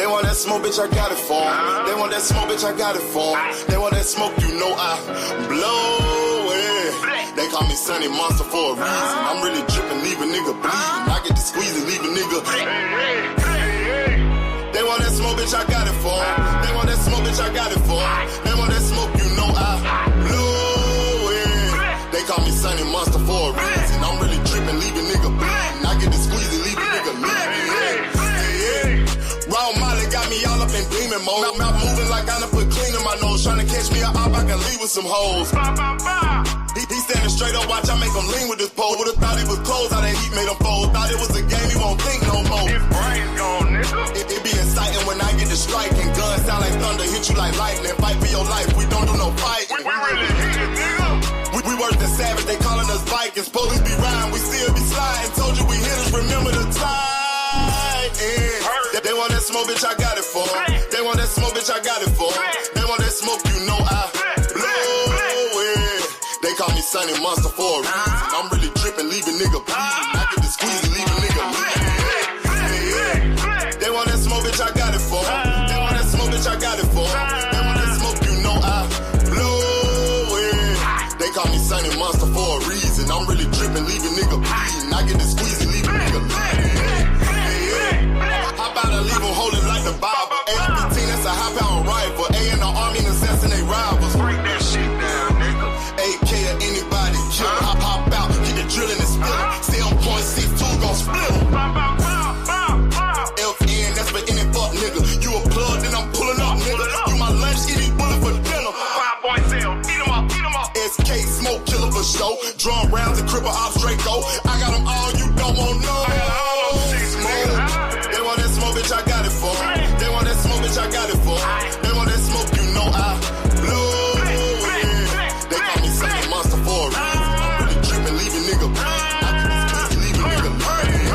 They want that smoke, bitch, I got it for 'em. They want that smoke, bitch, I got it for 'em. They want that smoke, you know I blow it. They call me Sunny Monster for a reason. I'm really dripping, leave a nigga bleeding. I get to squeeze and leave a nigga. They want that smoke, bitch, I got it for 'em. They want that smoke, bitch, I got it for 'em. They want that smoke, you know I blow it. They call me Sunny Monster for a reason. I'm really dripping, leave a nigga bleeding. I get to squeeze and leave a nigga bleeding. Raw Molly got me all up in demon mode. Mouth moving like I done put clean in my nose. Trying to catch me up, I can leave with some hoes. He standing straight up, watch I make him lean with this pole. Would've thought he was closed, how that heat made him fold. Thought it was a game, he won't think no more. His brain's gone, nigga. It be exciting when I get to striking. Guns sound like thunder, hit you like lightning. Fight for your life, we don't do no fighting. We really hit it, nigga. We worse than savage, they calling us Vikings. Police be riding, we still be sliding. Told you we hit us, remember the time. They want that smoke, bitch, I got it for 'em. They want that smoke, bitch, I got it for 'em. They want that smoke, you know I blow it. They call me Sunny Monster for a reason. I'm really dripping, leave a nigga bleeding. I get to squeeze and leave a nigga bleeding. They want that smoke, bitch, I got it for 'em. They want that smoke, bitch, I got it for 'em. They want that smoke, you know I blow it. They call me Sunny Monster for a reason. I'm really dripping, leave a nigga bleeding. I get to squeeze and leave a nigga bleeding. How about I leave them holding like the Bible? AR-15, that's a high-power rifle. A in the army and assassinate rivals. Break that shit down, nigga. AK or anybody kill. Hop out, get the drilling and spilling. 7.62 gon' split 'em. FN, that's for any fuck nigga. You a plug, then I'm pulling up, nigga. You my lunch, eating bullet for dinner. 5.0, eat 'em up. SK, smoke killer for show. Drum rounds and cripple ops, Draco. I got them all, you don't want no. They want that smoke, bitch, I got it for 'em. They want that smoke, bitch, I got it for 'em. They want that smoke, you know I blow it. They call me Sunny Monster for a reason. I'm really dripping, leave a nigga bleeding. I get this pussy, leave a nigga bleeding.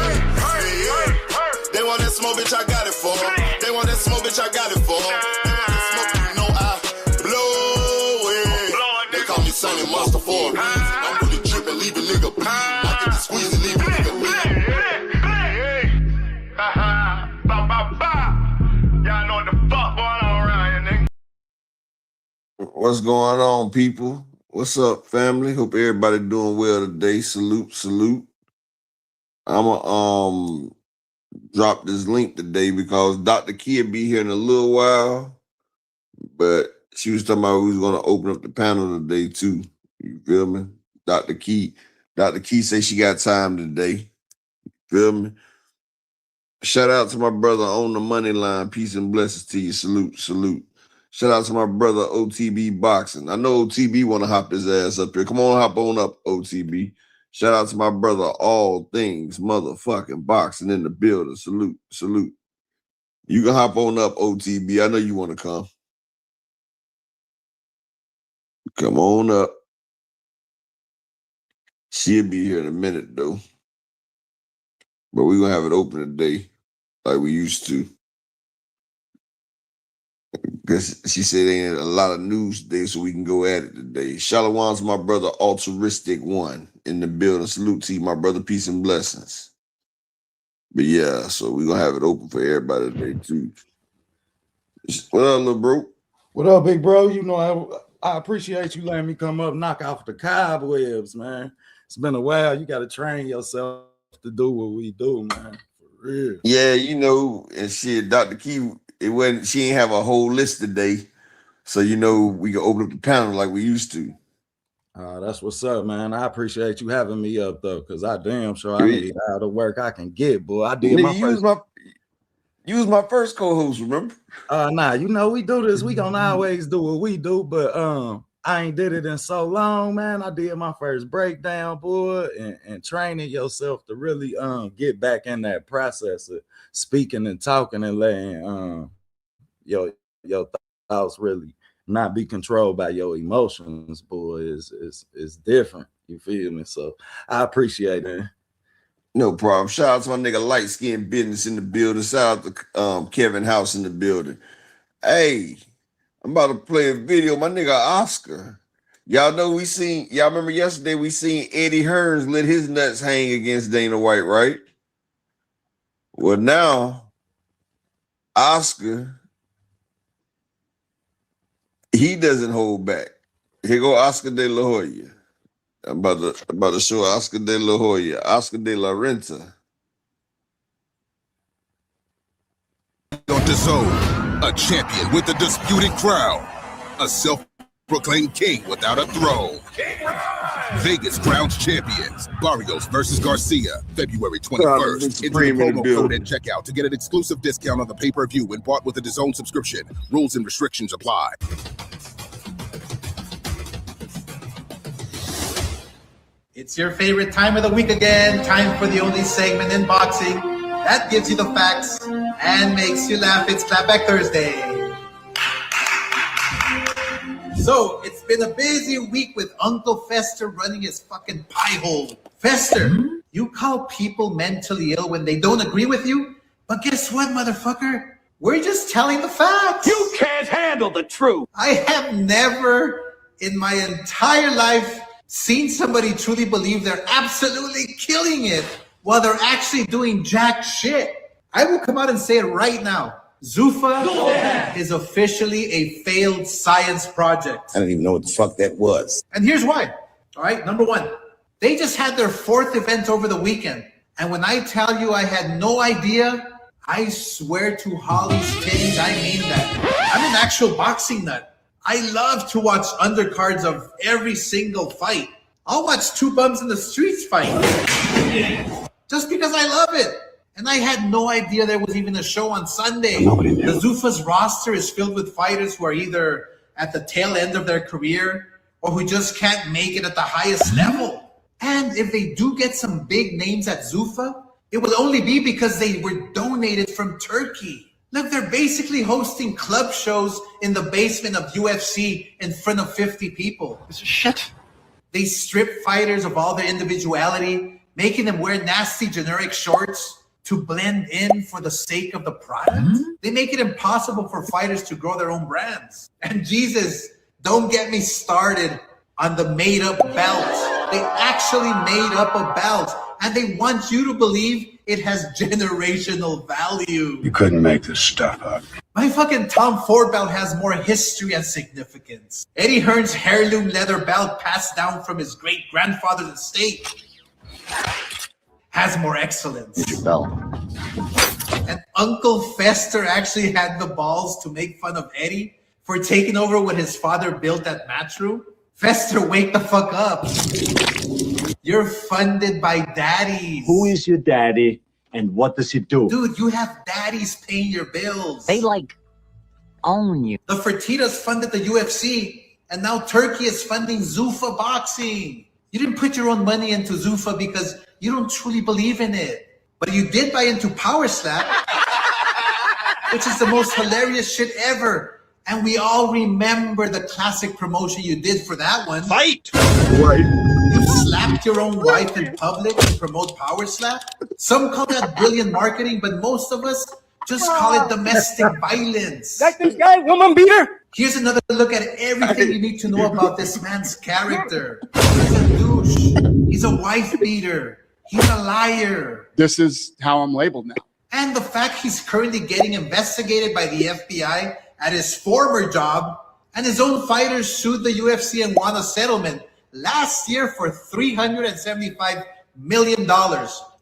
They want that smoke, bitch, I got it for 'em. They want that smoke, bitch, I got it for 'em. They want that smoke, you know I blow it. They call me Sunny Monster for a reason. I'm really dripping, leave a nigga bleeding. I get to squeeze and leave a nigga bleeding. Y'all know what the fuck going on around here, nigga. What's going on, people? What's up, family? Hope everybody doing well today. Salute. I'ma drop this link today because Dr. Key be here in a little while, but she was talking about we was gonna open up the panel today too. You feel me? Dr. Key say she got time today. You feel me? Shout out to my brother on the money line. Peace and blessings to you. Salute. Shout out to my brother OTB Boxing. I know OTB want to hop his ass up here. Come on, hop on up, OTB. Shout out to my brother All Things Motherfucking Boxing in the building. Salute. You can hop on up, OTB. I know you want to come. Come on up. She'll be here in a minute, though. But we're going to have it open today like we used to. Because she said there ain't a lot of news today, so we can go at it today. Shalom to my brother Altruistic One in the building. Salute to you, my brother. Peace and blessings. But yeah, so we're going to have it open for everybody today, too. What up, little bro? What up, big bro? You know, I appreciate you letting me come up, knock off the cobwebs, man. It's been a while. You got to train yourself to do what we do, man. For real. Yeah, you know, and shit, Dr. Key, she ain't have a whole list today. So, you know, we can open up the panel like we used to. That's what's up, man. I appreciate you having me up, though, because I damn sure I need all the work I can get, boy. I did my first... You was my first co-host, remember? Nah, you know, we do this. We gonna always do what we do, but I ain't did it in so long, man. I did my first breakdown, boy, and training yourself to really get back in that process of speaking and talking and letting your thoughts really not be controlled by your emotions, boy, is different. You feel me? So I appreciate it. No problem. Shout out to my nigga Light Skin Business in the building. Shout out to Kevin House in the building. Hey, I'm about to play a video. My nigga Oscar. Y'all know y'all remember yesterday we seen Eddie Hearns let his nuts hang against Dana White, right? Well, now Oscar, he doesn't hold back. Here go Oscar de la Hoya. I'm about to show Oscar de la Hoya, Oscar de la Renta. On the zone, a champion with a disputed crown, a self-proclaimed king without a throne. Vegas crowns champions. Barrios versus Garcia, February 21st. Enter the promo code at checkout to get an exclusive discount on the pay-per-view when bought with a DAZN subscription. Rules and restrictions apply. It's your favorite time of the week again. Time for the only segment in boxing that gives you the facts and makes you laugh. It's Clapback Thursday. So, it's been a busy week with Uncle Fester running his fucking pie hole. Fester, you call people mentally ill when they don't agree with you? But guess what, motherfucker? We're just telling the facts. You can't handle the truth. I have never in my entire life seen somebody truly believe they're absolutely killing it while they're actually doing jack shit. I will come out and say it right now. Zuffa is officially a failed science project. I don't even know what the fuck that was. And here's why. All right, number one, they just had their 4th event over the weekend. And when I tell you I had no idea, I swear to Holly's titties, I mean that. I'm an actual boxing nut. I love to watch undercards of every single fight. I'll watch 2 bums in the streets fight. Just because I love it. And I had no idea there was even a show on Sunday. Nobody knew. The Zuffa's roster is filled with fighters who are either at the tail end of their career or who just can't make it at the highest level. And if they do get some big names at Zuffa, it will only be because they were donated from Turkey. Look, they're basically hosting club shows in the basement of UFC in front of 50 people. This is shit. They strip fighters of all their individuality, making them wear nasty generic shorts to blend in for the sake of the product. They make it impossible for fighters to grow their own brands. And Jesus, don't get me started on the made-up belt. They actually made up a belt, and they want you to believe it has generational value. You couldn't make this stuff up. My fucking Tom Ford belt has more history and significance. Eddie Hearn's heirloom leather belt passed down from his great-grandfather's estate has more excellence. And Uncle Fester actually had the balls to make fun of Eddie for taking over what his father built at Matchroom. Fester, wake the fuck up. You're funded by daddies. Who is your daddy and what does he do? Dude, you have daddies paying your bills. They own you. The Fertitas funded the UFC, and now Turkey is funding Zuffa boxing. You didn't put your own money into Zuffa because you don't truly believe in it. But you did buy into Power Slap, which is the most hilarious shit ever. And we all remember the classic promotion you did for that one. Fight! You slapped your own wife in public to promote Power Slap. Some call that brilliant marketing, but most of us just call it domestic violence. Like this guy, woman beater? Here's another look at everything you need to know about this man's character. He's a douche. He's a wife beater. He's a liar. This is how I'm labeled now. And the fact he's currently getting investigated by the FBI at his former job, and his own fighters sued the UFC and won a settlement last year for $375 million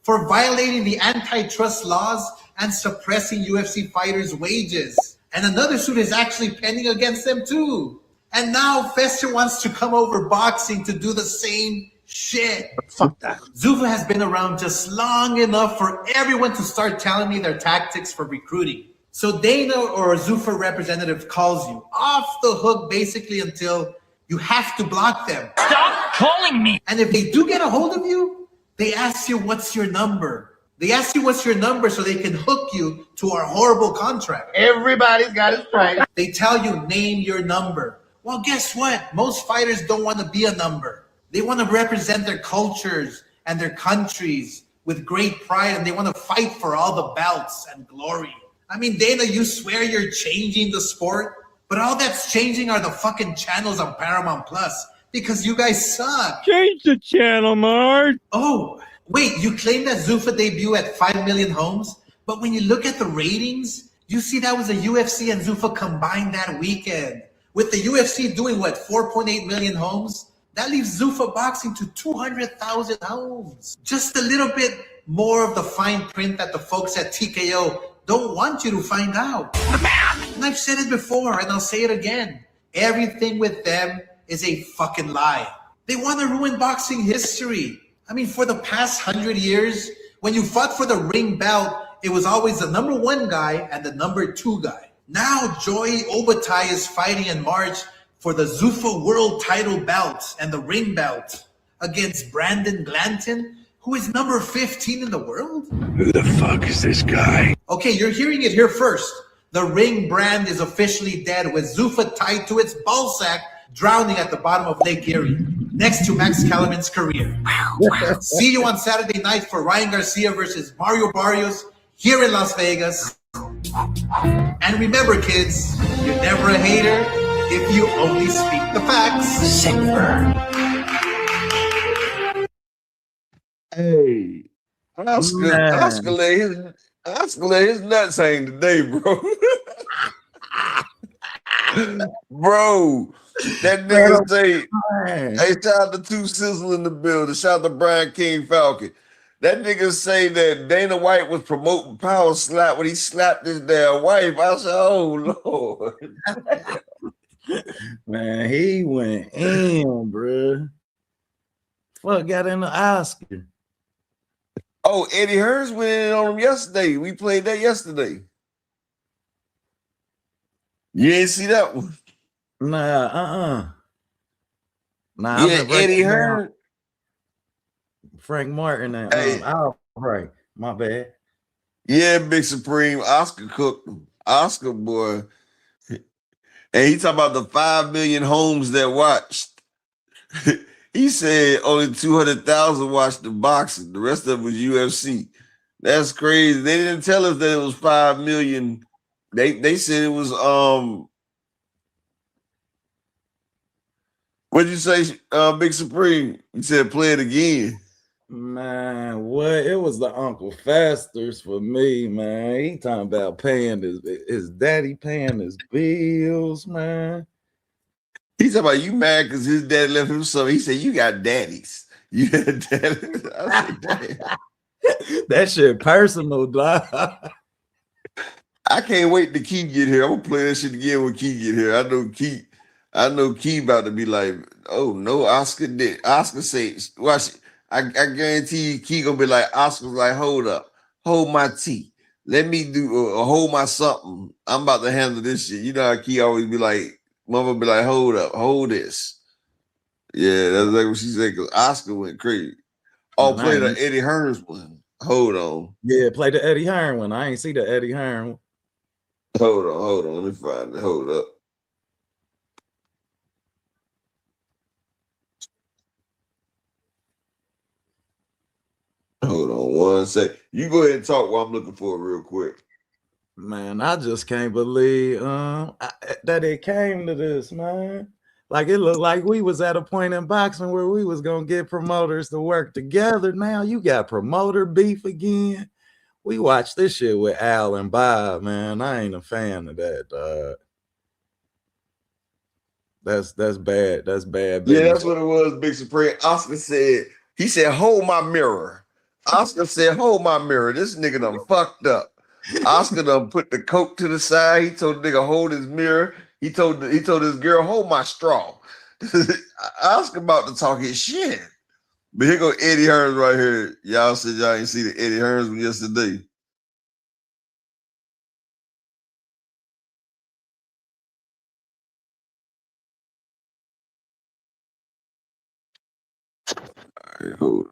for violating the antitrust laws and suppressing UFC fighters' wages. And another suit is actually pending against them too. And now Fester wants to come over boxing to do the same shit. Fuck that. Zuffa has been around just long enough for everyone to start telling me their tactics for recruiting. So Dana or a Zuffa representative calls you off the hook basically until you have to block them. Stop calling me. And if they do get a hold of you, they ask you, what's your number? They ask you what's your number so they can hook you to our horrible contract. Everybody's got his price. They tell you, name your number. Well, guess what? Most fighters don't want to be a number. They want to represent their cultures and their countries with great pride, and they want to fight for all the belts and glory. I mean, Dana, you swear you're changing the sport, but all that's changing are the fucking channels on Paramount Plus because you guys suck. Change the channel, Mark. Oh, wait, you claim that Zuffa debuted at 5 million homes, but when you look at the ratings, You see, that was the UFC and Zuffa combined that weekend. With the UFC doing, what, 4.8 million homes? That leaves Zuffa boxing to 200,000 homes. Just a little bit more of the fine print that the folks at TKO don't want you to find out. And I've said it before, and I'll say it again. Everything with them is a fucking lie. They want to ruin boxing history. I mean, for the past 100 years, when you fought for the ring belt, it was always the number 1 guy and the number 2 guy. Now, Joey Obatai is fighting in March for the Zuffa World title belt and the ring belt against Brandon Glanton, who is number 15 in the world. Who the fuck is this guy? Okay, you're hearing it here first. The ring brand is officially dead, with Zuffa tied to its ballsack, drowning at the bottom of Lake Erie, next to Max Kellerman's career. See you on Saturday night for Ryan Garcia versus Mario Barrios here in Las Vegas. And remember, kids, you're never a hater if you only speak the facts. Safer. Hey, Oscar let his nuts hang today, bro. Bro, that nigga say, hey, shout out to Two Sizzle in the building. Shout out to Brian King Falcon. That nigga say that Dana White was promoting power slap when he slapped his damn wife. I said, oh, Lord. Man, he went in, bro. Fuck, got in the Oscar. Oh, Eddie Hearns went in on him yesterday. We played that yesterday. You ain't see that one? Nah, Yeah, Eddie Hearn. Frank Martin and Hey. right. My bad. Yeah, Big Supreme. Oscar cooked him. Oscar, boy. And he talking about the 5 million homes that watched. He said only 200,000 watched the boxing. The rest of it was UFC. That's crazy. They didn't tell us that it was 5 million. They said it was what'd you say, Big Supreme? You said play it again. Man, what? It was the Uncle Festers for me, man. He talking about paying his daddy paying his bills, man. He talking about you mad because his dad left him something. He said, you got daddies. You got daddies. I said, damn. That shit personal, dog. I can't wait to Key get here. I'm gonna play that shit again when Key get here. I know Key about to be like, oh no, Oscar did. Oscar said, watch it. I guarantee you Key gonna be like, Oscar's like, hold up, hold my tea. Let me do hold my something. I'm about to handle this shit. You know how Key always be like, mama be like, hold up, hold this. Yeah, that's like what she said, because Oscar went crazy. Oh, play the Eddie Hearns one. Hold on. Yeah, play the Eddie Hearn one. I ain't see the Eddie Hearn one. Hold on. Let me find it. Hold up. Hold on one sec. You go ahead and talk while I'm looking for it real quick. Man, I just can't believe that it came to this, man. Like, it looked like we was at a point in boxing where we was gonna get promoters to work together. Now you got promoter beef again. We watched this shit with Al and Bob, man. I ain't a fan of that, dog. That's bad. That's bad business. Yeah, that's what it was, Big Supreme. Oscar said, he said, hold my mirror. Oscar said, hold my mirror. This nigga done fucked up. Oscar done put the coke to the side. He told the nigga, hold his mirror. He told his girl, hold my straw. Oscar about to talk his shit. But here go Eddie Hearns right here. Y'all said y'all ain't see the Eddie Hearns one yesterday. All right, hold on.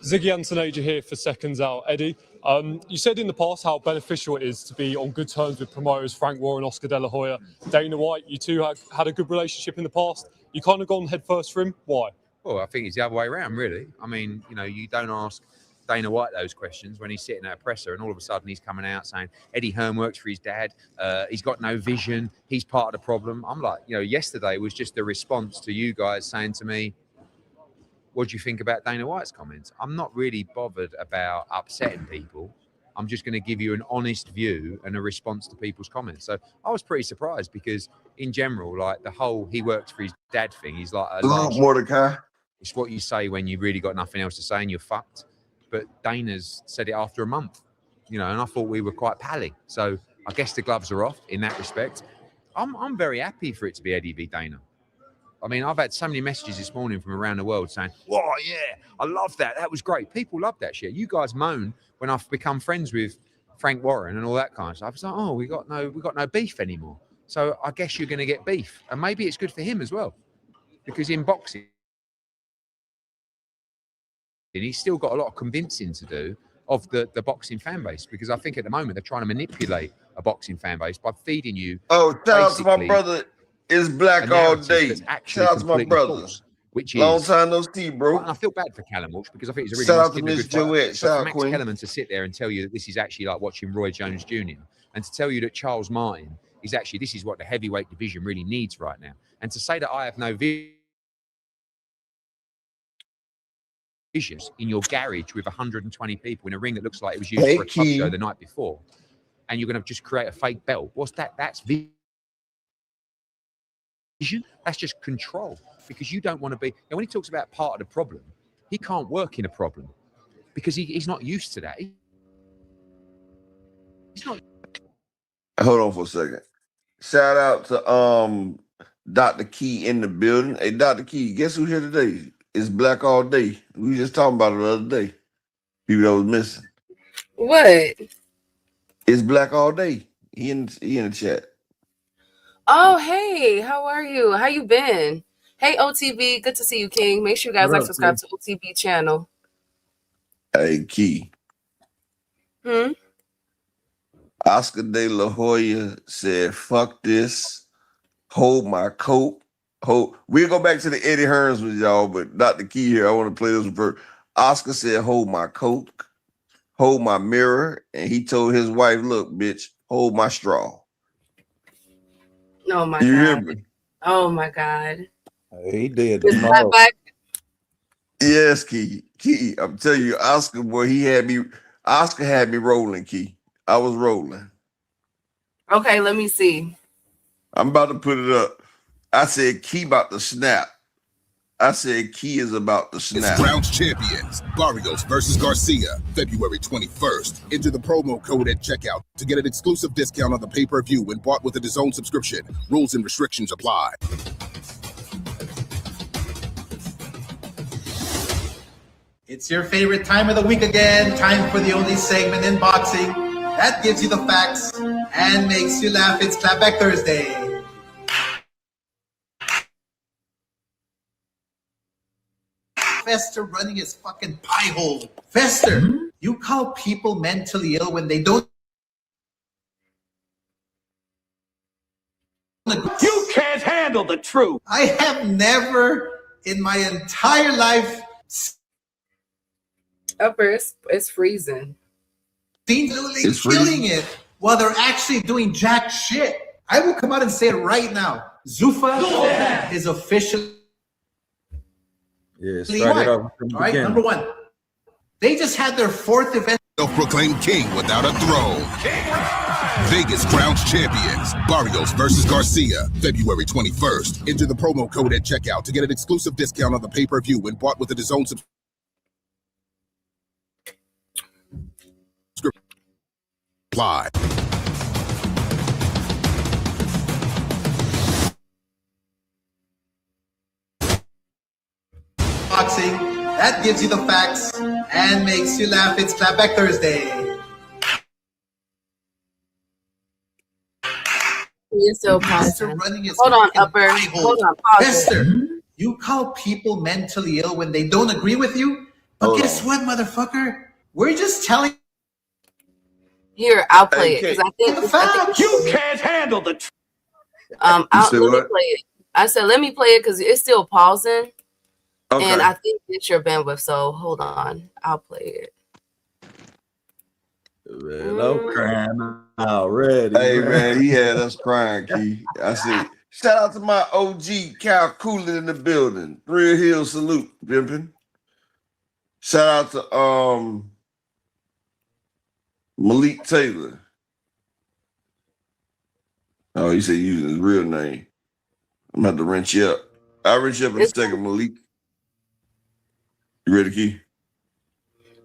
Ziggy Antonaja here for Seconds Out. Eddie, you said in the past how beneficial it is to be on good terms with promoters Frank Warren, Oscar De La Hoya, Dana White. You two had a good relationship in the past. You kind of gone head first for him. Why? Well, I think it's the other way around, really. I mean, you know, you don't ask Dana White those questions when he's sitting at a presser, and all of a sudden he's coming out saying Eddie Hearn works for his dad. He's got no vision. He's part of the problem. I'm like, yesterday was just a response to you guys saying to me, what do you think about Dana White's comments? I'm not really bothered about upsetting people. I'm just going to give you an honest view and a response to people's comments. So I was pretty surprised because in general, like the whole he works for his dad thing, he's like a large, Mordecai. it's what you say when you've really got nothing else to say and you're fucked. But Dana's said it after a month, and I thought we were quite pally. So I guess the gloves are off in that respect. I'm very happy for it to be Eddie v Dana. I mean, I've had so many messages this morning from around the world saying, "Oh yeah, I love that. That was great." People love that shit. You guys moan when I've become friends with Frank Warren and all that kind of stuff. It's like, oh, we got no beef anymore. So I guess you're going to get beef, and maybe it's good for him as well, because in boxing, he's still got a lot of convincing to do of the boxing fan base, because I think at the moment they're trying to manipulate a boxing fan base by feeding you. Oh, shout out to my brother. It's Black all day. Shout out to my brother. Which long is, time no see, bro. And I feel bad for Callum Walsh because I think he's a really shout nice out to Miss good Joette. Shout out Max Queen. Kellerman to sit there and tell you that this is actually like watching Roy Jones Jr. and to tell you that Charles Martin is actually, this is what the heavyweight division really needs right now. And to say that I have no visions in your garage with 120 people in a ring that looks like it was used for a club show the night before, and you're going to just create a fake belt. What's that? That's vision. That's just control, because you don't want to be. And when he talks about part of the problem, he can't work in a problem because he's not used to that. He's not. Hold on for a second. Shout out to Dr. Key in the building. Hey, Dr. Key, guess who's here today? It's Black all day. We were just talking about it the other day. People that was missing. What? It's Black all day. He in the chat. Oh, hey, how are you? How you been? Hey, OTB, good to see you, King. Make sure you guys subscribe to OTB channel. Hey, Key. Oscar De La Hoya said, fuck this. Hold my coat. We'll go back to the Eddie Hearns with y'all, but Dr. Key here, I want to play this one first. Oscar said, hold my coat, hold my mirror, and he told his wife, look, bitch, hold my straw. Oh my you God. Hear me? Oh my God. He did. Yes, Key. I'm telling you, Oscar, boy, Oscar had me rolling, Key. I was rolling. Okay, let me see. I'm about to put it up. I said Key about to snap. I said Key is about to snap. It's Browns champions, Barrios versus Garcia, February 21st. Enter the promo code at checkout to get an exclusive discount on the pay-per-view when bought with a DAZN subscription. Rules and restrictions apply. It's your favorite time of the week again. Time for the only segment in boxing that gives you the facts and makes you laugh. It's Clapback Thursday. Fester running his fucking pie hole. Fester, you call people mentally ill when they don't. You can't handle the truth. I have never in my entire life Upper, it's freezing. seen literally killing it while they're actually doing jack shit. I will come out and say it right now. Zuffa is officially. Yeah, started off from the all right, beginning. number one. They just had their fourth event. Self-proclaimed king without a throne. Vegas Crowns champions, Barrios versus Garcia, February 21st. Enter the promo code at checkout to get an exclusive discount on the pay-per-view when bought with a DAZN subscription. Apply. Boxing that gives you the facts and makes you laugh. It's Clapback Thursday. You're still pausing. Hold on, Upper. Hold on, pause. Fester, you call people mentally ill when they don't agree with you, but guess what, motherfucker? We're just telling. Here, I'll play it because I think You can't handle the truth. let me play it. I said let me play it because it's still pausing. Okay. And I think it's your bandwidth, so hold on. I'll play it. Man, I'm crying already. Hey, man, he had us crying, Key. I said, shout out to my OG, Cal Coolin in the building. Real Hill salute, Pimpin'. Shout out to Malik Taylor. Oh, he said using his real name. I'm about to wrench you up. I'll wrench you up in a second, Malik. You ready, Key?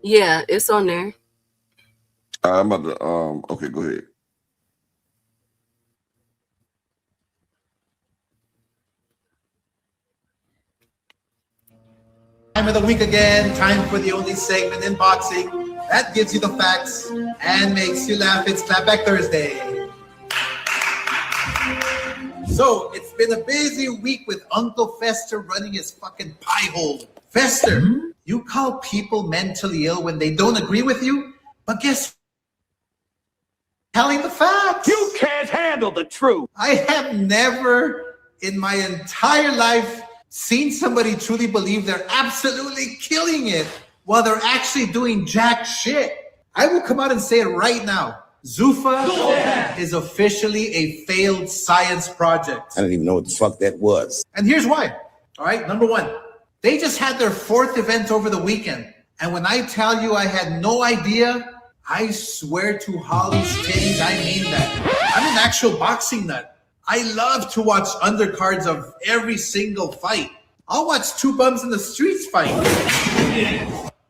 Yeah, it's on there. I'm about to okay, go ahead. Time of the week again. Time for the only segment in boxing that gives you the facts and makes you laugh. It's Clapback Thursday. So it's been a busy week with Uncle Fester running his fucking pie hole. Fester, you call people mentally ill when they don't agree with you, but guess telling the facts. You can't handle the truth. I have never in my entire life seen somebody truly believe they're absolutely killing it while they're actually doing jack shit. I will come out and say it right now. Zuffa is officially a failed science project. I didn't even know what the fuck that was. And here's why. All right, number one, they just had their 4th event over the weekend. And when I tell you I had no idea, I swear to Holly's titties, I mean that. I'm an actual boxing nut. I love to watch undercards of every single fight. I'll watch 2 bums in the streets fight.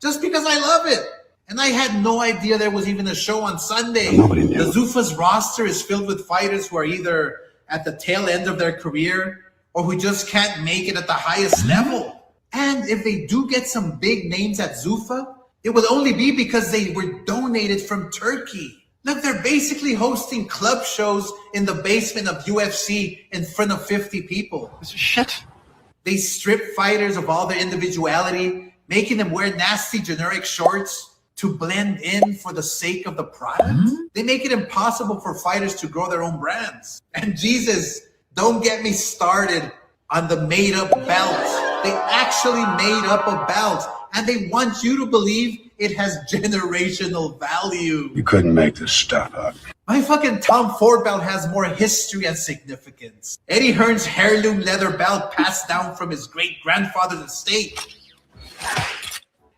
Just because I love it. And I had no idea there was even a show on Sunday. Nobody knew. The Zuffa's roster is filled with fighters who are either at the tail end of their career or who just can't make it at the highest level. And if they do get some big names at Zuffa, it will only be because they were donated from Turkey. Look, they're basically hosting club shows in the basement of UFC in front of 50 people. This is shit. They strip fighters of all their individuality, making them wear nasty generic shorts to blend in for the sake of the product. They make it impossible for fighters to grow their own brands. And Jesus, don't get me started on the made-up belt. They actually made up a belt, and they want you to believe it has generational value. You couldn't make this stuff up. My fucking Tom Ford belt has more history and significance. Eddie Hearn's heirloom leather belt passed down from his great-grandfather's estate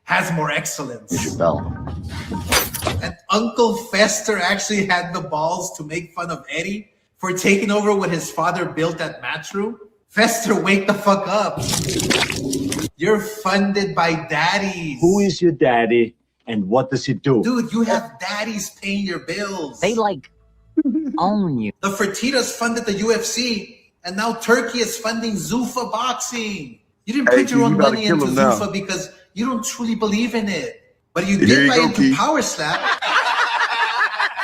has more excellence. Here's your belt. And Uncle Fester actually had the balls to make fun of Eddie for taking over what his father built at Matchroom. Fester, wake the fuck up. You're funded by daddies. Who is your daddy and what does he do? Dude, you have daddies paying your bills. They own you. The Fertitas funded the UFC, and now Turkey is funding Zuffa boxing. You didn't put your own money into Zuffa because you don't truly believe in it. But you did buy into Power Slap,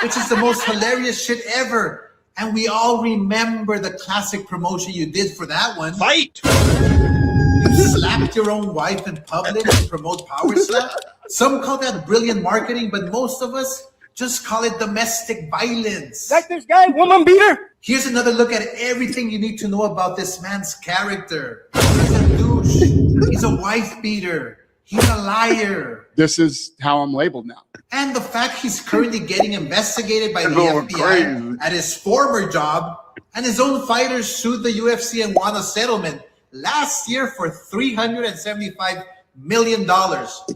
which is the most hilarious shit ever. And we all remember the classic promotion you did for that one. Fight! You slapped your own wife in public to promote Power Slap. Some call that brilliant marketing, but most of us just call it domestic violence. Like this guy, woman beater? Here's another look at everything you need to know about this man's character. He's a douche. He's a wife beater. He's a liar. This is how I'm labeled now. And the fact he's currently getting investigated by the FBI at his former job, and his own fighters sued the UFC and won a settlement last year for $375 million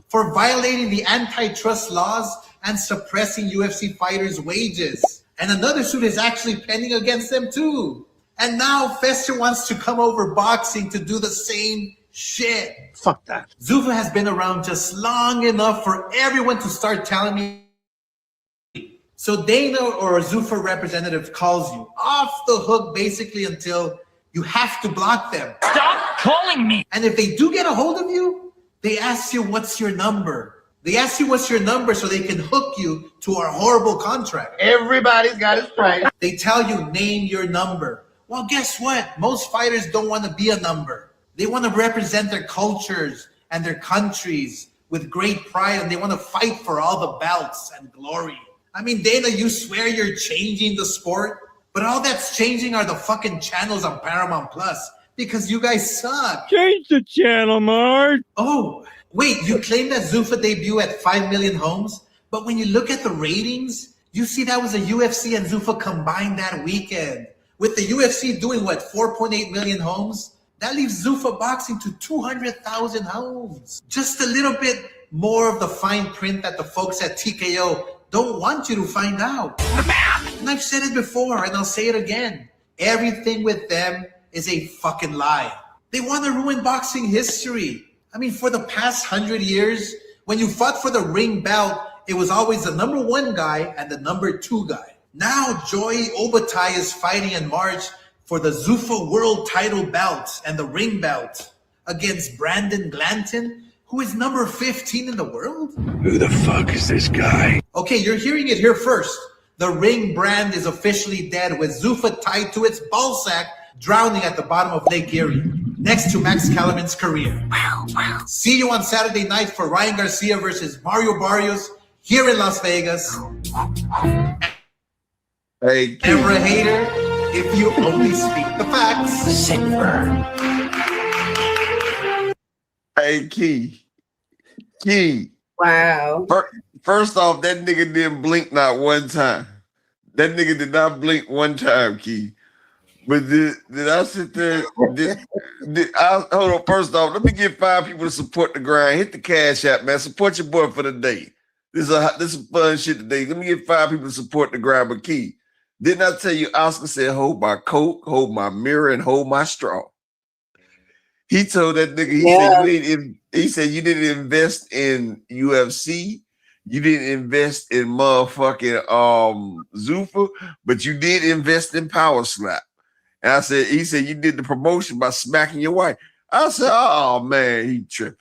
for violating the antitrust laws and suppressing UFC fighters' wages. And another suit is actually pending against them too. And now Fester wants to come over boxing to do the same shit. Fuck that. Zuffa has been around just long enough for everyone to start telling me. So Dana or a Zuffa representative calls you off the hook basically until you have to block them. Stop calling me. And if they do get a hold of you, they ask you, what's your number? They ask you what's your number so they can hook you to a horrible contract. Everybody's got his price. They tell you, name your number. Well, guess what? Most fighters don't want to be a number. They want to represent their cultures and their countries with great pride, and they want to fight for all the belts and glory. I mean, Dana, you swear you're changing the sport, but all that's changing are the fucking channels on Paramount Plus because you guys suck. Change the channel, Mark. Oh, wait, you claim that Zuffa debut at 5 million homes, But when you look at the ratings, you see that was a UFC and Zuffa combined that weekend. With the UFC doing what, 4.8 million homes? That leaves Zuffa Boxing to 200,000 homes. Just a little bit more of the fine print that the folks at TKO don't want you to find out. And I've said it before, and I'll say it again. Everything with them is a fucking lie. They want to ruin boxing history. I mean, for the past 100 years, when you fought for the ring belt, it was always the number 1 guy and the number 2 guy. Now, Joey Obatai is fighting in March for the Zuffa World title belt and the ring belt against Brandon Glanton, who is number 15 in the world. Who the fuck is this guy? Okay, you're hearing it here first. The ring brand is officially dead, with Zuffa tied to its ballsack, drowning at the bottom of Lake Erie, next to Max Kellerman's career. Wow. See you on Saturday night for Ryan Garcia versus Mario Barrios here in Las Vegas. Hey, Never a hater if you only speak the facts. Sick burn. Hey, Key. Wow. First off, that nigga didn't blink not one time. That nigga did not blink one time, Key. But did I sit there? Hold on. First off, let me get 5 people to support the grind. Hit the cash app, man. Support your boy for the day. This is fun shit today. Let me get 5 people to support the grind. But Key, didn't I tell you Oscar said, hold my coat, hold my mirror, and hold my straw? He told that nigga, he said you didn't invest in UFC, you didn't invest in motherfucking Zuffa, but you did invest in Power Slap. And he said you did the promotion by smacking your wife. I said, oh man, he tripping.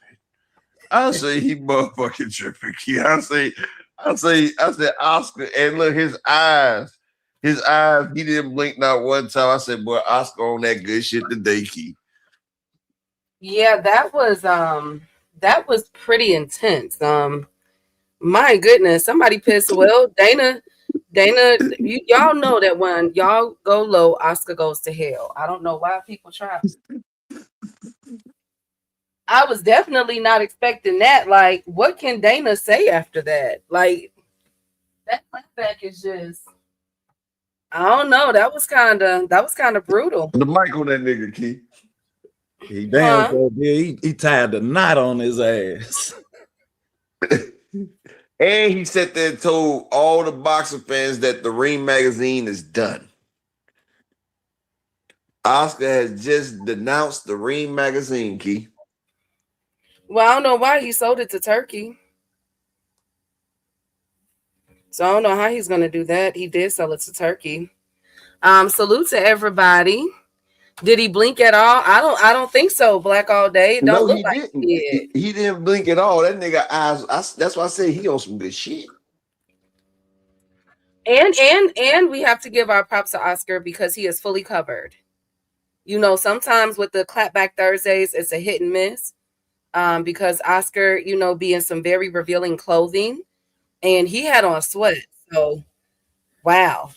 I say he motherfucking tripping. I said Oscar, and look, his eyes, he didn't blink not one time. I said, boy, Oscar on that good shit today, Key. Yeah, that was pretty intense. My goodness, somebody pissed. Well, Dana, y'all know that when y'all go low, Oscar goes to hell. I don't know why people try. I was definitely not expecting that. Like, what can Dana say after that? Like, that clapback is just, I don't know. That was kind of brutal. The mic on that nigga, Key. He damn sure did. He tied the knot on his ass. And he sat there and told all the boxing fans that the Ring magazine is done. Oscar has just denounced the Ring magazine, Key. Well, I don't know why he sold it to Turkey. So I don't know how he's going to do that. He did sell it to Turkey. Salute to everybody. Did he blink at all? I don't think so. Black all day. It don't look like he did. He didn't blink at all. That nigga eyes. That's why I say he on some good shit. And we have to give our props to Oscar because he is fully covered. You know, sometimes with the clapback Thursdays, it's a hit and miss. Because Oscar, you know, be in some very revealing clothing, and he had on sweat. So, wow.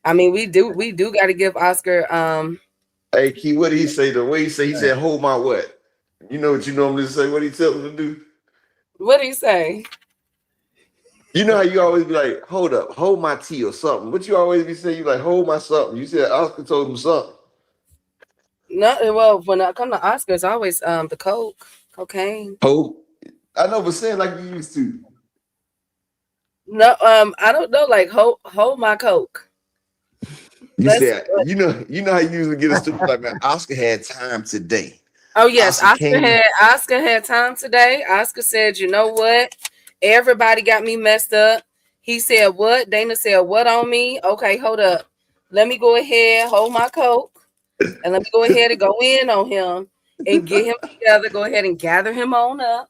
I mean, we do got to give Oscar. Hey, Key, what did he say? The way he said, hold my what? You know what you normally say? What he tell him to do? What did he say? You know how you always be like, hold up, hold my tea or something. What you always be saying? You like, hold my something. You said Oscar told him something. No, well, when I come to Oscar, it's always the cocaine. Oh, I know, but saying like you used to. No, I don't know. Like hold my coke. You said, you know how you usually get a stupid like, man, Oscar had time today. Oh yes, Oscar had time today. Oscar said, you know what? Everybody got me messed up. He said what? Dana said what on me? Okay, hold up. Let me go ahead, hold my coke, and let me go ahead and go in on him and get him together. Go ahead and gather him on up.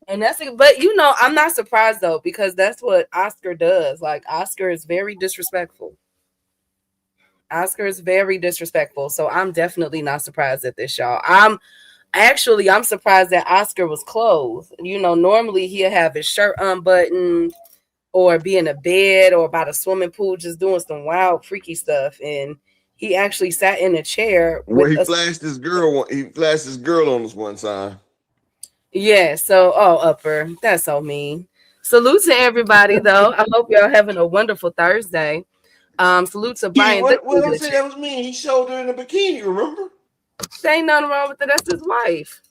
And that's it. But you know, I'm not surprised though, because that's what Oscar does. Like Oscar is very disrespectful. So I'm definitely not surprised at this, y'all. I'm surprised that Oscar was clothed. You know, normally he'll have his shirt unbuttoned or be in a bed or by the swimming pool just doing some wild, freaky stuff. And he actually sat in a chair. Well, he flashed his girl on us one time. Yeah, so upper. That's so mean. Salute to everybody though. I hope y'all having a wonderful Thursday. Salute to Key, Brian. what I said that was me. He showed her in a bikini, remember? There ain't nothing wrong with it. That's his wife.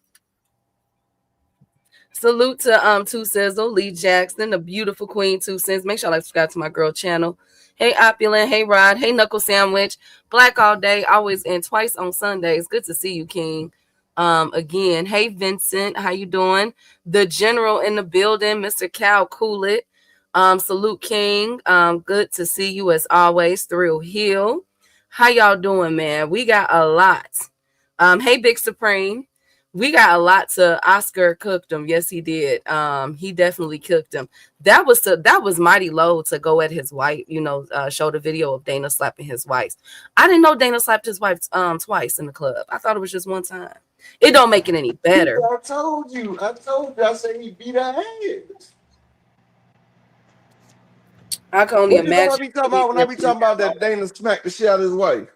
Salute to Two Sizzle, Lee Jackson, the beautiful Queen Two Cents. Make sure y'all subscribe to my girl channel. Hey Opulent, hey Rod, hey Knuckle Sandwich, Black all day, always and twice on Sundays. Good to see you, King. Again, hey Vincent, how you doing? The General in the building, Mr. Cal Coolit. Salute King. Good to see you as always. Thrill Hill. How y'all doing, man? We got a lot. Hey Big Supreme. We got a lot to Oscar cooked him. Yes, he did. He definitely cooked him. That was mighty low to go at his wife, show the video of Dana slapping his wife. I didn't know Dana slapped his wife twice in the club. I thought it was just one time. It don't make it any better. I told you. I said he beat her ass. I can only imagine. What I be talking about when I be talking about that Dana smacked the shit out of his wife?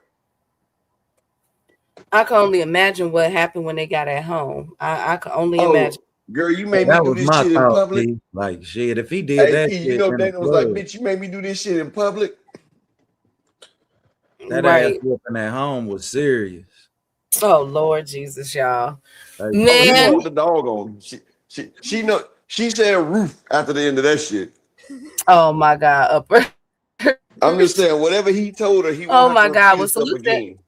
I can only imagine what happened when they got at home. I can only imagine. Girl, you made me do this shit in public. Like shit, if he did that shit, Dana was like, bitch, you made me do this shit in public. That ass whooping at home was serious. Oh Lord Jesus, y'all. Man, with the dog on. She said roof after the end of that shit. Oh my God, upper. I'm just saying, whatever he told her, he. Oh my God, was salute again.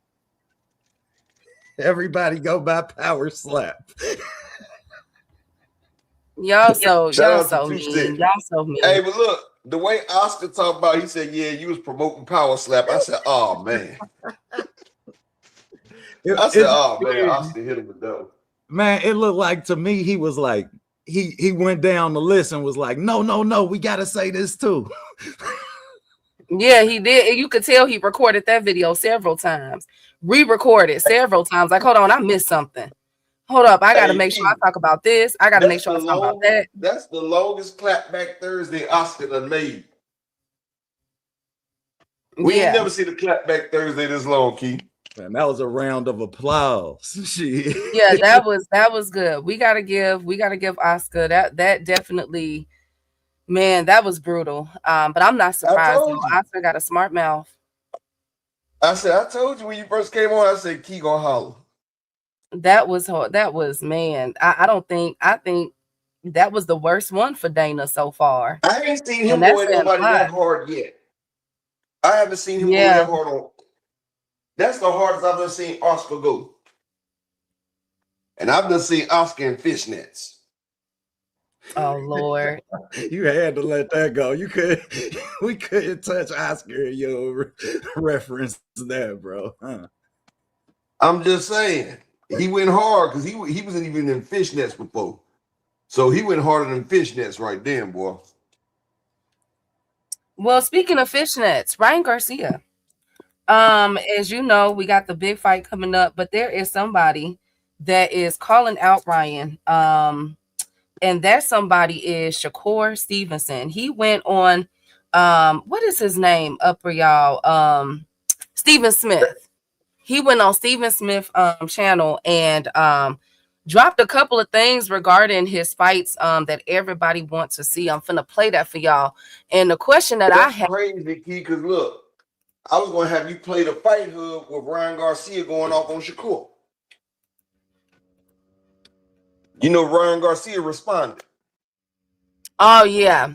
Everybody go by power slap. Y'all so mean. Y'all so mean. Hey, but look, the way Oscar talked about, he said, "Yeah, you was promoting power slap." I said, "Oh man." "Oh man," Oscar hit him with that. Man, it looked like to me he was like he went down the list and was like, no, we gotta say this too. Yeah, he did. You could tell he recorded that video several times, re-recorded several times. Like, hold on, I missed something. Hold up, I gotta make sure I talk about this. I gotta make sure I talk about that. That's the longest clapback Thursday Oscar done made. We ain't never seen a clapback Thursday this long, Key. Man, that was a round of applause. Yeah, that was good. We gotta give Oscar that definitely, man, that was brutal. But I'm not surprised. Oscar got a smart mouth. I told you when you first came on, I said Key gonna holler. That was man. I think that was the worst one for Dana so far. I ain't seen him go at nobody that hard yet. I haven't seen him go that hard on. That's the hardest I've ever seen Oscar go. And I've been seeing Oscar in fishnets. Oh Lord. You had to let that go. We couldn't touch Oscar in your reference to that, bro. Huh? I'm just saying. He went hard because he wasn't even in fishnets before. So he went harder than fishnets right then, boy. Well, speaking of fishnets, Ryan Garcia. As you know, we got the big fight coming up, but there is somebody that is calling out Ryan. And that somebody is Shakur Stevenson. He went on what is his name up for y'all? Steven Smith. He went on Steven Smith channel and dropped a couple of things regarding his fights that everybody wants to see. I'm finna play that for y'all. And the question that I have, crazy, Key, because look, I was gonna have you play the fight hood with Ryan Garcia going off on Shakur. You know, Ryan Garcia responded. Oh yeah.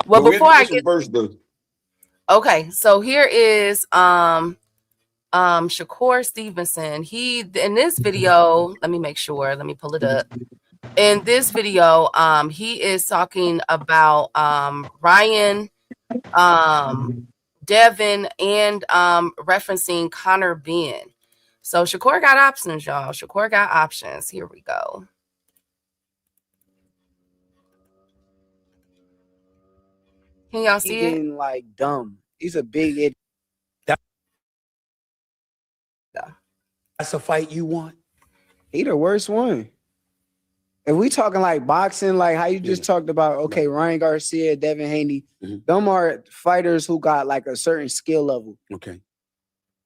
Well, before I get first though. Okay, so here is Shakur Stevenson. He in this video, let me make sure, let me pull it up. In this video, he is talking about Ryan, Devin, and referencing Connor Ben. So Shakur got options, y'all. Shakur got options. Here we go. Can y'all see it? Like dumb. He's a big idiot. That's a fight you want. He the worst one. If we talking like boxing, like how you just talked about, okay, Ryan Garcia, Devin Haney, them are fighters who got like a certain skill level. Okay.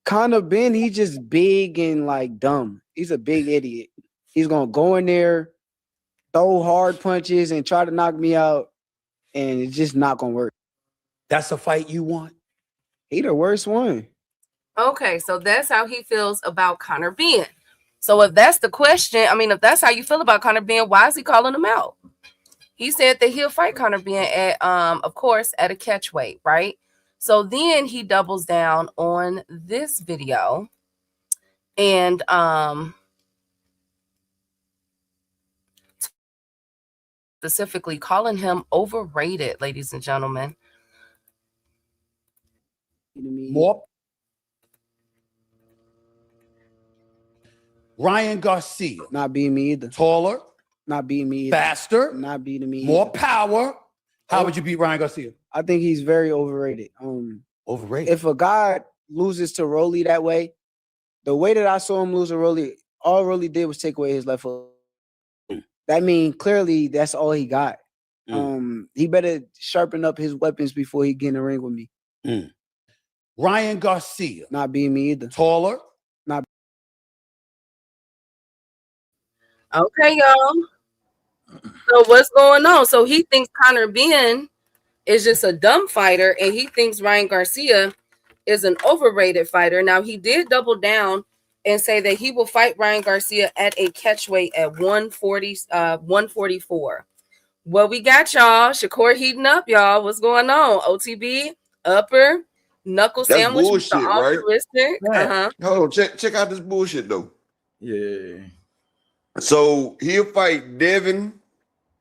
Connor Ben, he's just big and like dumb. He's a big idiot. He's gonna go in there throw hard punches and try to knock me out, and it's just not gonna work. That's a fight you want? He the worst one. Okay, so that's how he feels about Conor Benn. So if that's the question, I mean, if that's how you feel about Conor Benn, why is he calling him out? He said that he'll fight Conor Benn at, of course, at a catch weight, right? So then he doubles down on this video and specifically calling him overrated, ladies and gentlemen. More. Ryan Garcia. Not beating me either. Taller. Not beating me either. Faster. Not beating me More either. power. How would you beat Ryan Garcia? I think he's very overrated. Overrated. If a guy loses to Rolly that way, the way that I saw him lose to Rolly, all Rolly did was take away his left foot. That means clearly that's all he got. He better sharpen up his weapons before he get in the ring with me. Ryan Garcia. Not beating me either. Taller. Not. Okay, y'all. So what's going on? So he thinks Conor Benn is just a dumb fighter, and he thinks Ryan Garcia is an overrated fighter. Now, he did double down and say that he will fight Ryan Garcia at a catchweight at 144. Well, we got y'all. Shakur heating up, y'all. What's going on? OTB, upper, knuckle That's sandwich. bullshit, right? Uh-huh. Hold on, check out this bullshit though. Yeah. So he'll fight Devin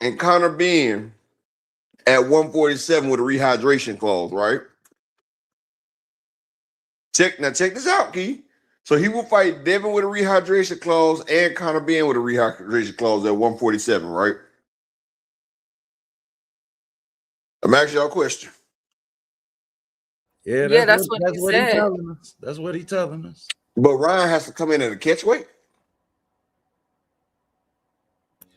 and Conor Benn at 147 with a rehydration clause, right? Check this out, Key. So he will fight Devin with a rehydration clause and Conor Benn with a rehydration clause at 147, right? I'm asking y'all a question. Yeah, that's what he telling us. That's what he telling us. But Ryan has to come in at a catch weight.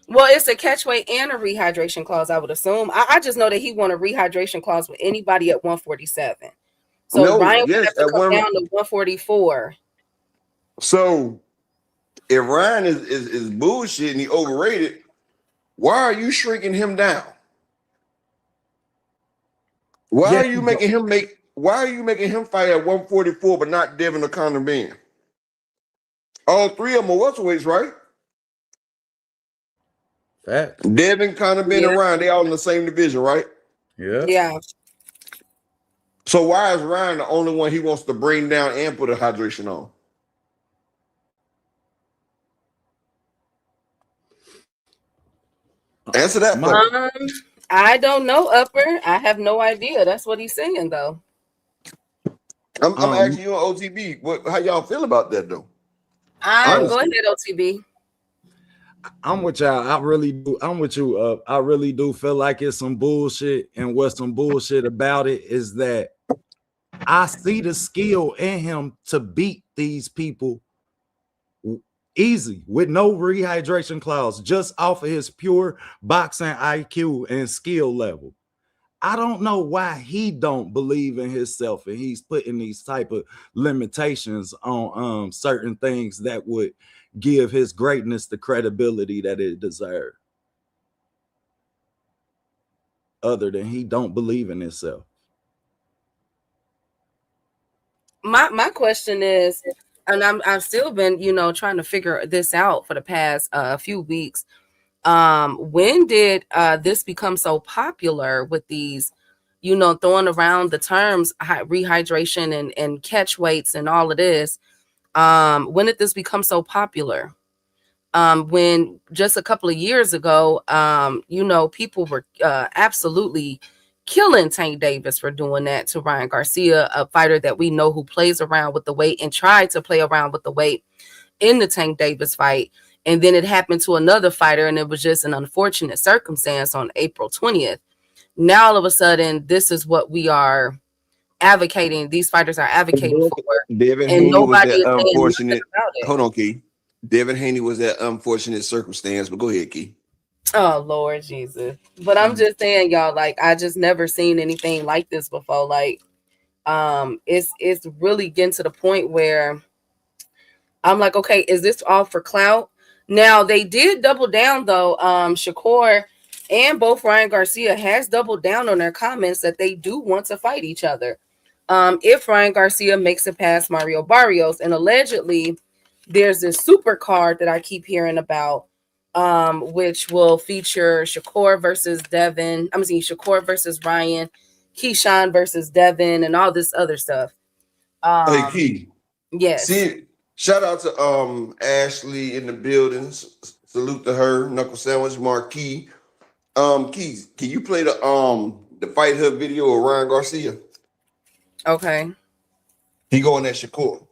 Well, it's a catchweight and a rehydration clause, I would assume. I just know that he won a rehydration clause with anybody at 147. So No, Ryan would yes, have to at come down to 144. So if Ryan is bullshit and he overrated, why are you shrinking him down? Why are you making him fight at 144 but not Devin or Conor Benn? All three of them are welterweights, right? Fact. Devin, Conor Benn, and Ryan, they all in the same division, right? Yeah. Yeah. So why is Ryan the only one he wants to bring down and put a hydration on? Answer that. I don't know, upper. I have no idea. That's what he's saying, though. I'm asking you on OTB. How y'all feel about that, though? Go ahead, OTB. I'm with y'all. I really do. I'm with you. I really do feel like it's some bullshit. And what's some bullshit about it is that I see the skill in him to beat these people easy with no rehydration clause, just off of his pure boxing IQ and skill level. I don't know why he don't believe in himself and he's putting these type of limitations on certain things that would give his greatness the credibility that it deserves. Other than he don't believe in himself. My question is, and I've still been, trying to figure this out for the past few weeks. When did this become so popular with these, throwing around the terms rehydration and catch weights and all of this? When did this become so popular? When just a couple of years ago, people were absolutely killing Tank Davis for doing that to Ryan Garcia, a fighter that we know who plays around with the weight and tried to play around with the weight in the Tank Davis fight. And then it happened to another fighter, and it was just an unfortunate circumstance on April 20th. Now, all of a sudden, this is what we are advocating. These fighters are advocating for. Devin and Haney was nobody that is unfortunate. about it. Hold on, Key. Devin Haney was that unfortunate circumstance, but go ahead, Key. Oh, Lord Jesus. But I'm just saying, y'all, like, I just never seen anything like this before. Like, it's really getting to the point where I'm like, okay, is this all for clout? Now they did double down though. Shakur and both Ryan Garcia has doubled down on their comments that they do want to fight each other. If Ryan Garcia makes it past Mario Barrios, and allegedly there's this super card that I keep hearing about, which will feature Shakur versus Devin. I'm saying Shakur versus Ryan, Keyshawn versus Devin, and all this other stuff. Hey, Key. Yes. See, shout out to Ashley in the buildings. Salute to her. Knuckle Sandwich Marquis. Keys, can you play the Fight Hub video of Ryan Garcia? Okay. He going at Shakur.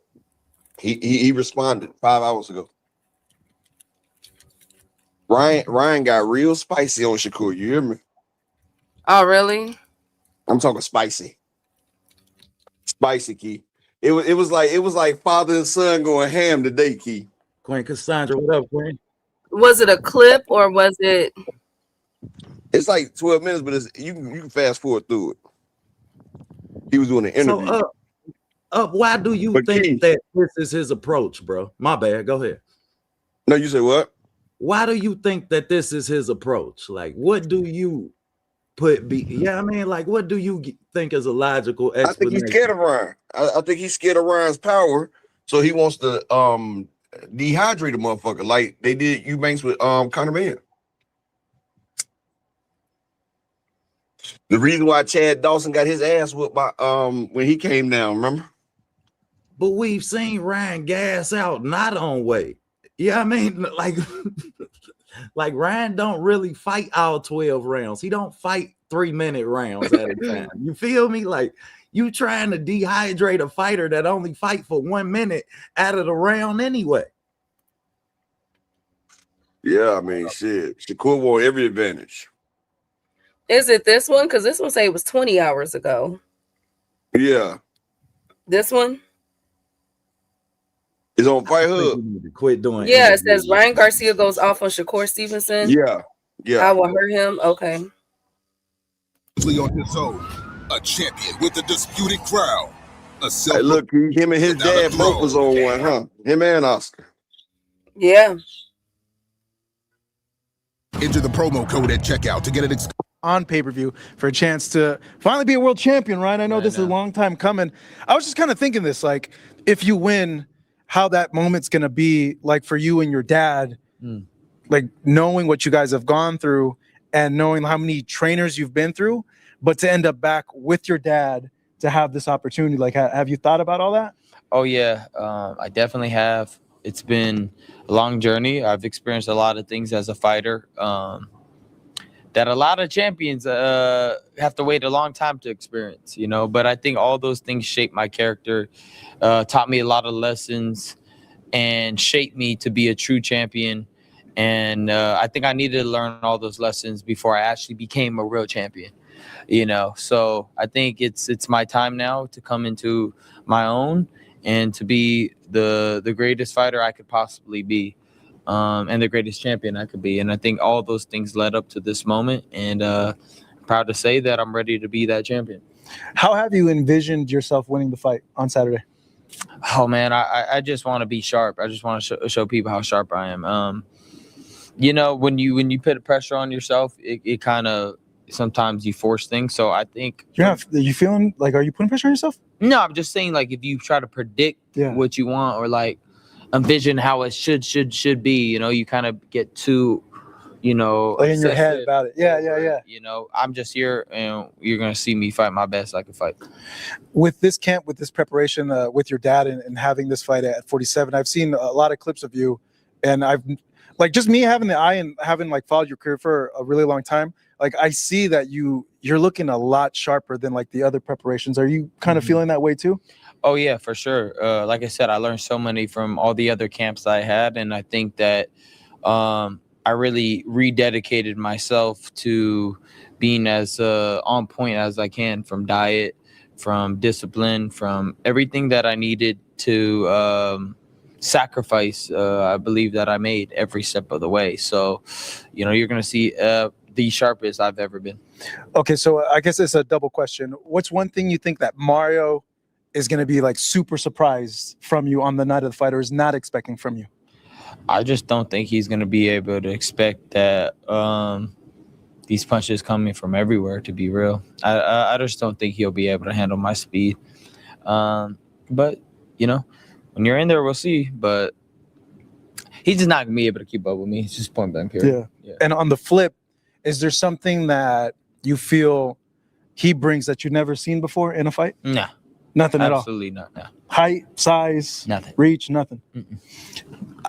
He responded 5 hours ago. Ryan got real spicy on Shakur. You hear me? Oh, really? I'm talking spicy. Spicy, Key. It was like father and son going ham today, Key. Queen Cassandra, what up, Queen? Was it a clip or was it? It's like 12 minutes, but you can fast forward through it. He was doing an interview. So, why do you think that this is his approach, bro? My bad. Go ahead. No, you say what? Why do you think that this is his approach? Like, what do you I mean, like, what do you think is a logical explanation? I think he's scared of Ryan. I think he's scared of Ryan's power, so he wants to dehydrate a motherfucker like they did Eubanks with Conor Man. The reason why Chad Dawson got his ass whooped by when he came down, remember? But we've seen Ryan gas out not on weight. Yeah, I mean, like Ryan don't really fight all 12 rounds. He don't fight 3-minute rounds at a time. You feel me? Like you trying to dehydrate a fighter that only fight for 1 minute out of the round anyway. Yeah, I mean, shit. Shakur won every advantage. Is it this one? Because this one say it was 20 hours ago. Yeah. This one? It's on Fight Hub. Quit doing. Yeah, it says Ryan Garcia goes off on Shakur Stevenson. Yeah. I will hurt him. Okay. On his own, a champion with a disputed crowd. Hey, look, him and his dad both was on one, huh? Him and Oscar. Yeah. Enter the promo code at checkout to get it on pay-per-view for a chance to finally be a world champion, Ryan. I know this is a long time coming. I was just kind of thinking this, like, if you win, how that moment's going to be like for you and your dad, like knowing what you guys have gone through and knowing how many trainers you've been through, but to end up back with your dad to have this opportunity. Like, have you thought about all that? Oh, yeah, I definitely have. It's been a long journey. I've experienced a lot of things as a fighter that a lot of champions have to wait a long time to experience, you know. But I think all those things shaped my character, taught me a lot of lessons, and shaped me to be a true champion. And I think I needed to learn all those lessons before I actually became a real champion, you know. So I think it's my time now to come into my own and to be the greatest fighter I could possibly be. And the greatest champion I could be. And I think all those things led up to this moment. And proud to say that I'm ready to be that champion. How have you envisioned yourself winning the fight on Saturday? Oh, man, I just want to be sharp. I just want to show people how sharp I am. You know, when you put pressure on yourself, it kind of sometimes you force things. So I think are you feeling like, are you putting pressure on yourself? No, I'm just saying, like, if you try to predict what you want or like envision how it should be, you know, you kind of get too, you know, like in your head about it. Yeah. You know, I'm just here and you're going to see me fight my best I can fight. With this camp, with this preparation, with your dad and having this fight at 47, I've seen a lot of clips of you, and I've like, just me having the eye and having like followed your career for a really long time. Like, I see that you're looking a lot sharper than like the other preparations. Are you kind of feeling that way too? Oh, yeah, for sure. Like I said, I learned so many from all the other camps I had. And I think that I really rededicated myself to being as on point as I can, from diet, from discipline, from everything that I needed to sacrifice. I believe that I made every step of the way. So, you know, you're going to see the sharpest I've ever been. Okay, so I guess it's a double question. What's one thing you think that Mario is going to be like super surprised from you on the night of the fight, or is not expecting from you? I just don't think he's going to be able to expect that these punches coming from everywhere, to be real. I just don't think he'll be able to handle my speed. But, you know, when you're in there, we'll see. But he's just not going to be able to keep up with me. It's just point blank period. Yeah. And on the flip, is there something that you feel he brings that you've never seen before in a fight? No. Nothing at all? Absolutely not, no. Height, size, nothing. Reach, nothing.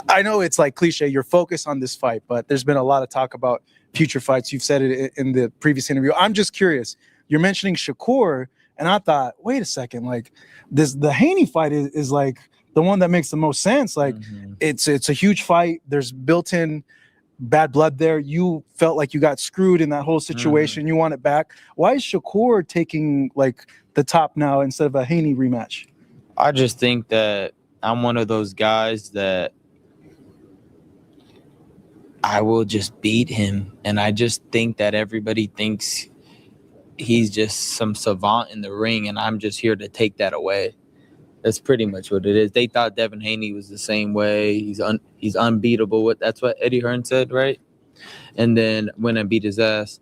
I know it's like cliche, you're focused on this fight, but there's been a lot of talk about future fights. You've said it in the previous interview. I'm just curious. You're mentioning Shakur, and I thought, wait a second, like the Haney fight is like the one that makes the most sense. Like it's a huge fight. There's built-in bad blood there. You felt like you got screwed in that whole situation. You want it back. Why is Shakur taking like the top now instead of a Haney rematch? I just think that I'm one of those guys that I will just beat him. And I just think that everybody thinks he's just some savant in the ring, and I'm just here to take that away. That's pretty much what it is. They thought Devin Haney was the same way. He's unbeatable. That's what Eddie Hearn said, right? And then went and beat his ass.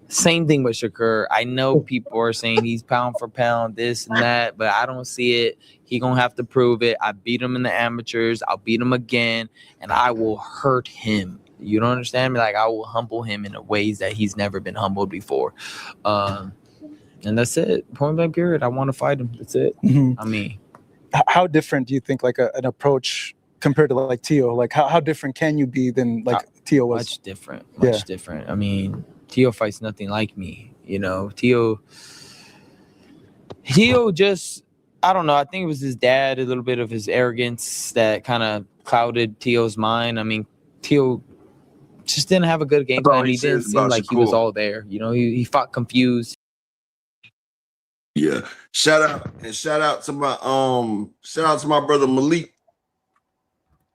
Same thing with Shakur. I know people are saying he's pound for pound, this and that, but I don't see it. He gonna have to prove it. I beat him in the amateurs. I'll beat him again, and I will hurt him. You don't understand me? Like, I will humble him in ways that he's never been humbled before. And that's it. Point blank period. I want to fight him. That's it. I mean, how different do you think like an approach compared to like Tio? Like how different can you be than like Tio was? Much different. Much different. I mean, Tio fights nothing like me. You know, Tio just, I don't know. I think it was his dad, a little bit of his arrogance that kind of clouded Tio's mind. I mean, Tio just didn't have a good game plan. He didn't seem like he was all there. You know, he fought confused. Yeah. Shout out to my brother Malik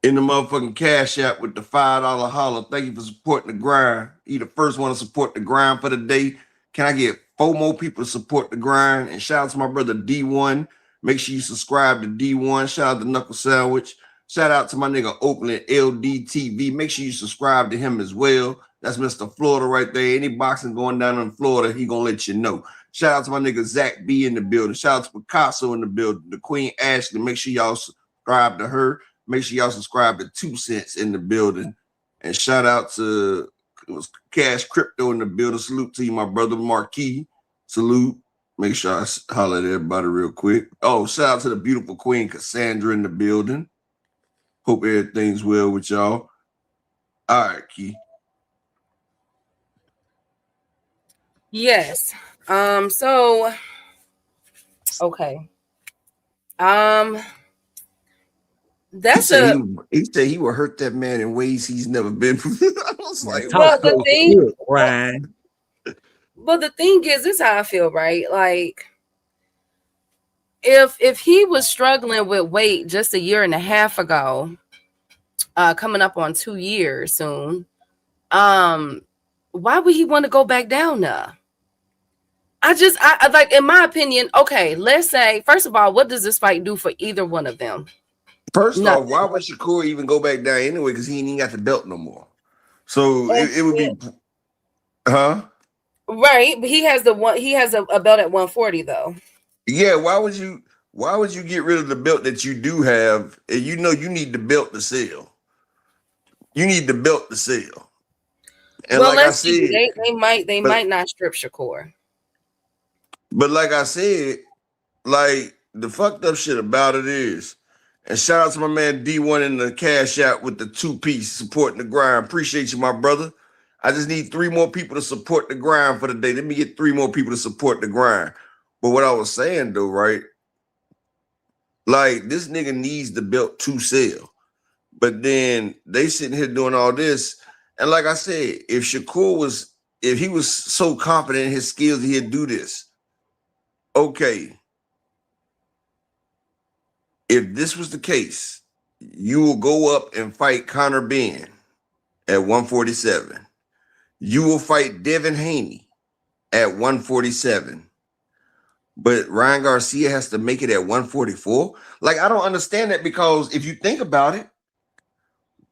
in the motherfucking Cash App with the $5 holler. Thank you for supporting the grind. He the first one to support the grind for the day. Can I get 4 more people to support the grind? And shout out to my brother D1. Make sure you subscribe to D1. Shout out to Knuckle Sandwich. Shout out to my nigga Oakland LDTV. Make sure you subscribe to him as well. That's Mr. Florida right there. Any boxing going down in Florida, he gonna let you know. Shout out to my nigga Zach B in the building. Shout out to Picasso in the building. The Queen Ashley. Make sure y'all subscribe to her. Make sure y'all subscribe to 2 Cents in the building. And shout out to Cash Crypto in the building. Salute to you, my brother Marquis. Salute. Make sure I holler at everybody real quick. Oh, shout out to the beautiful Queen Cassandra in the building. Hope everything's well with y'all. All right, Key. Yes. So okay. That's he said he would hurt that man in ways he's never been. I was like, well, the thing is, this is how I feel, right? Like, if he was struggling with weight just a year and a half ago, coming up on 2 years soon, why would he want to go back down there? I like, in my opinion, okay, let's say, first of all, what does this fight do for either one of them? First off, why would Shakur even go back down anyway? Because he ain't even got the belt no more. So it would be, huh? Right, but he has a belt at 140 though. Yeah, why would you get rid of the belt that you do have? And you know you need the belt to sell. You need the belt to sell. And well, like let's see, they might not strip Shakur. But like I said, like the fucked up shit about it is, and shout out to my man D1 in the Cash App with the 2-piece supporting the grind. Appreciate you, my brother. I just need 3 more people to support the grind for the day. Let me get 3 more people to support the grind. But what I was saying though, right? Like, this nigga needs the belt to sell. But then they sitting here doing all this. And like I said, if he was so confident in his skills, he'd do this. Okay. If this was the case, you will go up and fight Conor Benn at 147. You will fight Devin Haney at 147. But Ryan Garcia has to make it at 144. Like, I don't understand that, because if you think about it,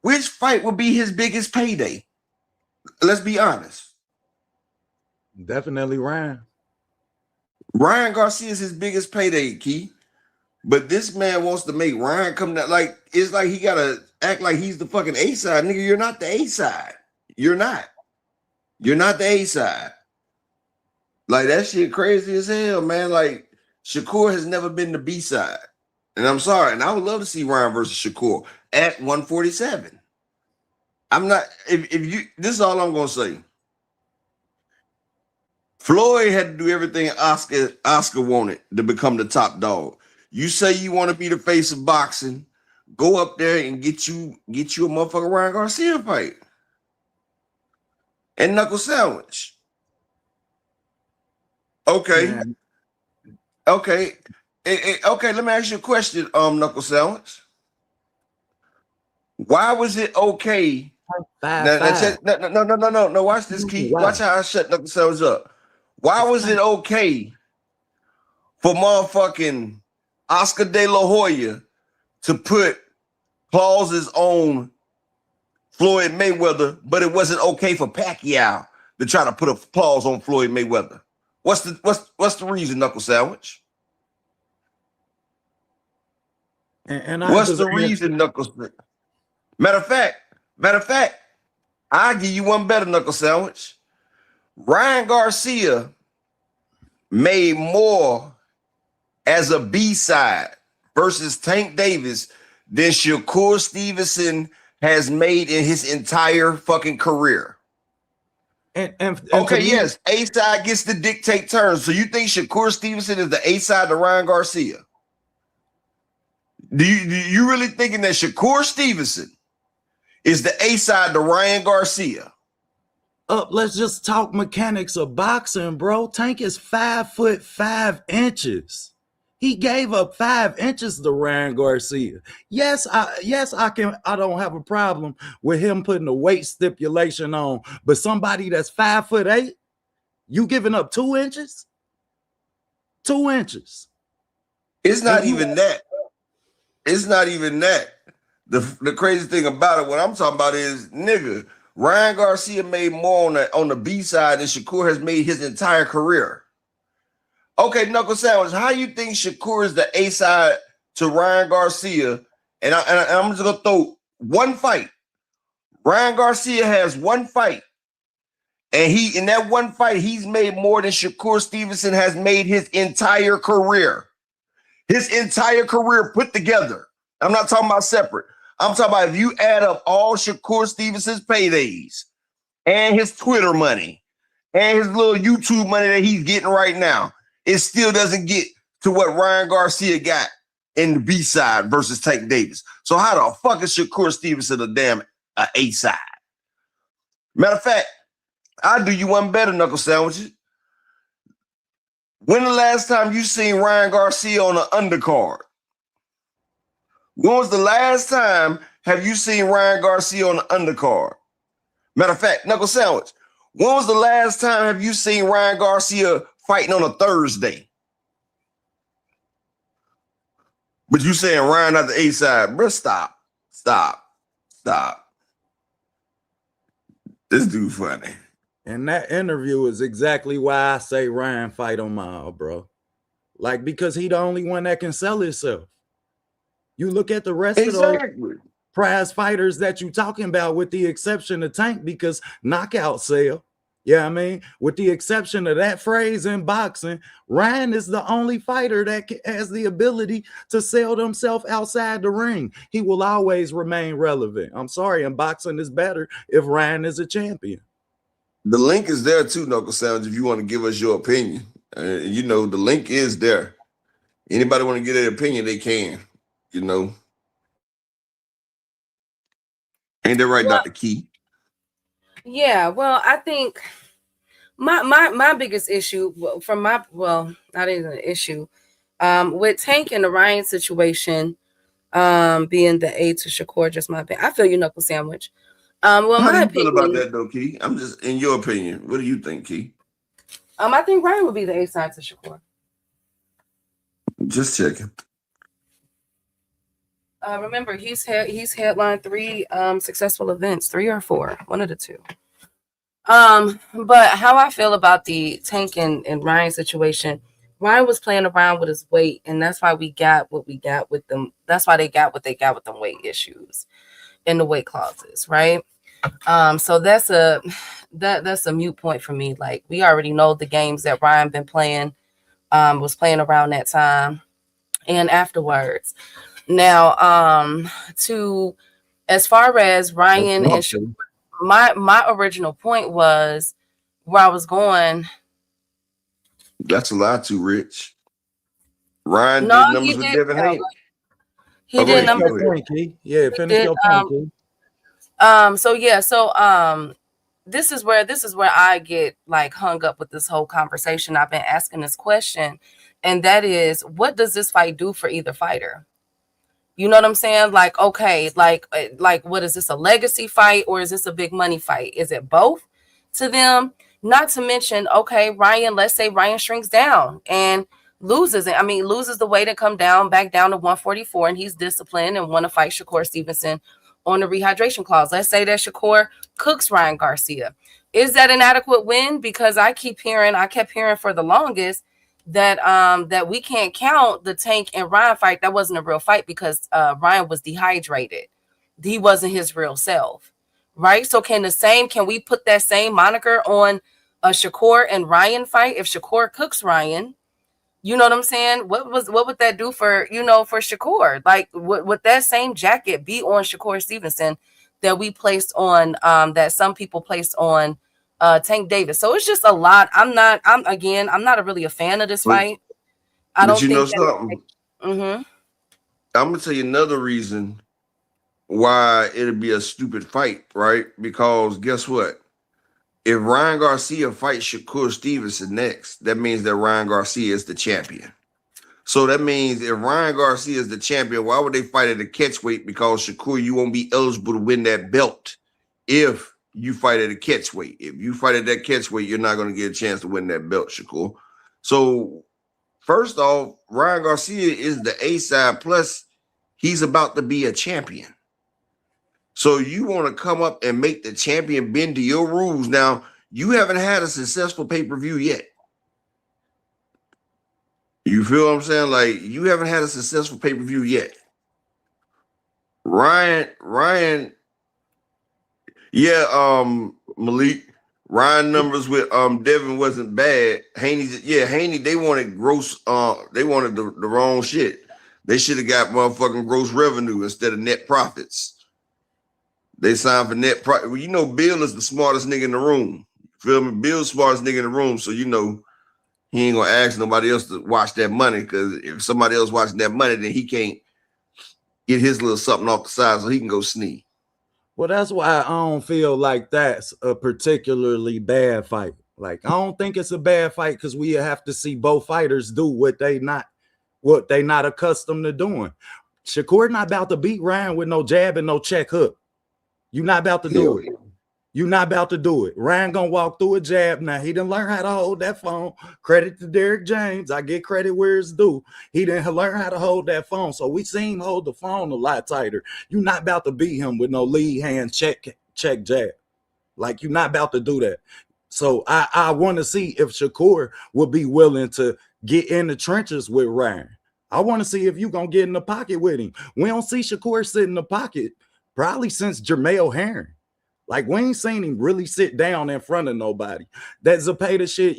which fight would be his biggest payday? Let's be honest. Definitely Ryan. Ryan Garcia is his biggest payday, Key. But this man wants to make Ryan come down. Like, it's like he gotta act like he's the fucking A side. Nigga, you're not the A side. You're not. You're not the A side. Like, that shit crazy as hell, man. Like, Shakur has never been the B side. And I'm sorry. And I would love to see Ryan versus Shakur at 147. I'm not, if you, this is all I'm gonna say. Floyd had to do everything Oscar wanted to become the top dog. You say you want to be the face of boxing, go up there and get you a motherfucking Ryan Garcia fight. And knuckle sandwich. Okay. Man. Okay. Okay, let me ask you a question, knuckle sandwich. Why was it okay? No, watch this, Key. Watch how I shut knuckle sandwich up. Why was it okay for motherfucking Oscar De La Hoya to put clauses on Floyd Mayweather, but it wasn't okay for Pacquiao to try to put a clause on Floyd Mayweather? What's the reason, knuckle sandwich? What's the reason, knuckle sandwich? Matter of fact, I'll give you one better, knuckle sandwich. Ryan Garcia made more as a B-side versus Tank Davis than Shakur Stevenson has made in his entire fucking career. And okay, yes, A-side gets to dictate terms. So you think Shakur Stevenson is the A-side to Ryan Garcia? Do you really thinking that Shakur Stevenson is the A-side to Ryan Garcia? Let's just talk mechanics of boxing, bro. Tank is 5'5". He gave up 5 inches to Ryan Garcia. Yes, I don't have a problem with him putting a weight stipulation on, but somebody that's 5'8", you giving up 2 inches? 2 inches. It's not even that. It's not even that. The crazy thing about it, what I'm talking about is, nigga, Ryan Garcia made more on the B side than Shakur has made his entire career. Okay, knuckle sandwich, how you think Shakur is the A side to Ryan Garcia? And I'm just gonna throw one fight. Ryan Garcia has one fight, and in that one fight, he's made more than Shakur Stevenson has made his entire career. His entire career put together. I'm not talking about separate. I'm talking about if you add up all Shakur Stevenson's paydays and his Twitter money and his little YouTube money that he's getting right now, it still doesn't get to what Ryan Garcia got in the B side versus Tank Davis. So how the fuck is Shakur Stevenson a damn A side? Matter of fact, I'll do you one better, knuckle sandwiches. When the last time you seen Ryan Garcia on an undercard? When was the last time have you seen Ryan Garcia on an undercard? Matter of fact, knuckle sandwich, when was the last time have you seen Ryan Garcia fighting on a Thursday? But you saying Ryan not the A side, bro? Stop. This dude funny. And that interview is exactly why I say Ryan fight on Mile, bro. Like, because he the only one that can sell himself. You look at the rest of those prize fighters that you talking about, with the exception of Tank, because knockout sell. Yeah, I mean, with the exception of that phrase in boxing, Ryan is the only fighter that has the ability to sell themselves outside the ring. He will always remain relevant. I'm sorry, and boxing is better if Ryan is a champion. The link is there too, knuckle sounds, if you want to give us your opinion. You know, the link is there. Anybody want to get their opinion, they can. You know, ain't that right, well, Dr. Key? Yeah, well, I think my biggest issue not even an issue, with Tank and the Ryan situation, being the A to Shakur, just my opinion. I feel you, knuckle sandwich. Well, how my do you feel about that though, Key? I'm just in your opinion. What do you think, Key? I think Ryan would be the A side to Shakur. Just checking. Remember, he's headlined 3 successful events, 3 or 4, one of the 2. But how I feel about the Tank and Ryan situation, Ryan was playing around with his weight, and that's why we got what we got with them. That's why they got what they got with them weight issues in the weight clauses, right? So that's a mute point for me. Like, we already know the games that Ryan been playing, was playing around that time and afterwards. Now, to as far as Ryan and Shakur, my original point was where I was going. That's a lot too rich. Ryan did numbers with Devin Haney. He did numbers. Yeah, finish your point. This is where I get like hung up with this whole conversation. I've been asking this question, and that is, what does this fight do for either fighter? You know what I'm saying? Like, okay, like what is this, a legacy fight, or is this a big money fight? Is it both to them? Not to mention, okay, Ryan, let's say Ryan shrinks down and loses the weight and come down back down to 144, and he's disciplined and want to fight Shakur Stevenson on the rehydration clause. Let's say that Shakur cooks Ryan Garcia. Is that an adequate win? Because I kept hearing for the longest that we can't count the Tank and Ryan fight. That wasn't a real fight because Ryan was dehydrated. He wasn't his real self, right? So can we put that same moniker on a Shakur and Ryan fight? If Shakur cooks Ryan, you know what I'm saying? What would that do for Shakur? Like, would that same jacket be on Shakur Stevenson that we placed on, that some people placed on Tank Davis? So it's just a lot. I'm not really a fan of this fight. I don't think something. I'm gonna tell you another reason why it'd be a stupid fight, right? Because guess what? If Ryan Garcia fights Shakur Stevenson next, that means that Ryan Garcia is the champion. So that means if Ryan Garcia is the champion, why would they fight at a catchweight? Because Shakur, you won't be eligible to win that belt if you fight at a catchweight. If you fight at that catchweight, you're not going to get a chance to win that belt, Shakur. So first off, Ryan Garcia is the A side, plus he's about to be a champion. So you want to come up and make the champion bend to your rules. Now, you haven't had a successful pay-per-view yet. You feel what I'm saying? Like, you haven't had a successful pay-per-view yet. Ryan, Malik, Ryan numbers with Devin wasn't bad. Haney, they wanted gross, they wanted the wrong shit. They should have got motherfucking gross revenue instead of net profits. They signed for net profit. Well, you know, Bill is the smartest nigga in the room. Feel me? Bill's the smartest nigga in the room. So, you know, he ain't gonna ask nobody else to watch that money, because if somebody else watching that money, then he can't get his little something off the side so he can go sneak. Well, that's why I don't feel like that's a particularly bad fight. Like, I don't think it's a bad fight because we have to see both fighters do what they not accustomed to doing. Shakur not about to beat Ryan with no jab and no check hook. You're not about to do it. You're not about to do it. Ryan gonna walk through a jab. Now, he didn't learn how to hold that phone. Credit to Derrick James. I get credit where it's due. He didn't learn how to hold that phone. So we seen him hold the phone a lot tighter. You're not about to beat him with no lead hand check jab. Like, you're not about to do that. So I want to see if Shakur will be willing to get in the trenches with Ryan. I want to see if you're going to get in the pocket with him. We don't see Shakur sit in the pocket probably since Jermell Hearn. Like, we ain't seen him really sit down in front of nobody. That Zepeda shit,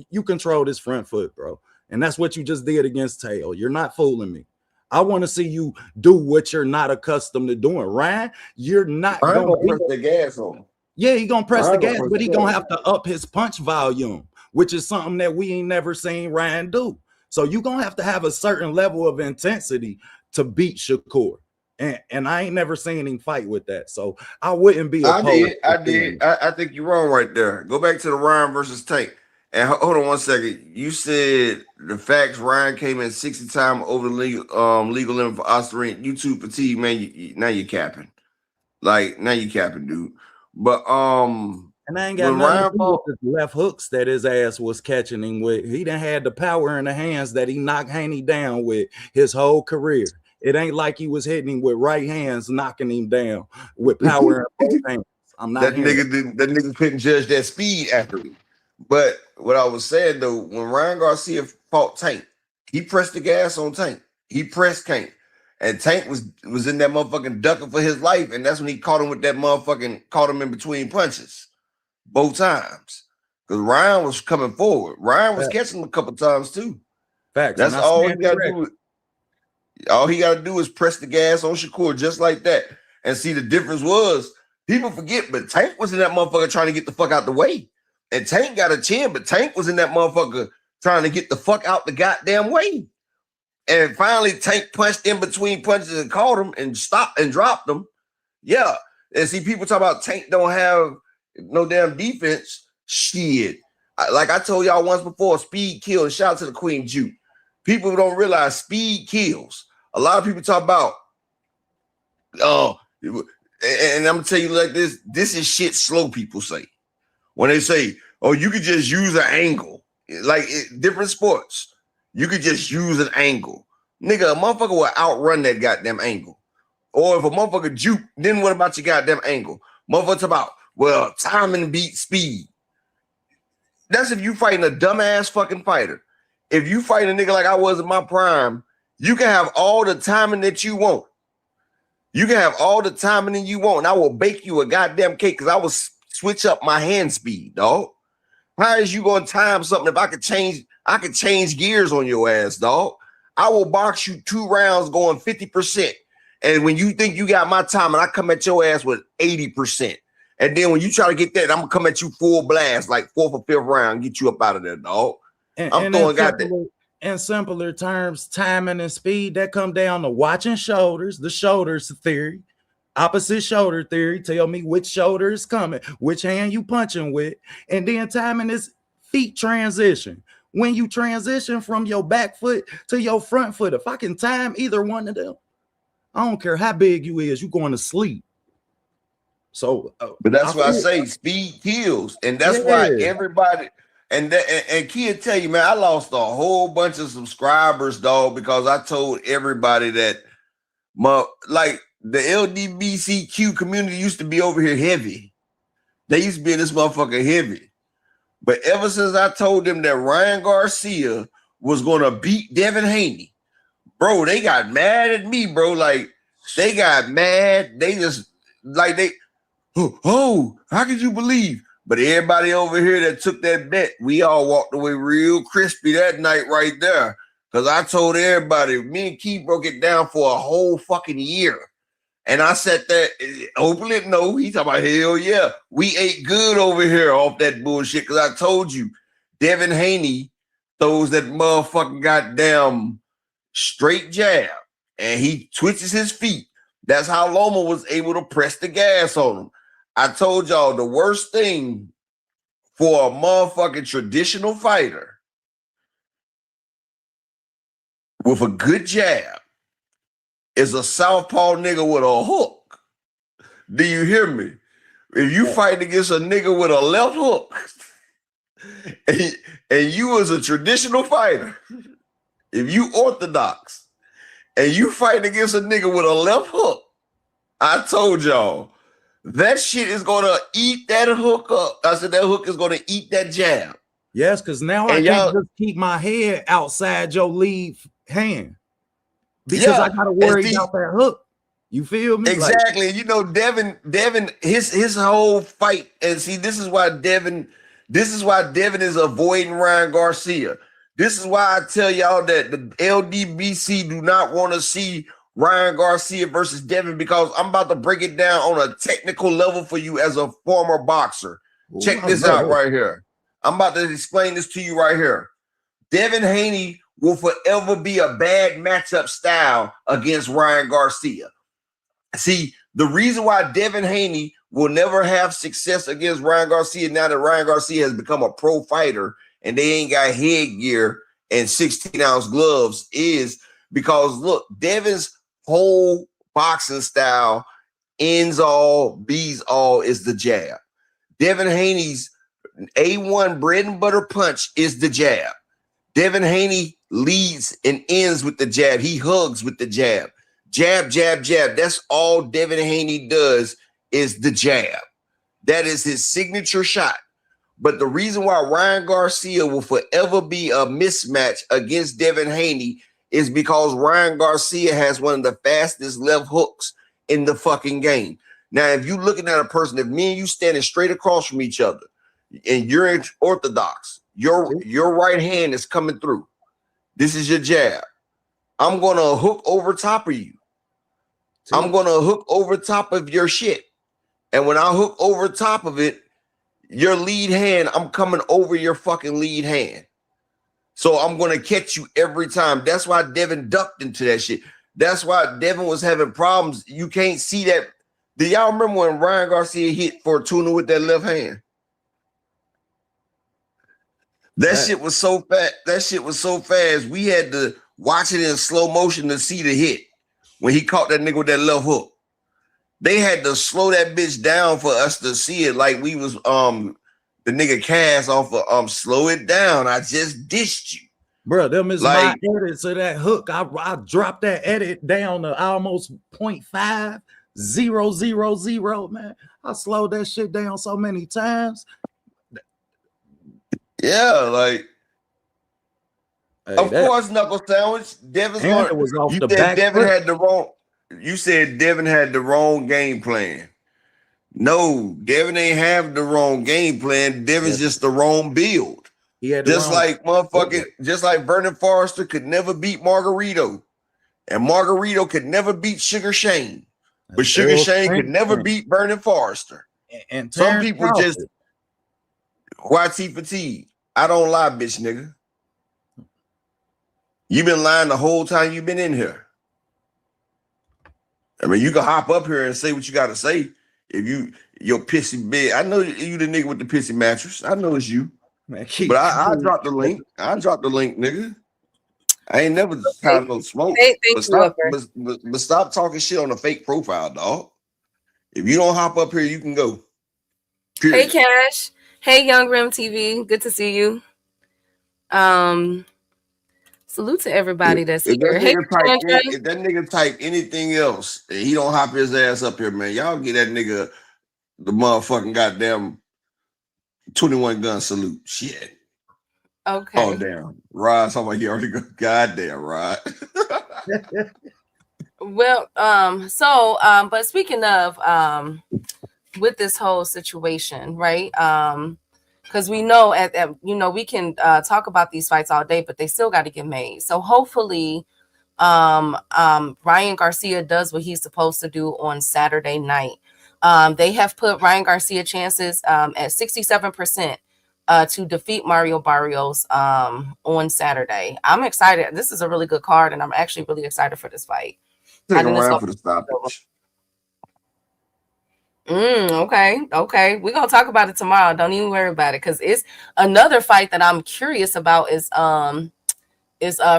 you control this front foot, bro. And that's what you just did against Tail. You're not fooling me. I want to see you do what you're not accustomed to doing. Ryan, you're not going to press the gas on him. Yeah, he's going to press the gas, but he's going to have to up his punch volume, which is something that we ain't never seen Ryan do. So you're going to have a certain level of intensity to beat Shakur. And I ain't never seen him fight with that. So I wouldn't be opposed. I think you're wrong right there. Go back to the Ryan versus Tank. And hold on one second. You said the facts, Ryan came in 60 times over the legal limit for Osterine. YouTube fatigue, man. Now you're capping. Like, now you capping, dude. But and I ain't got nothing to do with the left hooks that his ass was catching him with. He done had the power in the hands that he knocked Haney down with his whole career. It ain't like he was hitting him with right hands, knocking him down with power in both hands. I'm not that hearing nigga couldn't judge that speed accurately. But what I was saying though, when Ryan Garcia fought Tank, he pressed the gas on Tank. He pressed Tank. And Tank was in that motherfucking ducking for his life. And that's when he caught him with that caught him in between punches. Both times. Because Ryan was coming forward. Ryan was catching him a couple times too. Facts. That's all he got to do. All he got to do is press the gas on Shakur just like that. And see, the difference was, people forget, but Tank was in that motherfucker trying to get the fuck out the way. And Tank got a chin, but Tank was in that motherfucker trying to get the fuck out the goddamn way. And finally, Tank punched in between punches and caught him and stopped and dropped him. Yeah. And see, people talk about Tank don't have no damn defense. Shit. Like I told y'all once before, speed kills. Shout out to the Queen Juke. People don't realize speed kills. A lot of people talk about, and I'm gonna tell you like this is shit slow people say. When they say, oh, you could just use an angle. Like different sports. You could just use an angle. Nigga, a motherfucker will outrun that goddamn angle. Or if a motherfucker juke, then what about your goddamn angle? Motherfuckers about, well, timing beats speed. That's if you fighting a dumbass fucking fighter. If you fight a nigga like I was in my prime, you can have all the timing that you want. You can have all the timing that you want, and I will bake you a goddamn cake because I will switch up my hand speed, dog. How is you gonna time something if I could change gears on your ass, dog? I will box you 2 rounds going 50%. And when you think you got my time, and I come at your ass with 80%. And then when you try to get that, I'm gonna come at you full blast, like 4th or 5th round, get you up out of there, dog. I'm throwing goddamn. In simpler terms, timing and speed, that come down to watching shoulders, the shoulders theory, opposite shoulder theory. Tell me which shoulder is coming, which hand you punching with, and then timing is feet transition. When you transition from your back foot to your front foot, if I can time either one of them, I don't care how big you is, you going to sleep. So, but that's why I say speed kills, and that's why everybody. And Kid tell you, man, I lost a whole bunch of subscribers, dog, because I told everybody that like the LGBTQ community used to be over here heavy. They used to be in this motherfucker heavy. But ever since I told them that Ryan Garcia was gonna beat Devin Haney, bro, they got mad at me, bro. Like they got mad. They just like oh, how could you believe? But everybody over here that took that bet, we all walked away real crispy that night right there. Because I told everybody, me and Keith broke it down for a whole fucking year. And I said that, openly, no, he talking about, hell yeah. We ate good over here off that bullshit. Because I told you, Devin Haney throws that motherfucking goddamn straight jab. And he twitches his feet. That's how Loma was able to press the gas on him. I told y'all the worst thing for a motherfucking traditional fighter with a good jab is a southpaw nigga with a hook. Do you hear me? If you fight against a nigga with a left hook and you was a traditional fighter, if you orthodox and you fight against a nigga with a left hook, I told y'all, that shit is gonna eat that hook up. I said that hook is gonna eat that jab. Yes, because now I can't just keep my head outside your lead hand because I gotta worry about that hook. You feel me? Exactly. Like, you know, Devin, his whole fight, and see, this is why Devin is avoiding Ryan Garcia. This is why I tell y'all that the LDBC do not want to see Ryan Garcia versus Devin, because I'm about to break it down on a technical level for you as a former boxer. Check this out right here. I'm about to explain this to you right here. Devin Haney will forever be a bad matchup style against Ryan Garcia. See, the reason why Devin Haney will never have success against Ryan Garcia now that Ryan Garcia has become a pro fighter and they ain't got headgear and 16-ounce gloves is because, look, Devin's whole boxing style, ends all, bees all, is the jab. Devin Haney's A1 bread and butter punch is the jab. Devin Haney leads and ends with the jab. He hugs with the jab. Jab, jab, jab. That's all Devin Haney does is the jab. That is his signature shot. But the reason why Ryan Garcia will forever be a mismatch against Devin Haney is because Ryan Garcia has one of the fastest left hooks in the fucking game. Now, if you're looking at a person, if me and you standing straight across from each other and you're in orthodox, your right hand is coming through. This is your jab. I'm going to hook over top of you. I'm going to hook over top of your shit. And when I hook over top of it, your lead hand, I'm coming over your fucking lead hand. So I'm going to catch you every time. That's why Devin ducked into that shit. That's why Devin was having problems. You can't see that. Do y'all remember when Ryan Garcia hit Fortuna with that left hand? That shit was so fast. That shit was so fast. We had to watch it in slow motion to see the hit when he caught that nigga with that left hook. They had to slow that bitch down for us to see it like we was the nigga Cass off of slow it down. I just dished you. Bro, them is like, my edits of that hook. I dropped that edit down to almost 0.5000, man. I slowed that shit down so many times. Yeah, like hey, of course, knuckle sandwich. Devin's going. Was off you the said back Devin foot. had the wrong. You said Devin had the wrong game plan. No, Devin ain't have the wrong game plan. Devin's just the wrong build. He had just like motherfucking, just like Vernon Forrester could never beat Margarito, and Margarito could never beat Sugar Shane, but Sugar Shane could never beat Vernon Forrester. And some people just YT fatigue. I don't lie, bitch, nigga. You've been lying the whole time you've been in here. I mean, you can hop up here and say what you got to say. If your pissy bed, I know you the nigga with the pissy mattress. I know it's you. Man, but I dropped the link. I dropped the link, nigga. I ain't never tried no smoke. But stop talking shit on a fake profile, dog. If you don't hop up here, you can go. Period. Hey, Cash. Hey, Young Rim TV. Good to see you. Salute to everybody that's here. If that nigga type anything else and he don't hop his ass up here, man, y'all get that nigga the motherfucking goddamn 21 gun salute. Shit. Okay. Oh, damn. Rod, somebody he already go. Goddamn, Rod. Well, but speaking of with this whole situation, right? Because we know we can talk about these fights all day, but they still got to get made. So hopefully Ryan Garcia does what he's supposed to do on Saturday night. They have put Ryan Garcia chances at 67% to defeat Mario Barrios on Saturday. I'm excited. This is a really good card, and I'm actually really excited for this fight. Take a round for the stoppage. Okay. We're gonna talk about it tomorrow. Don't even worry about it, because it's another fight that I'm curious about is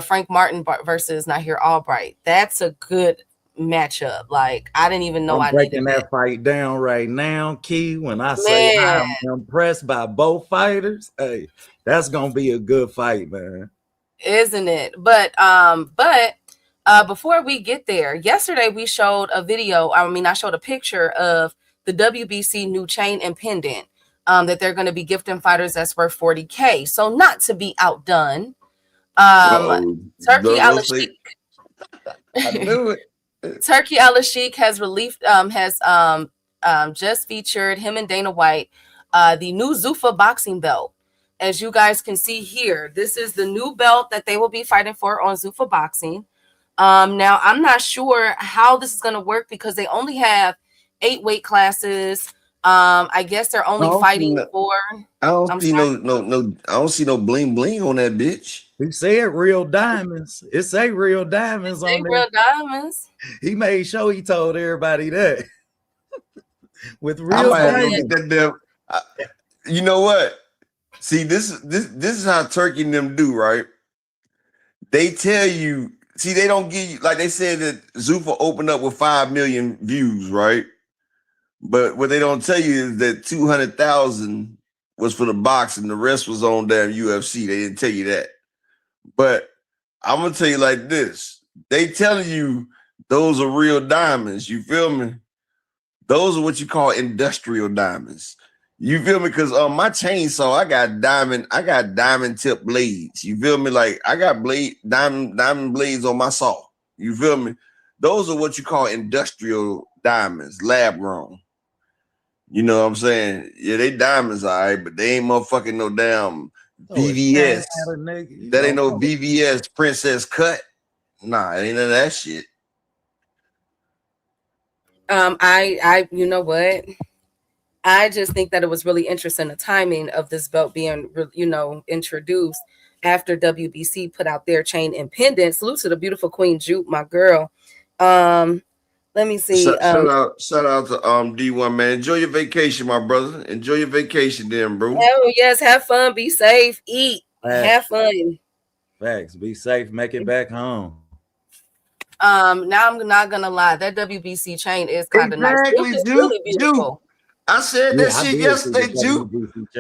Frank Martin versus Nahir Albright. That's a good matchup. Like, I didn't even know I'm breaking that fight down right now, Key. When I say I'm impressed by both fighters, hey, that's gonna be a good fight, man. Isn't it? But before we get there, yesterday we showed a video. I showed a picture of the WBC new chain and pendant that they're going to be gifting fighters that's worth $40K. So not to be outdone, Turkey Al-Sheikh. I knew it. Turkey Al-Sheikh has just featured him and Dana White the new Zuffa boxing belt. As you guys can see here, this is the new belt that they will be fighting for on Zuffa Boxing. Now, I'm not sure how this is going to work because they only have 8 weight classes. I guess they're only fighting for. I don't see no bling bling on that bitch. He said real diamonds. It say real diamonds on there. Real diamonds. He made sure he told everybody that. With real diamonds. You know what? See, this is how Turkey and them do, right? They tell you. See, they don't give you, like they said that Zuffa opened up with 5 million views, right? But what they don't tell you is that 200,000 was for the boxing, the rest was on damn UFC. They didn't tell you that. But I'm gonna tell you like this: they telling you Those are real diamonds. You feel me? Those are what you call industrial diamonds. You feel me? Because on my chainsaw, I got diamond tip blades. You feel me? Like I got diamond blades on my saw. You feel me? Those are what you call industrial diamonds, lab grown. You know what I'm saying? Yeah, they diamonds, all right, but they ain't motherfucking no damn VVS. That ain't no VVS princess cut. Nah, it ain't none of that shit. I you know what? I just think that it was really interesting the timing of this belt being, introduced after WBC put out their chain and pendant. Salute to the beautiful Queen Jupe, my girl. Let me see. Shout out to D1, man. Enjoy your vacation, my brother. Enjoy your vacation, then, bro. Oh yes, have fun, be safe, eat, have fun. Facts. Be safe. Make it back home. Now I'm not gonna lie, that WBC chain is kind of nice. It's really beautiful. I said that shit yesterday, Juke.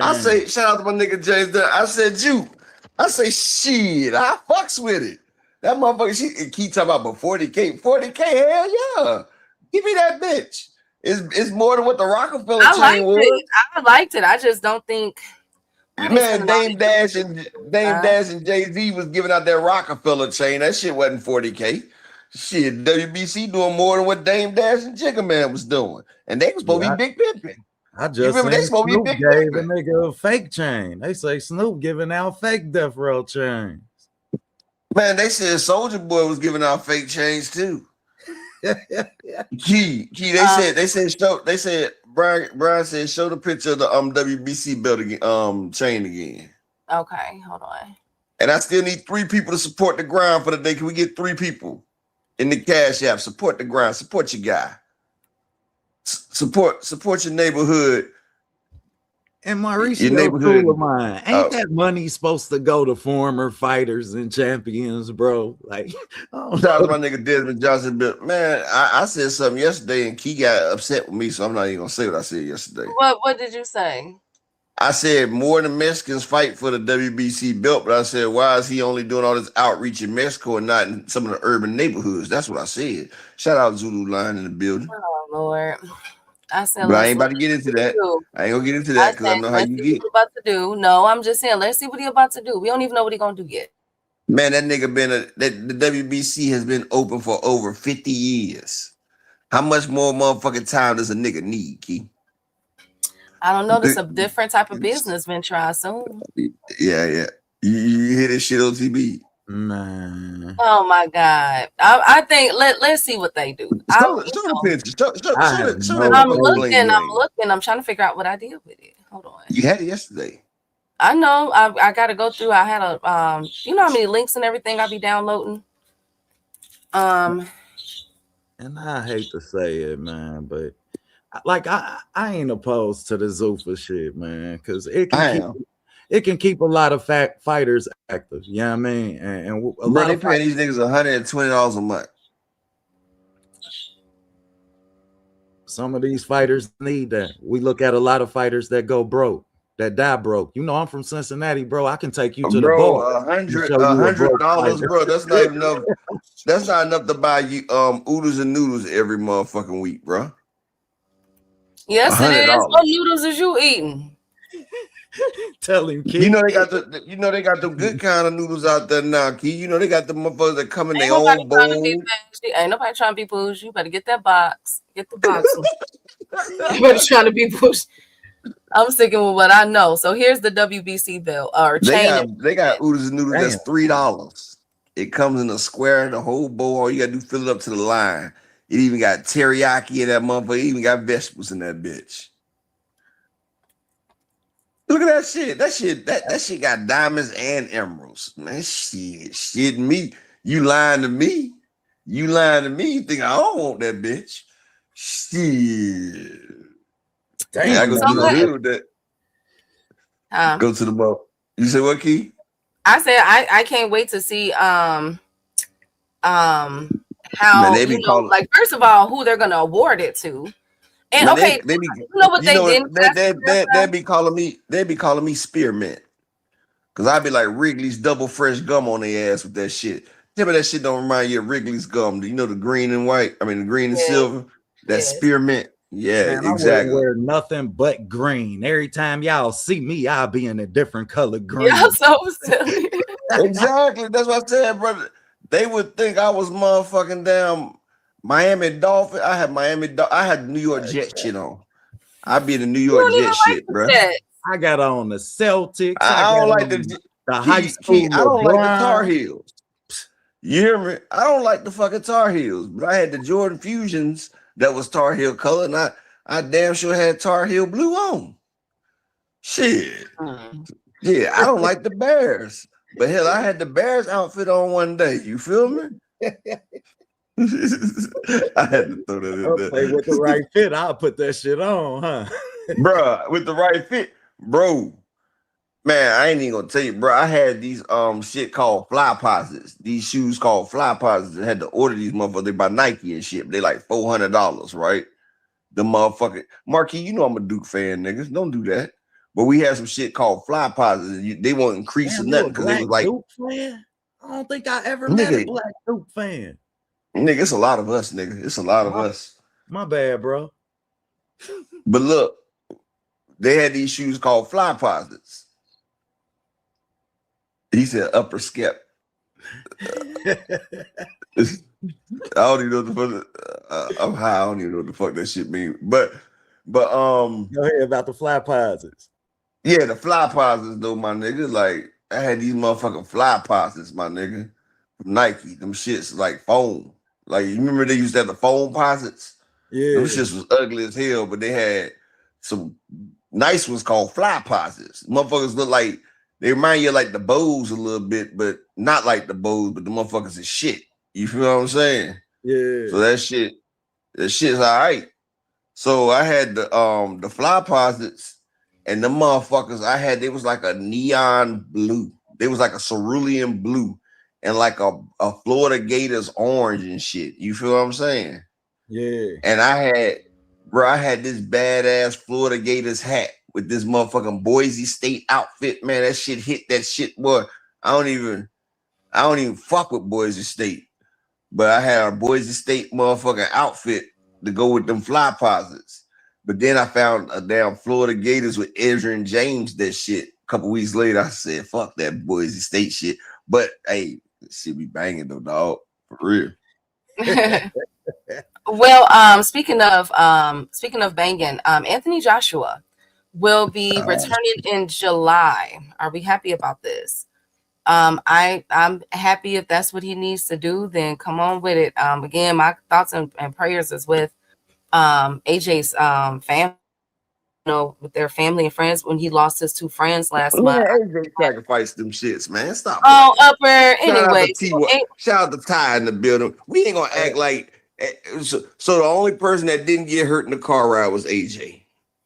I say, shout out to my nigga James. I said, Juke. I say, shit, I fucks with it. That motherfucker, she keep talking about, but 40K, hell yeah. Give me that bitch. It's more than what the Rockefeller chain was. I liked it. I just don't think. Man, Dame Dash and Jay-Z was giving out that Rockefeller chain. That shit wasn't 40K. Shit, WBC doing more than what Dame Dash and Jigga Man was doing. And they was supposed to be big pimping. I just seen Snoop gave a nigga a fake chain. They say Snoop giving out fake Death Row chains. Man, they said Soulja Boy was giving out fake chains too. Key, they said Brian said show the picture of the WBC belt again, chain again. Okay, hold on. And I still need 3 people to support the grind for the day. Can we get 3 people in the Cash App? Support the grind. Support your guy. Support your neighborhood. And Mauricio, tool of mine. Ain't that money supposed to go to former fighters and champions, bro? Like, shout out to my nigga Desmond Johnson. But man, I said something yesterday and Key got upset with me, so I'm not even gonna say what I said yesterday. What did you say? I said more than Mexicans fight for the WBC belt, but I said, why is he only doing all this outreach in Mexico and not in some of the urban neighborhoods? That's what I said. Shout out Zulu Line in the building. Oh Lord. I said, but I ain't about to get into that. I ain't gonna get into that because I know how you get. About to do. No, I'm just saying, let's see what he about to do. We don't even know what he gonna do yet. Man, that nigga the WBC has been open for over 50 years. How much more motherfucking time does a nigga need, Key? I don't know. This is a different type of business venture, I assume. Yeah. You hear this shit on TV? Man. Oh my God. I think let's see what they do. Show the picture. I'm looking. I'm trying to figure out what I did with it. Hold on. You had it yesterday. I know. I got to go through. I had a you know how many links and everything I be downloading. And I hate to say it, man, but like I ain't opposed to the Zuffa shit, man, because it can keep a lot of fighters active. You know what I mean? And a lot of paying these niggas $120 a month. Some of these fighters need that. We look at a lot of fighters that go broke, that die broke. You know, I'm from Cincinnati, bro. I can take you to the bar. $100, bro. That's not enough. That's not enough to buy you oodles and noodles every motherfucking week, bro. Yes, $100. It is. What noodles is you eating? Tell him, Key. You know they got the good kind of noodles out there now, Key. You know they got the motherfuckers that come in their own bowl. Ain't nobody trying to be pushed. You better get that box. Get the box. You better trying to be pushed. I'm sticking with what I know. So here's the WBC belt or chain. They got oodles and noodles that's $3. It comes in a square, the whole bowl. All you gotta do fill it up to the line. It even got teriyaki in that motherfucker. It even got vegetables in that bitch. Look at that shit. That shit got diamonds and emeralds. Man, shit me. You lying to me. You think I don't want that bitch. Shit. Damn, I go to the hood with that. Go to the boat. You said what, Key? I said I can't wait to see how like first of all who they're gonna award it to. And man, okay, you know what they did? They'd be calling me spearmint. Cause I'd be like Wrigley's double fresh gum on their ass with that shit. Tell me that shit don't remind you of Wrigley's gum. Do you know the green and white? I mean, the green and silver. That spearmint. Yeah, Man, I exactly. wouldn't wear nothing but green. Every time y'all see me, I'll be in a different color green. Y'all so silly. Exactly. That's what I said, brother. They would think I was motherfucking damn Miami Dolphin. I had I had New York Jet shit on. I'd be in the New York Jet shit, bro. I got on the Celtics. I don't like the high school. I don't like the Tar Heels. You hear me? I don't like the fucking Tar Heels, but I had the Jordan Fusions that was Tar Heel color, and I damn sure had Tar Heel blue on. Shit. Yeah, I don't like the Bears. But hell, I had the Bears outfit on one day. You feel me? I had to throw that in there. Okay, with the right fit, I'll put that shit on, huh? Bruh, with the right fit, bro. Man, I ain't even gonna tell you, bro. I had these shit called fly posits. These shoes called fly posits. I had to order these motherfuckers. They by Nike and shit. They like $400, right? The motherfucking Marquis, you know I'm a Duke fan, niggas. Don't do that. But we had some shit called fly posits. They won't increase or nothing because they was like Duke fan? I don't think I ever met a black Duke fan. Nigga, it's a lot of us, nigga. It's a lot of us. My bad, bro. But look, they had these shoes called fly posits. He said upper skep. I don't even know what the fuck. I'm high. I don't even know what the fuck that shit mean. But go ahead about the fly posits. Yeah, the fly posits though, my nigga. Like I had these motherfucking fly posits, my nigga. From Nike. Them shits like foam. Like you remember they used to have the foam posits? Yeah. Them shits was ugly as hell, but they had some nice ones called fly posits. Motherfuckers look like they remind you of like the bows a little bit, but not like the bows, but the motherfuckers is shit. You feel what I'm saying? Yeah. So that shit's all right. So I had the fly posits and the motherfuckers I had, they was like a neon blue. They was like a cerulean blue and like a Florida Gators orange and shit. You feel what I'm saying? Yeah. And I had this badass Florida Gators hat with this motherfucking Boise State outfit. Man, that shit hit that shit, boy. I don't even fuck with Boise State. But I had a Boise State motherfucking outfit to go with them fly posits. But then I found a damn Florida Gators with Adrian James, that shit. A couple weeks later, I said, fuck that Boise State shit. But hey, this shit be banging though, dog. For real. Well, speaking of banging, Anthony Joshua will be returning in July. Are we happy about this? I'm happy if that's what he needs to do, then come on with it. Again, my thoughts and prayers is with AJ's family, with their family and friends when he lost his two friends last month. AJ sacrificed them shits, man. Stop. Oh, upper. Anyway, shout out to Ty in the building. We ain't gonna act like so the only person that didn't get hurt in the car ride was AJ.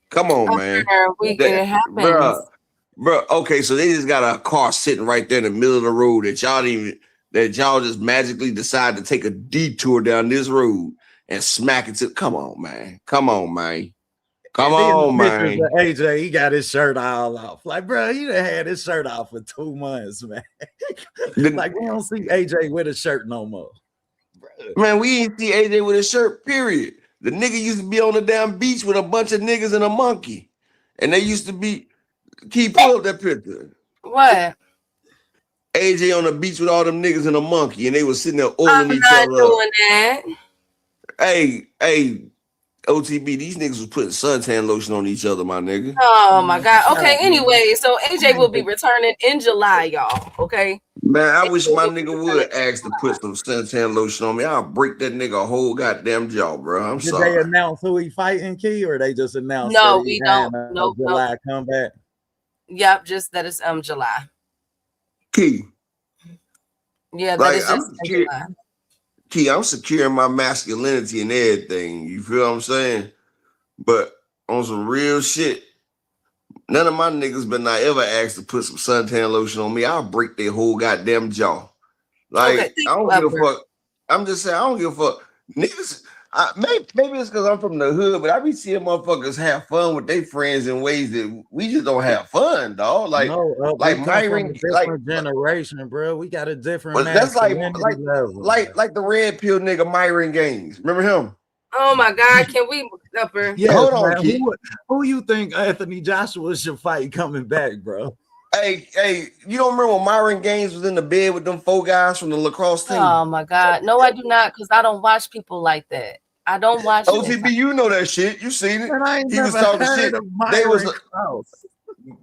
Come on, man. It happens. Bro, okay, so they just got a car sitting right there in the middle of the road that y'all just magically decide to take a detour down this road and smack it to. Come on, man. Come on, man. AJ, he got his shirt all off. Like, bro, he done had his shirt off for 2 months, man. Like, we don't see AJ with a shirt no more. Man, we ain't see AJ with a shirt, period. The nigga used to be on the damn beach with a bunch of niggas and a monkey. And they used to be. Keep pull up that picture. What? AJ on the beach with all them niggas and a monkey, and they was sitting there oiling each I'm other not doing that. Hey, OTB, these niggas was putting suntan lotion on each other, my nigga. Oh my God. Okay, anyway, so AJ will be returning in July, y'all. Okay. Man, I wish my nigga would ask to put some suntan lotion on me. I'll break that nigga a whole goddamn jaw, bro. I'm sorry. Did they announce who he fighting, Key, or they just announced? No, we don't. No, July comeback. Yep, just that is July. Key. Yeah, that like, is just July. Key, I'm securing my masculinity and everything. You feel what I'm saying? But on some real shit, none of my niggas been not ever asked to put some suntan lotion on me. I'll break their whole goddamn jaw. Like, I don't give a fuck. I'm just saying, I don't give a fuck. Niggas, Maybe it's because I'm from the hood, but I be seeing motherfuckers have fun with their friends in ways that we just don't have fun, dog. Like we come from a Myron, different generation, bro. We got a different but that's masculinity level. like the red pill nigga Myron Gaines. Remember him? Oh my God, can we upper? Yes, hold on, man. kid. Who you think Anthony Joshua should fight coming back, bro? Hey, you don't remember when Myron Gaines was in the bed with them 4 guys from the lacrosse team? Oh my God. No, I do not, because I don't watch people like that. I don't watch OTB, you know that shit. You seen it. I ain't He was never talking heard shit. of They was Myron Krause.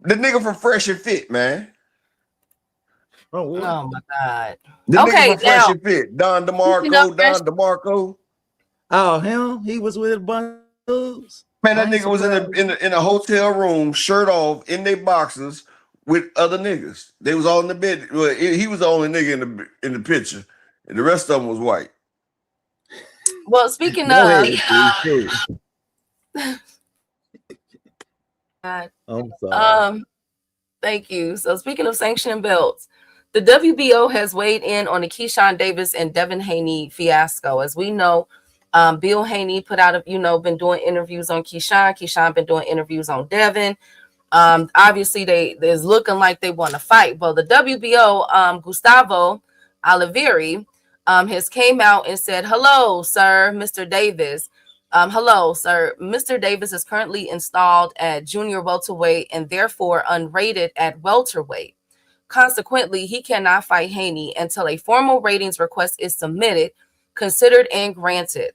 the nigga from Fresh and Fit, man. Oh my God. The Okay, nigga from Fresh now and Fit. Don DeMarco. Oh, him? He was with a bunch of dudes? Man, that nigga was in a hotel room, shirt off, in their boxers with other niggas. They was all in the bed. Well, he was the only nigga in the picture, and the rest of them was white. Well, speaking Go of, I'm sorry. thank you. So speaking of sanctioning belts, the WBO has weighed in on the Keyshawn Davis and Devin Haney fiasco. As we know, Bill Haney put out been doing interviews on Keyshawn. Keyshawn been doing interviews on Devin. Obviously there's looking like they want to fight. Well, the WBO, Gustavo Olivieri, has came out and said, "Hello, sir, Mr. Davis. Hello, sir. Mr. Davis is currently installed at junior welterweight and therefore unrated at welterweight. Consequently, he cannot fight Haney until a formal ratings request is submitted, considered, and granted.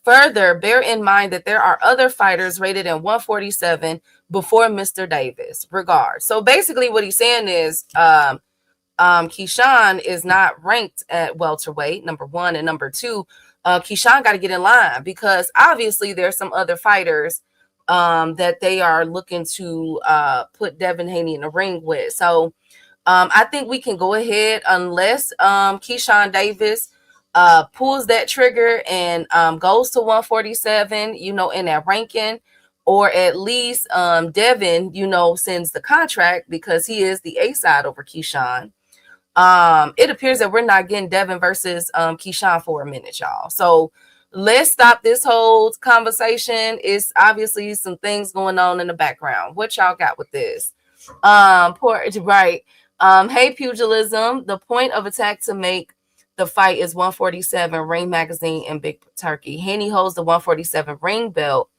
Further, bear in mind that there are other fighters rated in 147 before Mr. Davis. Regards." So basically what he's saying is Keyshawn is not ranked at welterweight, number one, and number two, Keyshawn got to get in line because obviously there's some other fighters that they are looking to put Devin Haney in the ring with. So I think we can go ahead unless Keyshawn Davis pulls that trigger and goes to 147, in that ranking, or at least Devin, sends the contract because he is the A side over Keyshawn. It appears that we're not getting Devin versus Keyshawn for a minute, y'all. So let's stop this whole conversation. It's obviously some things going on in the background. What y'all got with this? Right. Hey, Pugilism. The point of attack to make the fight is 147, Ring Magazine, and Big Turkey. Haney holds the 147 ring belt.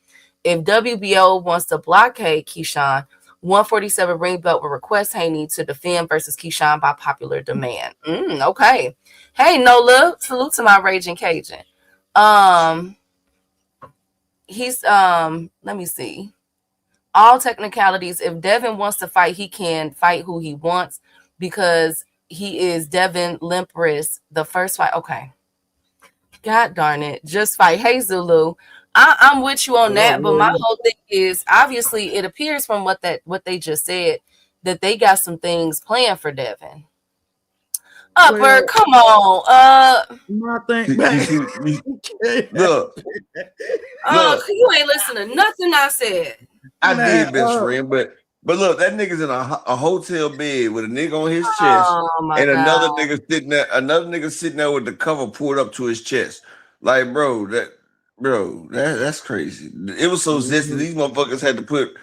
If WBO wants to blockade Keyshawn, 147 ring belt will request Haney to defend versus Keyshawn by popular demand. Okay. Hey, Nola, salute to my Raging Cajun. He's let me see. All technicalities, if Devin wants to fight, he can fight who he wants because he is Devin Limpress, the first fight. Okay. God darn it. Just fight. Hey, Zulu. I'm with you on that, but my whole thing is obviously it appears from what they just said that they got some things planned for Devin. Upper, come on. My thing, look, you ain't listening to nothing I said. I did, best friend, but look, that nigga's in a hotel bed with a nigga on his chest, and another nigga sitting there with the cover pulled up to his chest. Like, bro, that's crazy. It was so zesty. These motherfuckers had to put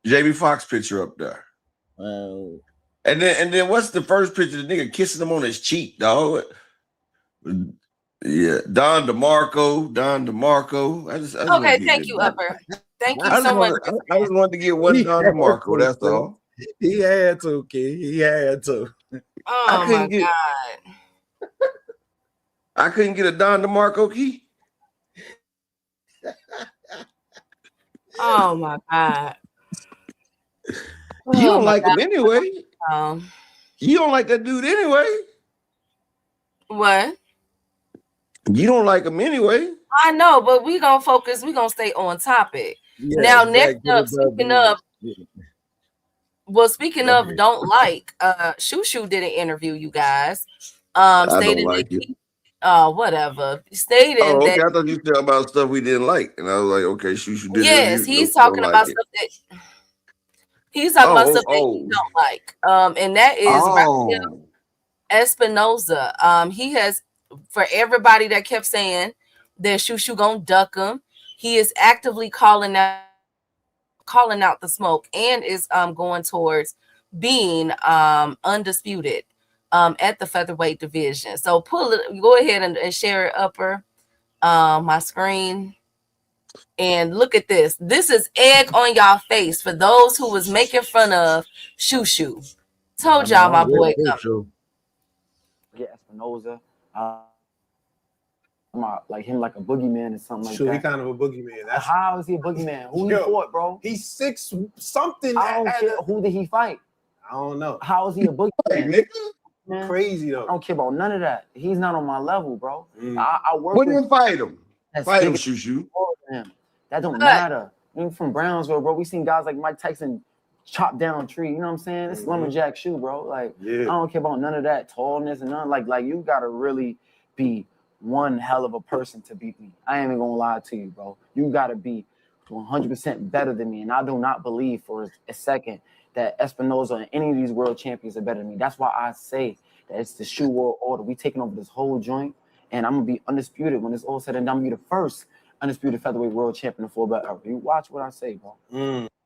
Jamie Foxx picture up there. Wow. And then what's the first picture? The nigga kissing him on his cheek, dog. Yeah, Don DeMarco. Okay, thank you, Upper. Thank you so much. I just wanted to get one Don DeMarco. That's all. He had to, kid. He had to. Oh my God. I couldn't get a Don DeMarco key. Oh my God. You don't like him anyway. You don't like that dude anyway. What? You don't like him anyway. I know, but we gonna focus. We gonna stay on topic. Yeah, now, next up, speaking of, don't like. Shushu did an interview, you guys. Stated like that whatever. Stated okay. that. I thought you said about stuff we didn't like, and I was like, okay, Shushu did. Yes, he's talking about stuff that. He's talking about stuff that he don't like. And that is Espinoza. He has, for everybody that kept saying that Shushu gonna duck him. He is actively calling out the smoke and is going towards being undisputed at the featherweight division. So pull it, go ahead and share it upper my screen. And look at this. This is egg on y'all face for those who was making fun of Shushu. Told y'all my boy coming. Get Espinoza. Like him, like a boogeyman or something like Sure, that. he kind of a boogeyman. That's How is he a boogeyman? Who he fought, bro? He's 6 something. I don't care. Who did he fight? I don't know. How is he a boogeyman? Man, crazy though. I don't care about none of that. He's not on my level, bro. I work. Wouldn't with him fight him? Fight him, big Shushu. him. That don't matter. Even from Brownsville, bro. We seen guys like Mike Tyson chop down a tree. You know what I'm saying? It's lumberjack shoe, bro. Like I don't care about none of that tallness and none. Like you gotta really be one hell of a person to beat me. I ain't even gonna lie to you, bro. You gotta be 100% better than me, and I do not believe for a second that Espinoza and any of these world champions are better than me. That's why I say that it's the shoe world order. We taking over this whole joint, and I'm gonna be undisputed when it's all said and done. I'm gonna be the first undisputed featherweight world champion in full belt ever. You watch what I say, bro.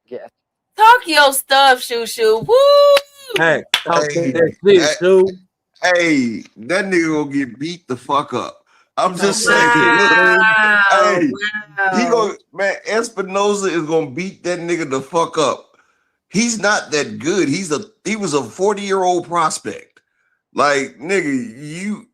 Yeah. Talk your stuff, Shushu. Woo! Hey, that nigga gonna get beat the fuck up. I'm just saying. Hey, he gonna, man, Espinoza is gonna beat that nigga the fuck up. He's not that good. He was a 40-year-old prospect. Like, nigga, you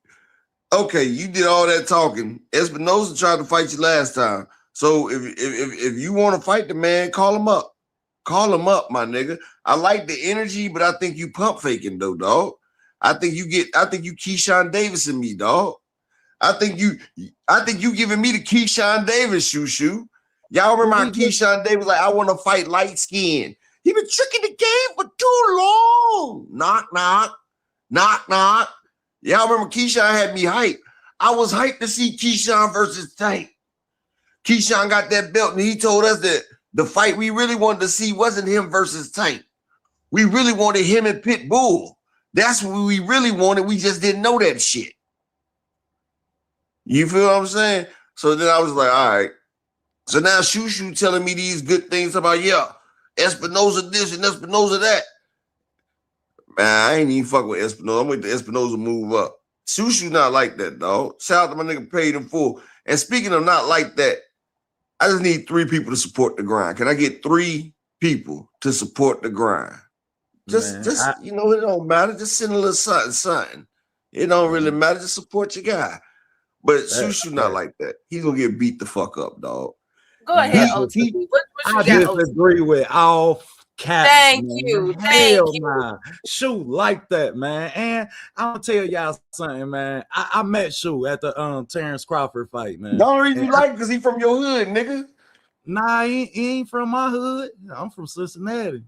did all that talking. Espinoza tried to fight you last time. So if you want to fight the man, call him up. Call him up, my nigga. I like the energy, but I think you pump faking though, dog. I think you Keyshawn Davis in me, dog. I think you giving me the Keyshawn Davis Shushu. Y'all remember how Keyshawn Davis like, I want to fight light skin. He been tricking the game for too long. Knock, knock, knock, knock. Y'all remember Keyshawn had me hyped. I was hyped to see Keyshawn versus Tank. Keyshawn got that belt and he told us that the fight we really wanted to see wasn't him versus Tank. We really wanted him and Pitbull. That's what we really wanted. We just didn't know that shit. You feel what I'm saying? So then I was like, all right. So now Shushu telling me these good things about, Espinoza this and Espinoza that. Man, I ain't even fuck with Espinoza. I'm waiting to Espinoza move up. Shushu not like that, dog. Shout out to my nigga Paid in Full. And speaking of not like that, I just need 3 people to support the grind. Can I get 3 people to support the grind? It don't matter. Just send a little something. It don't really matter. Just support your guy. But Shushu not like that. He's gonna get beat the fuck up, dog. Go ahead, OTB. What I you got, disagree with all cats. Thank man. you. Hell Thank you. nah. Shu like that, man. And I'm gonna tell y'all something, man. I met Shu at the Terrence Crawford fight, man. The only reason you like because he from your hood, nigga. Nah, he ain't from my hood. I'm from Cincinnati.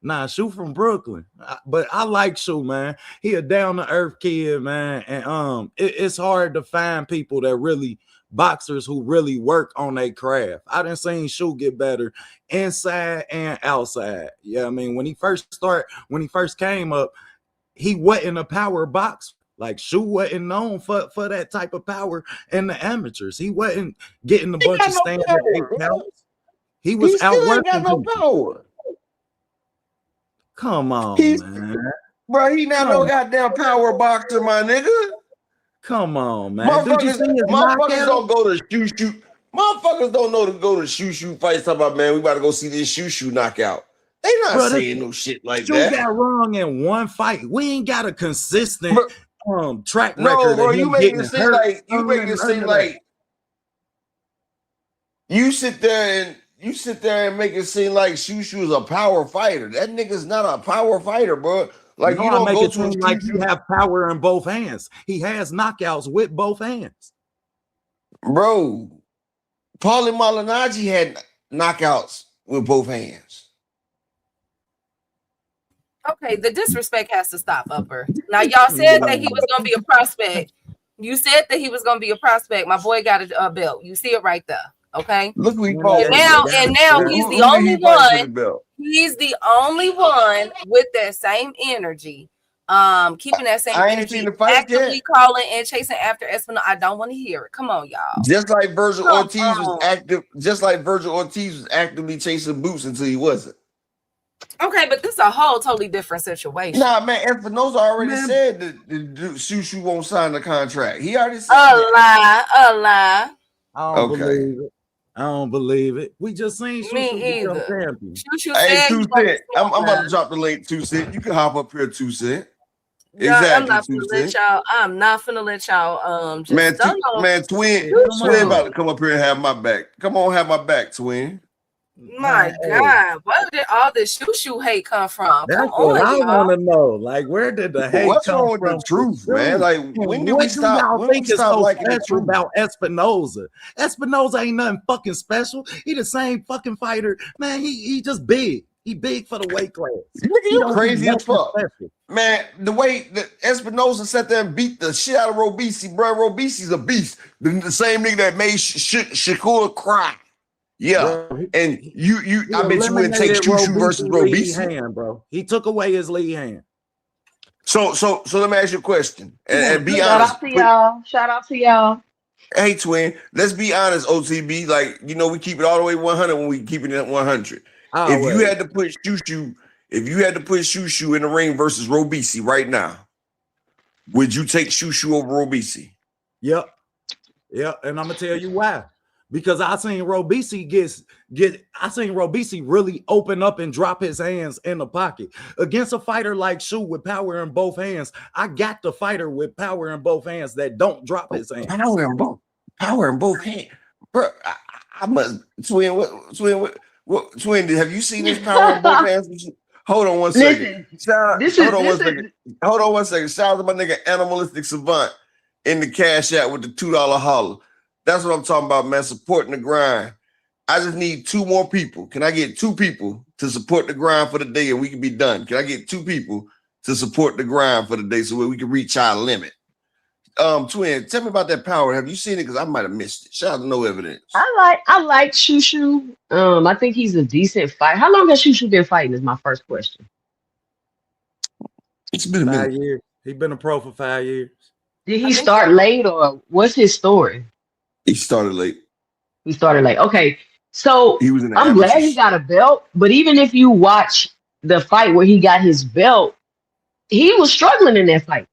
Nah, Shu from Brooklyn. But I like Shu, man. He a down-to-earth kid, man. And it's hard to find people that really boxers who really work on their craft. I done seen Shu get better inside and outside. Yeah, I mean, when he first came up, he wasn't a power boxer. Like Shu wasn't known for that type of power in the amateurs. He wasn't getting a bunch of standard 8 counts. He was outworking no power. Come on, man. Bro, he not no goddamn power boxer, my nigga. Come on, man. Motherfuckers don't go to Shushu. Motherfuckers don't know to go to Shushu fights. Talk about, man, we about to go see this Shushu knockout. They not saying no shit like that. You got wrong in one fight. We ain't got a consistent track record. No, bro, you make it seem like you sit there and make it seem like Shushu is a power fighter. That nigga's not a power fighter, bro. Like you don't go to like you have power in both hands. He has knockouts with both hands. Bro, Paulie Malignaggi had knockouts with both hands. Okay, the disrespect has to stop, Upper. Now, y'all said that he was going to be a prospect. You said that he was going to be a prospect. My boy got a belt. You see it right there. Okay. Look who he and now he's the only one. He's the only one with that same energy Keeping that same I ain't energy, seen the fight actively yet. calling and chasing after Espinal. I don't want to hear it. Come on, y'all. Just like Virgil Come Ortiz was on. active, just like Virgil Ortiz was actively chasing Boots until he wasn't. Okay, but this is a whole totally different situation. Nah, man, Espinosa already Man. said that Shushu won't sign the contract. He already said A that. lie. I don't Okay. believe it. I don't believe it. We just seen Shushu Me become either. champion. Shushu Hey, said 2 he gonna Cent. I'm about stand. to drop the link, 2 Cent. You can hop up here, 2 Cent. Y'all, I'm Exactly, not 2 finna let Cent. y'all. I'm not finna let y'all. Just Man, don't know. Twin Shushu. about to come up here and have my back. Come on, have my back, Twin. My God, where did all this Shushu hate come from? That's Come what on, I y'all. want to know. Like, where did the hate What's come wrong with from? the truth, man? Like, when did what we do stop? y'all When we think is stop so liking the special truth? about Espinosa? Espinosa ain't nothing fucking special. He the same fucking fighter, man. He just big. He big for the weight class. Nigga, He you don't do crazy as nothing fuck. special. Man, the way that Espinosa sat there and beat the shit out of Robisi, bro. Robisi's a beast. The same nigga that made Shakur cry. Yeah. Bro, And he I bet you wouldn't take eliminated Shushu versus Robisi's lead Robisi. hand, bro. He took away his lead hand. So let me ask you a question. And be Shout honest. out to y'all. Shout out to y'all. Hey, Twin, let's be honest, OTB. Like, you know, we keep it all the way 100 when we keep it at 100. If you had to put Shushu in the ring versus Robisi right now, would you take Shushu over Robisi? Yep. And I'm gonna tell you why. Because I seen Robisi really open up and drop his hands in the pocket. Against a fighter like Shu with power in both hands, I got the fighter with power in both hands that don't drop his hands. Power in both hands. Bro, I must Twin, Twin, have you seen this power in both hands? Hold on one second. Hold on one second. Shout out to my nigga Animalistic Savant in the Cash App with the $2 holler. That's what I'm talking about, man. Supporting the grind. I just need 2 more people. Can I get 2 people to support the grind for the day and we can be done? Can I get 2 people to support the grind for the day so we can reach our limit? Twin, tell me about that power. Have you seen it? Because I might have missed it. Shout out to No Evidence. I like Shushu. I think he's a decent fight. How long has Shushu been fighting? Is my first question. It's been a 5 years. He's been a pro for 5 years. Did he start late or what's his story? He started late. Okay. So he was in the I'm glad he got a belt, but even if you watch the fight where he got his belt, he was struggling in that fight.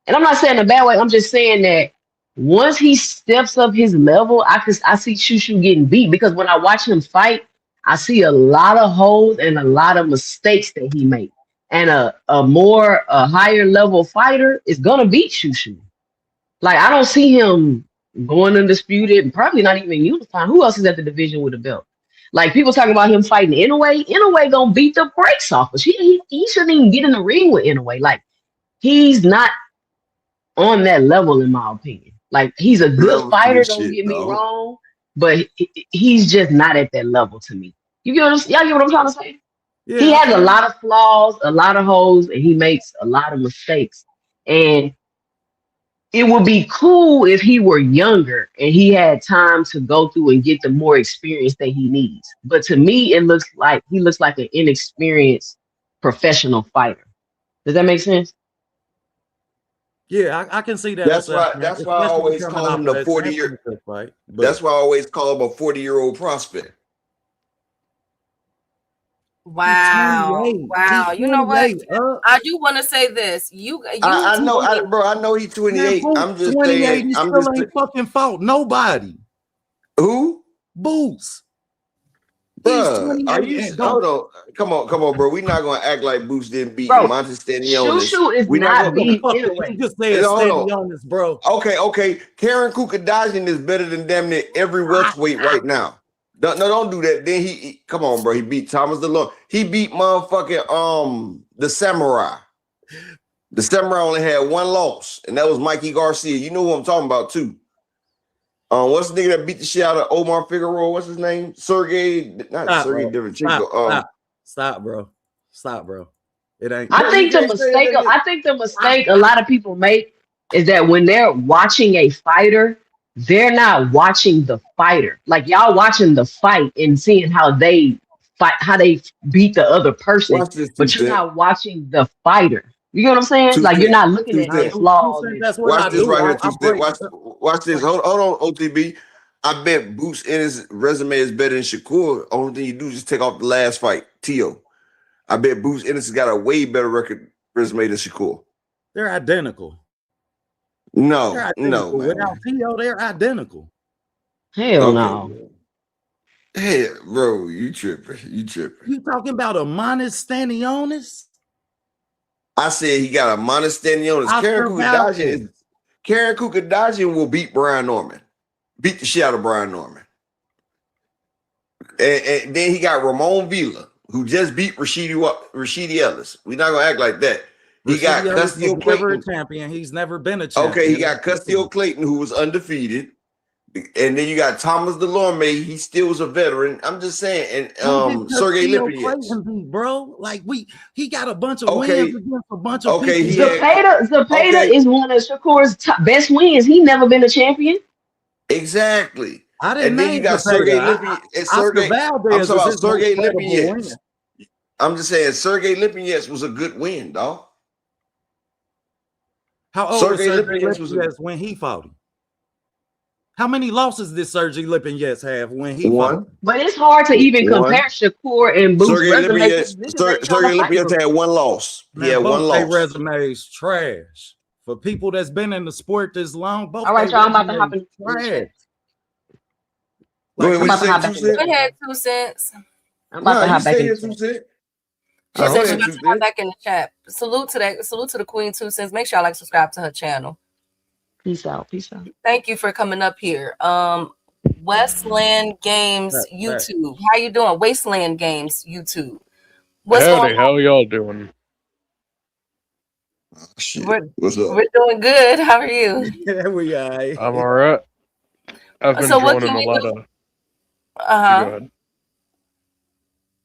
And I'm not saying in a bad way. I'm just saying that once he steps up his level, I see Shushu getting beat because when I watch him fight, I see a lot of holes and a lot of mistakes that he made. And a higher level fighter is gonna beat Shushu. Like I don't see him going undisputed, and probably not even unifying. Who else is at the division with a belt? Like people talking about him fighting Inoue. Inoue gonna beat the brakes off us. He shouldn't even get in the ring with Inoue. Like he's not on that level, in my opinion. Like he's a good fighter, don't get me wrong, but he's just not at that level to me. Y'all get what I'm trying to say? Yeah. He has a lot of flaws, a lot of holes, and he makes a lot of mistakes. And it would be cool if he were younger and he had time to go through and get the more experience that he needs. But to me, it looks like he looks like an inexperienced professional fighter. Does that make sense? Yeah, I can see that. That's why I always call him the 40-year. That's why I always call him a 40-year-old prospect. Wow. You know what? I do want to say this. I know he's 28. Man, I'm just 28, saying. he still ain't fucking fought nobody. Who? Boots. Bruh, are you? Hold on. Come on, bro. We're not gonna act like Boots didn't beat Montes Stanionis. Shushu is not beating Inoue. You just said Stanionis, bro. Okay. Karen Kukadajian is better than damn near every welterweight right now. Don't do that. Then he come on, bro. He beat Thomas DeLong. He beat motherfucking the Samurai. The Samurai only had 1 loss, and that was Mikey Garcia. You know who I'm talking about too. What's the nigga that beat the shit out of Omar Figueroa? What's his name? Sergey Derevchenko. Stop, bro. It ain't. I think the mistake a lot of people make is that when they're watching a fighter, they're not watching the fighter. Like y'all watching the fight and seeing how they fight, how they beat the other person, but you're not watching the fighter. You get what I'm saying? Two Like you're cent. not looking Two at the cent. flaws and That's shit. what I Watch this do. right here. I Two cent. break. Watch this. Hold on, OTB. I bet Boots Ennis' resume is better than Shakur. Only thing you do is just take off the last fight, Tio. I bet Boots Ennis has got a way better resume than Shakur. They're identical. No, They're no, identical. man. Without Tio, they're identical. Hell no. Hey, bro, you tripping. You tripping. You talking about a Monis Stanionis? I said he got a Monastanionis. Karen Kukadajian will beat Brian Norman. Beat the shit out of Brian Norman. And then he got Ramon Villa, who just beat Rashidi Ellis. We're not gonna act like that. He got Custio never a Clayton. champion. He's never been a champion. Okay, he got Custio Clayton, who was undefeated. And then you got Thomas Delorme. He still was a veteran. I'm just saying. And Sergey Lipinets. Bro, like he got a bunch of wins against a bunch of people. Zapata is one of Shakur's best wins. He never been a champion. Exactly. I didn't. And then you got Sergey Lipinets. I'm talking about Sergey Lipinets. I'm just saying Sergey Lipinets was a good win, dog. How old was Sergey Lipinets when he fought him? How many losses did Sergey Lipinets have when he fought? But it's hard to even compare Shakur and Boots' resumes. Sergey Lipinets had one loss. Man, he had one loss. Their resumes trash. For people that's been in the sport this long, both. All right, y'all, I'm about to hop in. Trash. Go ahead, 2 cents. I'm about to hop back in. She said she's about to hop back in the chat. Salute to the Queen 2 cents. Make sure y'all subscribe to her channel. Peace out. Thank you for coming up here. Westland Games YouTube. How you doing? Wasteland Games YouTube. What's Howdy, how y'all doing? What's up? We're doing good. How are you? Yeah, we are. I'm all right. I've been joining a lot of. Go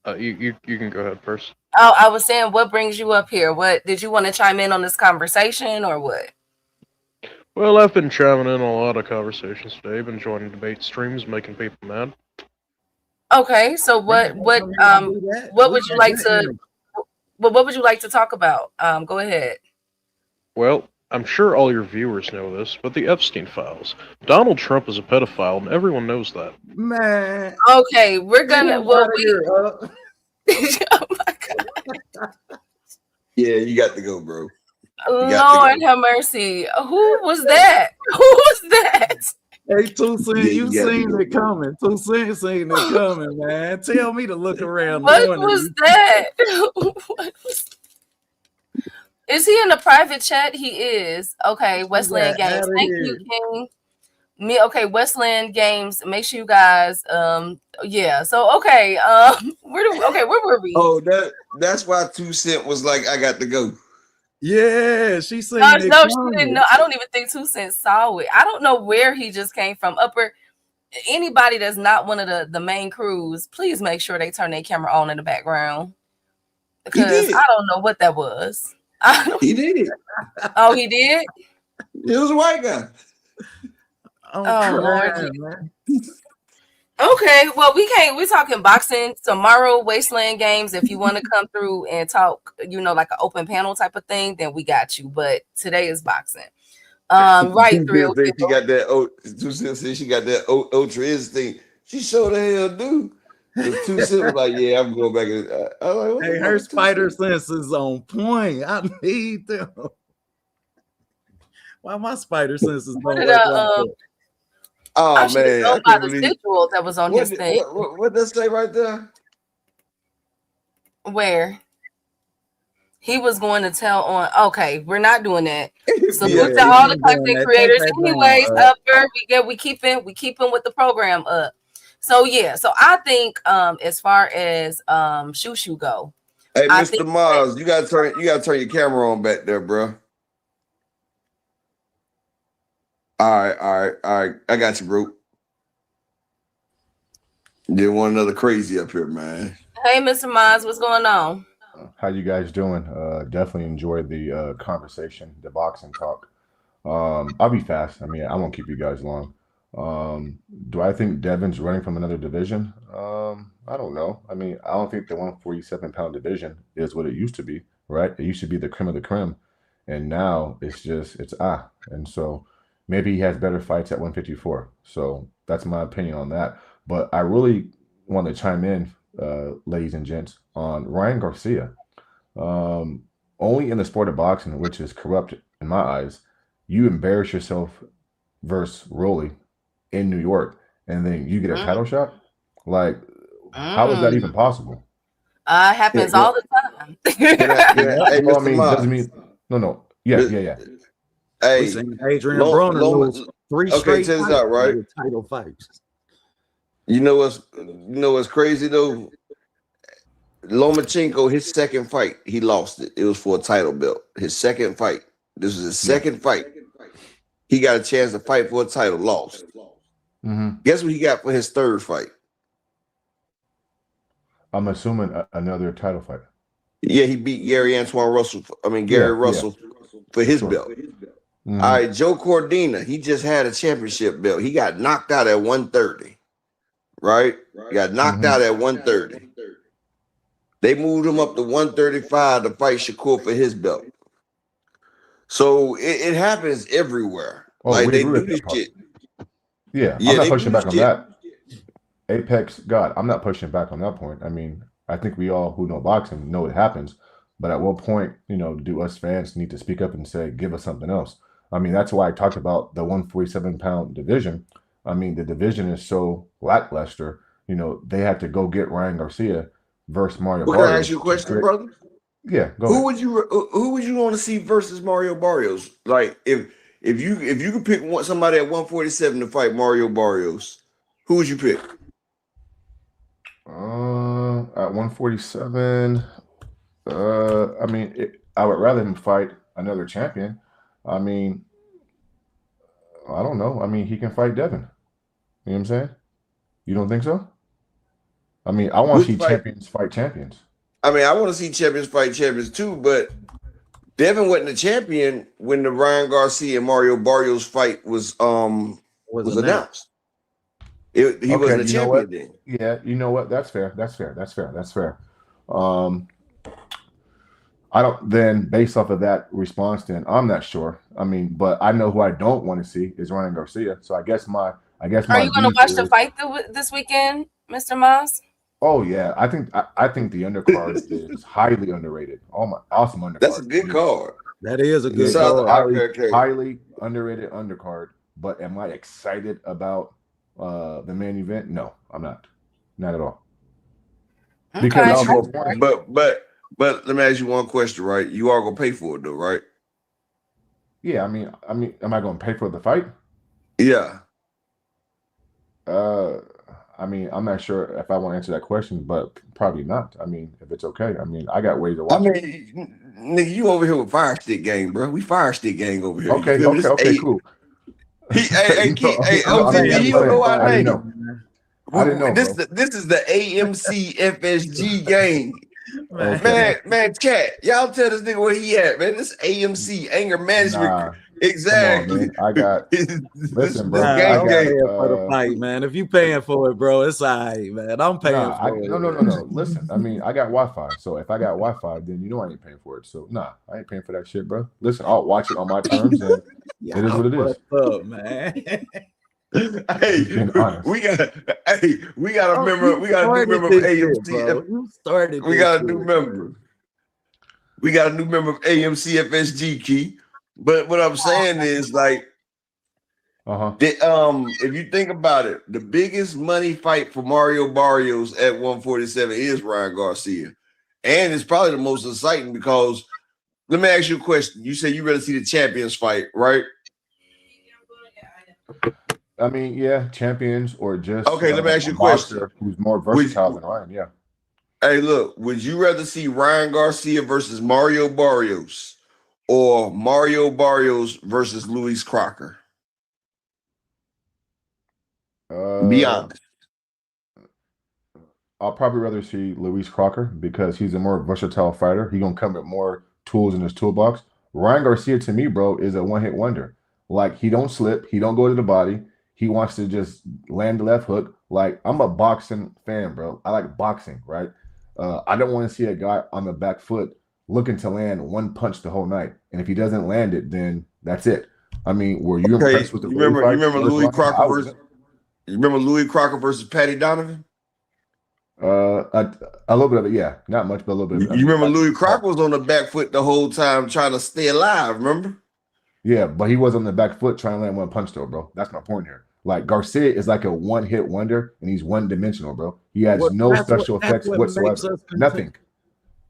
ahead. You can go ahead first. Oh, I was saying, what brings you up here? What did you want to chime in on this conversation or what? Well, I've been chiming in on a lot of conversations today. I've been joining debate streams, making people mad. Okay, so what would you like to talk about? Go ahead. Well, I'm sure all your viewers know this, but the Epstein files. Donald Trump is a pedophile, and everyone knows that. Man. Okay, we're gonna. Well, oh my God. Yeah, you got to go, bro. Lord have mercy. Who was that? Who was that? Hey, 2 cents, you seen it coming. 2 cents seen it coming, man. Tell me to look around. What was that? Is he in the private chat? He is. Okay, Westland Games. Thank you, King. Okay, Westland Games. Make sure you guys. Yeah. So okay. Where were we? Oh, that's why 2 cent was like, I got to go. Yeah, she said. No, she didn't know. I don't even think 2 cents saw it. I don't know where he just came from. Anybody that's not one of the main crews, please make sure they turn their camera on in the background because I don't know what that was. He did. Oh, he did. He was a white guy. Oh Lord. Man. Okay, well, we're talking boxing tomorrow, Wasteland Games. If you want to come through and talk, like an open panel type of thing, then we got you. But today is boxing. Right, through. She got that 2 cents. She got that Ultra thing. She sure the hell do. The 2 cents was like, yeah, I'm going back. Hey, her spider sense is on point. I need them. Why my spider senses don't work? Oh man! Know by the schedule that was on his thing. What does that say right there? Where he was going to tell on. Okay, we're not doing that. So look at all the content creators. Anyways, we keeping with the program up. So yeah, so I think as far as Shushu go. Hey, Mr. Mars, you gotta turn your camera on back there, bro. All right. I got you, bro. Didn't want another crazy up here, man. Hey, Mr. Maz, what's going on? How you guys doing? Definitely enjoyed the conversation, the boxing talk. I'll be fast. I mean, I won't keep you guys long. Do I think Devin's running from another division? I don't know. I mean, I don't think the 147-pound division is what it used to be. right? It used to be the creme of the creme, and now it's and so maybe he has better fights at 154. So that's my opinion on that. But I really want to chime in, ladies and gents, on Ryan Garcia. Only in the sport of boxing, which is corrupt in my eyes, you embarrass yourself versus Rolly in New York, and then you get a title shot. Like, how is that even possible? Happens all the time. Hey, Well, I Mr. mean, Moss. doesn't mean no. Yeah. Hey, We seen Adrian Broner lose 3 straight check this out, right? title fights. You know what's crazy though? Lomachenko, his second fight, he lost it. It was for a title belt. His second fight. This was his second fight. He got a chance to fight for a title, lost. Guess what he got for his third fight? I'm assuming another title fight. Yeah, he beat Gary Russell for his belt. All right, Joe Cordina, he just had a championship belt. He got knocked out at 130. Right? He got knocked out at 130. They moved him up to 135 to fight Shakur for his belt. So it happens everywhere. Like they do this shit. Yeah, I'm not pushing back on that. Apex, God, I'm not pushing back on that point. I mean, I think we all who know boxing know it happens. But at what point, do us fans need to speak up and say, give us something else? I mean, that's why I talked about the 147-pound division. I mean, the division is so lackluster. They had to go get Ryan Garcia versus Mario Barrios. Can I ask you a question, brother? Yeah, go ahead. Who would you want to see versus Mario Barrios? Like, if you could pick somebody at 147 to fight Mario Barrios, who would you pick? At 147, I mean, I would rather him fight another champion. I mean, I don't know. I mean, he can fight Devin. You know what I'm saying? You don't think so? I mean, I want to see champions fight champions. I mean, I want to see champions fight champions too, but Devin wasn't a champion when the Ryan Garcia and Mario Barrios fight was announced. He wasn't a champion then. Yeah, you know what? That's fair. I don't. Then, based off of that response, then I'm not sure. I mean, but I know who I don't want to see is Ryan Garcia. So I guess my. Are you going to watch the fight this weekend, Mr. Moss? Oh yeah, I think the undercard is highly underrated. Oh my, awesome undercard. That's a good card. That is a good card. Highly underrated undercard. But am I excited about the main event? No, I'm not. Not at all. Because but let me ask you one question, right? You are gonna pay for it though, right? Yeah, I mean, am I gonna pay for the fight? Yeah. I mean, I'm not sure if I want to answer that question, but probably not. I mean, if it's okay. I mean, I got ways to watch it. I mean, nigga, you over here with Fire Stick Gang, bro. We Fire Stick Gang over here. Okay, cool. Hey, OTV, he don't know our name. I didn't know. This is the AMC FSG gang. Man, chat. Y'all tell this nigga where he at, man. This AMC anger management. Exactly. I got listen, bro. I'm paying for the fight, man. If you paying for it, bro, it's all right, man. I'm paying for it. No. Listen, I mean, I got Wi-Fi. So if I got Wi-Fi, then I ain't paying for it. So I ain't paying for that shit, bro. Listen, I'll watch it on my terms, and it is what it is. What's up, man? We got a member. We got a new member of AMC. We got a new member. We got a new member of AMC FSG, Key. But what I'm saying is, like, if you think about it, the biggest money fight for Mario Barrios at 147 is Ryan Garcia. And it's probably the most exciting because, let me ask you a question. You say you rather see the champions fight, right? I mean, yeah, champions or just okay. Let me ask you a question. Who's more versatile than Ryan? Yeah. Hey, look. Would you rather see Ryan Garcia versus Mario Barrios, or Mario Barrios versus Luis Crocker? Be honest. I'll probably rather see Luis Crocker because he's a more versatile fighter. He's gonna come with more tools in his toolbox. Ryan Garcia, to me, bro, is a one-hit wonder. Like, he don't slip, he don't go to the body. He wants to just land the left hook. Like, I'm a boxing fan, bro. I like boxing, right? I don't want to see a guy on the back foot looking to land one punch the whole night. And if he doesn't land it, then that's it. I mean, were you Okay, impressed with the you way he remember fights? Louis Crocker I versus wasn't. Louis Crocker versus Patty Donovan? A little bit of it, yeah. Not much, but a little bit of it. I You mean, remember like, Louis Crocker was on the back foot the whole time trying to stay alive, remember? yeah, but he was on the back foot trying to land one punch though, bro. That's my point here. Like Garcia is like a one-hit wonder, and he's one-dimensional, bro. He has no special effects whatsoever. Nothing.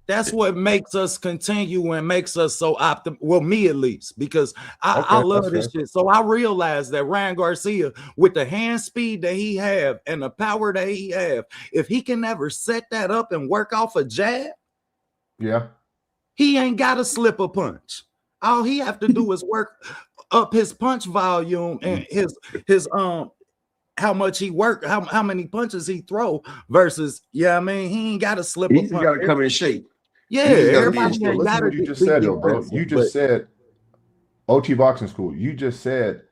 That's what makes us continue and makes us so well, me at least, because I love this shit. So I realized that Ryan Garcia, with the hand speed that he have and the power that he have, if he can never set that up and work off a jab, yeah, he ain't got to slip a punch. All he have to do is work up his punch volume and his how much he work, how many punches he throw versus, I mean, he ain't got to slip a punch. He's got to come in shape. Yeah, everybody listen to what you just said, though, bro. You just said OT boxing school. You just said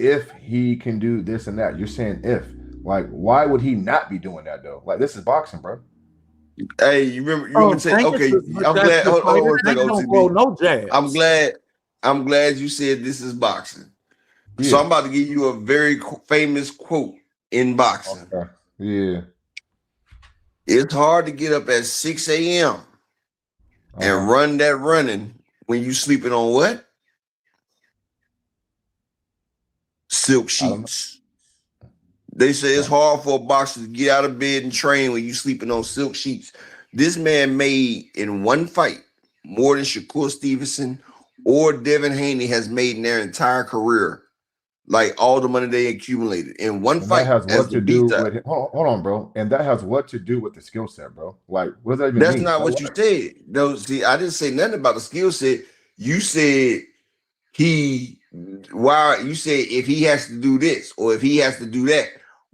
if he can do this and that. You're saying if. Like, why would he not be doing that though? Like, this is boxing, bro. Hey, you remember saying, okay, I'm glad. Hold on a second, OTB. No jabs. I'm glad you said this is boxing. Yeah. So I'm about to give you a very famous quote in boxing. Okay. Yeah. It's hard to get up at 6 a.m. and run that running when you sleeping on what? Silk sheets. They say it's hard for a boxer to get out of bed and train when you sleeping on silk sheets. This man made in one fight more than Shakur Stevenson or Devin Haney has made in their entire career. Like all the money they accumulated in one fight. That has what to do with hold on, bro. And that has what to do with the skill set, bro. Like, what does that even mean? That's not what you said. No, see, I didn't say nothing about the skill set. You said you said if he has to do this or if he has to do that,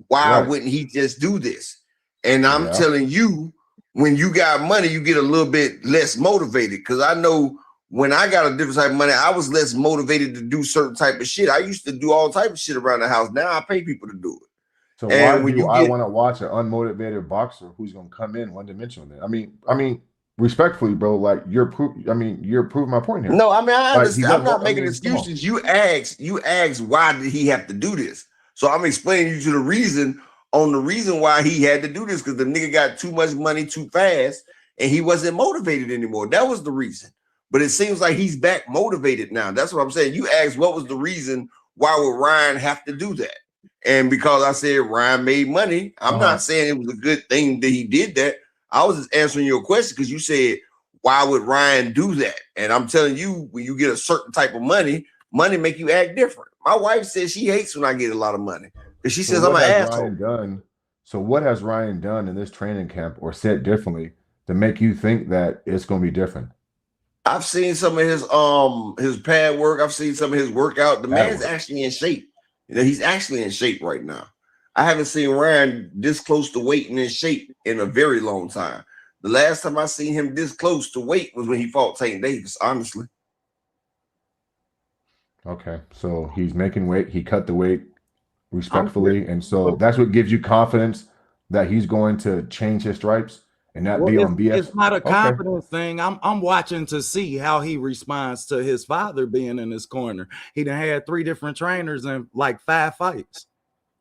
why wouldn't he just do this? And I'm telling you, when you got money, you get a little bit less motivated. Because I know when I got a different type of money, I was less motivated to do certain type of shit. I used to do all type of shit around the house. Now I pay people to do it. So why do I want to watch an unmotivated boxer who's going to come in one-dimensional? I mean, respectfully, bro, like you're proving my point here. No, I mean, I understand. I'm not making excuses. You asked why did he have to do this? So I'm explaining you to the reason why he had to do this, because the nigga got too much money too fast and he wasn't motivated anymore. That was the reason. But it seems like he's back motivated now. That's what I'm saying. You asked what was the reason why would Ryan have to do that? And because I said Ryan made money, I'm not saying it was a good thing that he did that. I was just answering your question because you said, why would Ryan do that? And I'm telling you, when you get a certain type of money make you act different. My wife says she hates when I get a lot of money because she says I'm an asshole. So what has Ryan done in this training camp or said differently to make you think that it's going to be different? I've seen some of his pad work. I've seen some of his workout. The man's actually in shape. You know, he's actually in shape right now. I haven't seen Ryan this close to weight and in shape in a very long time. The last time I seen him this close to weight was when he fought Tank Davis, honestly. Okay, so he's making weight. He cut the weight respectfully, and so that's what gives you confidence that he's going to change his stripes and not be on BS. It's not a confidence thing. I'm watching to see how he responds to his father being in his corner. He done had 3 different trainers and like 5 fights.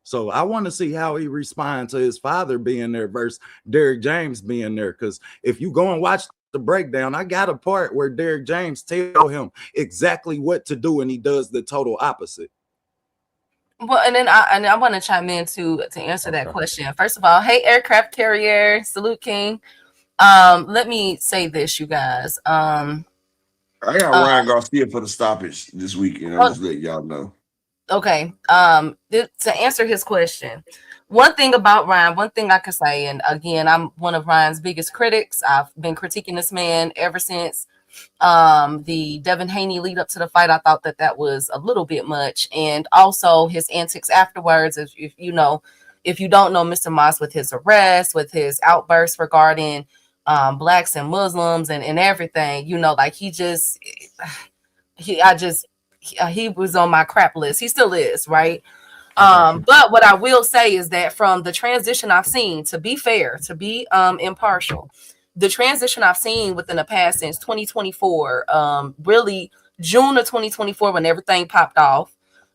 So I want to see how he responds to his father being there versus Derrick James being there. Because if you go and watch the breakdown, I got a part where Derrick James tell him exactly what to do and he does the total opposite. Well, and then I want to chime in to answer that question. First of all, hey, aircraft carrier, salute King. Let me say this, you guys. I got Ryan Garcia for the stoppage this weekend. I'm just letting y'all know. Okay. To answer his question, one thing about Ryan, one thing I can say, and again, I'm one of Ryan's biggest critics. I've been critiquing this man ever since the Devin Haney lead up to the fight. I thought that was a little bit much, and also his antics afterwards. If you don't know Mr. Moss, with his arrest, with his outbursts regarding blacks and Muslims and everything, you know, like he was on my crap list. He still is, right? But what I will say is that from the transition I've seen, to be fair, to be impartial, the transition I've seen within the past since 2024, really June of 2024 when everything popped off,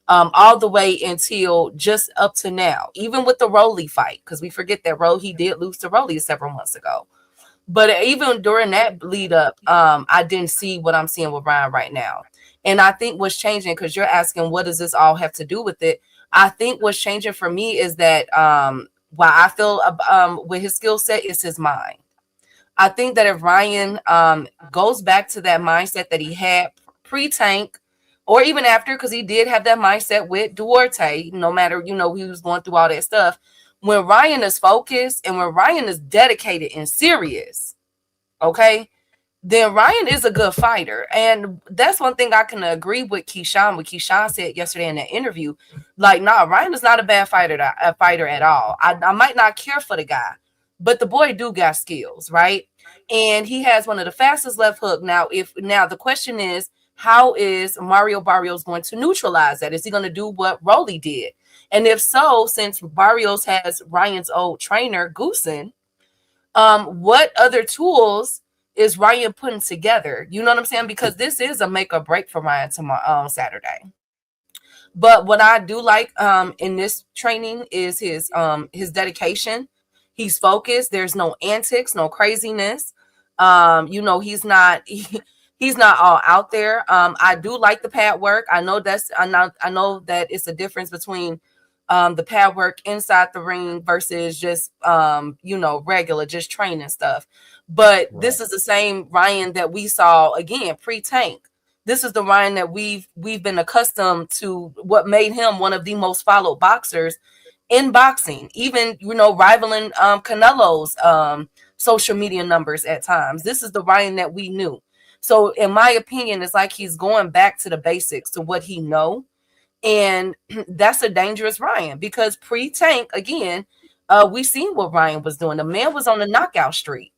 all the way until just up to now, even with the Rolly fight, because we forget that he did lose to Rolly several months ago. But even during that lead up, I didn't see what I'm seeing with Ryan right now. And I think what's changing, because you're asking what does this all have to do with it? I think what's changing for me is that why I feel with his skill set is his mind. I think that if Ryan goes back to that mindset that he had pre-tank, or even after, because he did have that mindset with Duarte, no matter, he was going through all that stuff. When Ryan is focused and when Ryan is dedicated and serious, okay, then Ryan is a good fighter. And that's one thing I can agree with Keyshawn. What Keyshawn said yesterday in that interview, like, nah, Ryan is not a bad fighter at all. I might not care for the guy, but the boy do got skills, right? And he has one of the fastest left hook. Now the question is, how is Mario Barrios going to neutralize that? Is he going to do what Rolly did? And if so, since Barrios has Ryan's old trainer, Goosen, what other tools is Ryan putting together? You know what I'm saying? Because this is a make or break for Ryan tomorrow, Saturday. But what I do like in this training is his dedication. He's focused. There's no antics, no craziness. He's not he's not all out there. I do like the pad work. I know that it's a difference between the pad work inside the ring versus just regular just training stuff. But This is the same Ryan that we saw again pre-tank. This is the Ryan that we've been accustomed to, what made him one of the most followed boxers in boxing, even rivaling Canelo's social media numbers at times. This is the Ryan that we knew. So in my opinion, it's like he's going back to the basics, to what he know. And that's a dangerous Ryan, because pre-tank, again, we seen what Ryan was doing. The man was on a knockout streak.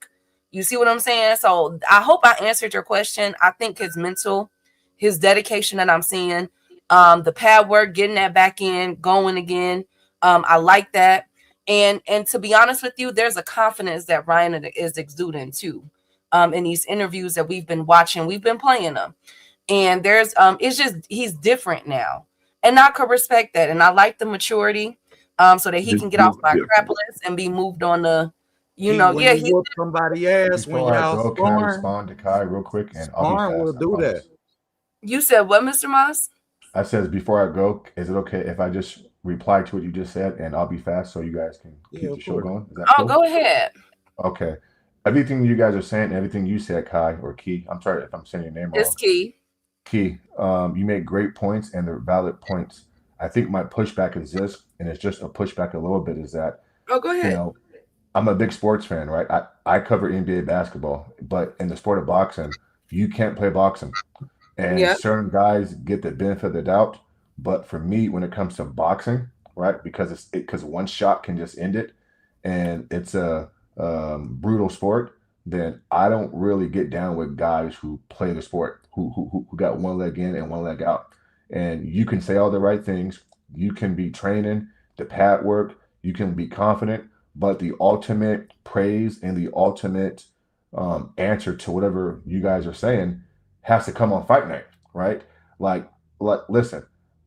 You see what I'm saying? So I hope I answered your question. I think his mental, his dedication that I'm seeing, the pad work, getting that back in, going again. I like that. And to be honest with you, there's a confidence that Ryan is exuding too. In these interviews that we've been watching, we've been playing them. And there's it's just he's different now. And I could respect that. And I like the maturity so that he can get off my crap list and be moved on the, he whoop somebody ass Before when I y'all go, can I sparring. respond to Kai real quick? And I'll be Hearn fast, will do that. You said what, Mr. Moss? I said before I go, is it okay if I just reply to what you just said, and I'll be fast so you guys can keep the show going? Is that cool? Go ahead. Okay. Everything you guys are saying, everything you said, Kai or Key. I'm sorry if I'm saying your name wrong. It's Key. Key, you make great points, and they're valid points. I think my pushback is this, and it's just a pushback a little bit, is that go ahead. I'm a big sports fan, right? I cover NBA basketball, but in the sport of boxing, you can't play boxing. And certain guys get the benefit of the doubt. But for me, when it comes to boxing, right, because one shot can just end it, and it's a brutal sport, then I don't really get down with guys who play the sport, who got one leg in and one leg out. And you can say all the right things. You can be training, the pad work, you can be confident, but the ultimate praise and the ultimate answer to whatever you guys are saying has to come on fight night, right? Like listen,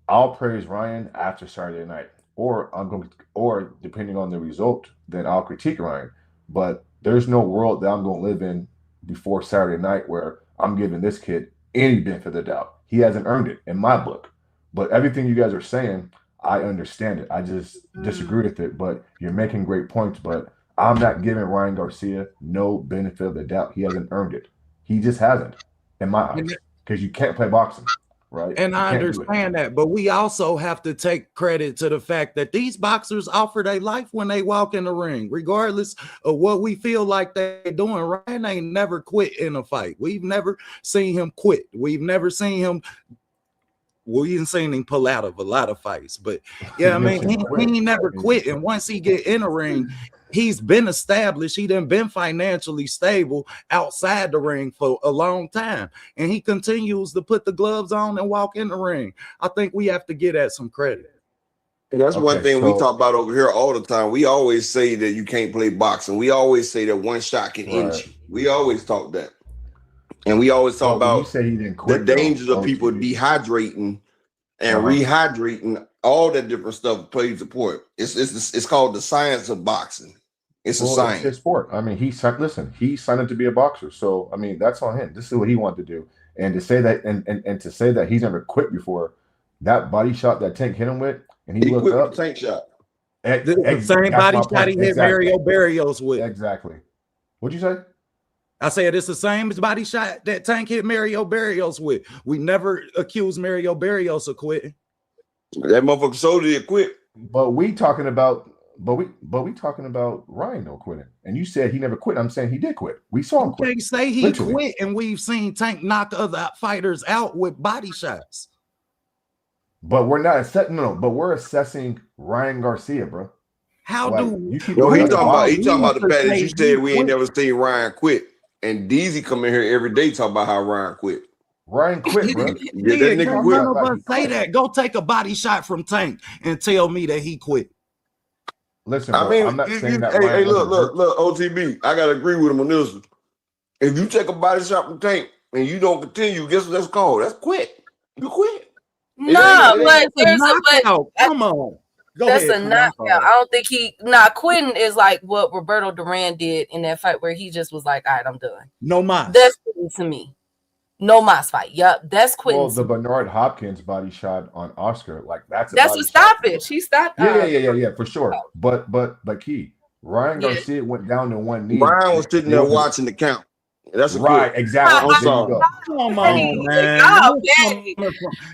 I'll praise Ryan after Saturday night, or depending on the result, then I'll critique Ryan. But there's no world that I'm going to live in before Saturday night where I'm giving this kid any benefit of the doubt. He hasn't earned it in my book. But everything you guys are saying, I understand it. I just disagree with it. But you're making great points. But I'm not giving Ryan Garcia no benefit of the doubt. He hasn't earned it. He just hasn't, in my eyes, because you can't play boxing. Right. And I understand that, but we also have to take credit to the fact that these boxers offer their life when they walk in the ring, regardless of what we feel like they're doing. Ryan ain't never quit in a fight. We've never seen him quit. We've never seen him. We ain't seen him pull out of a lot of fights, but yeah, I mean, he ain't never quit. And once he get in the ring, he's been established. He done been financially stable outside the ring for a long time. And he continues to put the gloves on and walk in the ring. I think we have to get at some credit. And that's one Okay, thing we so talk about over here all the time. We always say that you can't play boxing. We always say that one shot can end right. you. We always talk that. And we always talk But when you about say he didn't the quit though, dangers of people OTB. dehydrating and Uh-huh. rehydrating, all that different stuff plays a part. It's called the science of boxing. It's a Well, it's science. his sport. I mean, he signed up to be a boxer. So I mean, that's on him. This is what he wanted to do. And to say that and to say that he's never quit before, that body shot that Tank hit him with, and he looked quit with up. the tank shot. This is the same body shot he hit Mario Barrios with. Exactly. What'd you say? I said it's the same body shot that Tank hit Mario Barrios with. We never accused Mario Barrios of quitting. That motherfucker sold it quit. But we talking about Ryan no quitting. And you said he never quit. I'm saying he did quit. We saw him quit. They say he Literally. quit, and we've seen Tank knock other fighters out with body shots. But we're not but we're assessing Ryan Garcia, bro. How like, do you keep Yo, he going talking to about the fact that you said we ain't quit. never seen Ryan quit. And Deezy come in here every day talking about how Ryan quit. Ryan quit, bro. Yeah, that nigga quit. None of us say that. Go take a body shot from Tank and tell me that he quit. Listen, bro, I'm not saying that. Hey, look, OTB. I gotta agree with him on this one. If you take a body shot from Tank and you don't continue, guess what that's called? That's quit. You quit. No, but there's a knockout. Come on. That's a knockout. I don't think quitting is like what Roberto Duran did in that fight where he just was like, all right, I'm done. No mas. That's quitting to me. No mas fight. Yup, that's quitting. Well, the Bernard Hopkins body shot on Oscar, like that's a stoppage. He stopped. Yeah, for sure. But Key, Ryan Garcia went down to one knee. Ryan was sitting there watching the count. That's a right, quit. exactly. I'm sorry. Come on, man.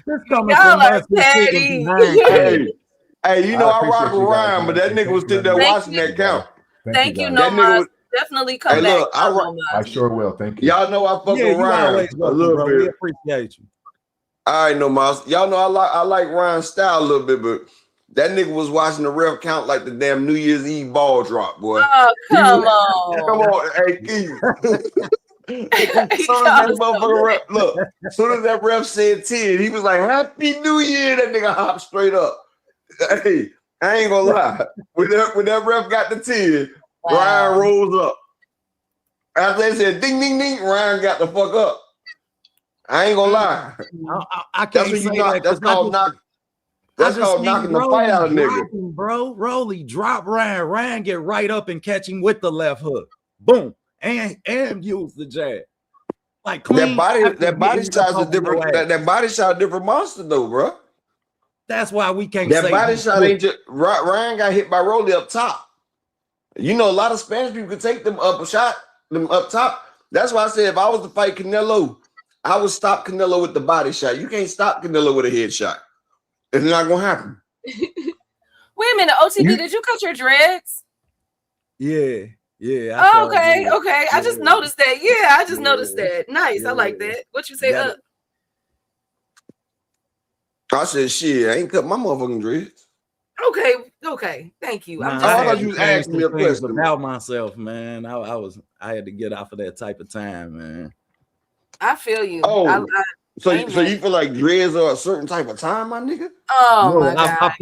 This coming Y'all from are us who's sitting petty. behind. Hey, you know I rock appreciate with you guys, Ryan, but man. that nigga was sitting there Thank watching you. that count. Thank you, guys. no That nigga mas. was- Definitely come Hey, back. look, No mas. I sure will. Thank you. Y'all know I fuck Yeah, with you Ryan always a welcome, little bro. bit. We appreciate you. All right, no mas. Y'all know I like Ryan's style a little bit, but that nigga was watching the ref count like the damn New Year's Eve ball drop, boy. Oh, come on. Come on, hey, Keith. Soon as that ref said 10, he was like, Happy New Year. That nigga hopped straight up. Hey, I ain't gonna lie. When that ref got the 10, Ryan rose up. After they said ding, ding, ding, Ryan got the fuck up. I ain't gonna lie. I can't That's say when you knock. that. That's called knock. That's called knocking the fight out of nigga. Bro, Rolly drop Ryan. Ryan get right up and catch him with the left hook. Boom. And use the jab. Like clean. That body shot's a different. That body shot a different monster though, bro. That's why we can't That say body shot ain't just Ryan got hit by Rolly up top. You know, a lot of Spanish people could take them up top. That's why I said if I was to fight Canelo, I would stop Canelo with the body shot. You can't stop Canelo with a headshot. It's not gonna happen. Wait a minute, OTB, did you cut your dreads? Yeah. Oh, okay. I just noticed that. Yeah, I just noticed that. Nice. I like that. What you say up? I said, shit, I ain't cut my motherfucking dreads. Okay. Thank you. I thought you was asking me a question about myself, man. I had to get off of that type of time, man. I feel you. Oh, so you feel like dreads are a certain type of time, my nigga? Oh my God.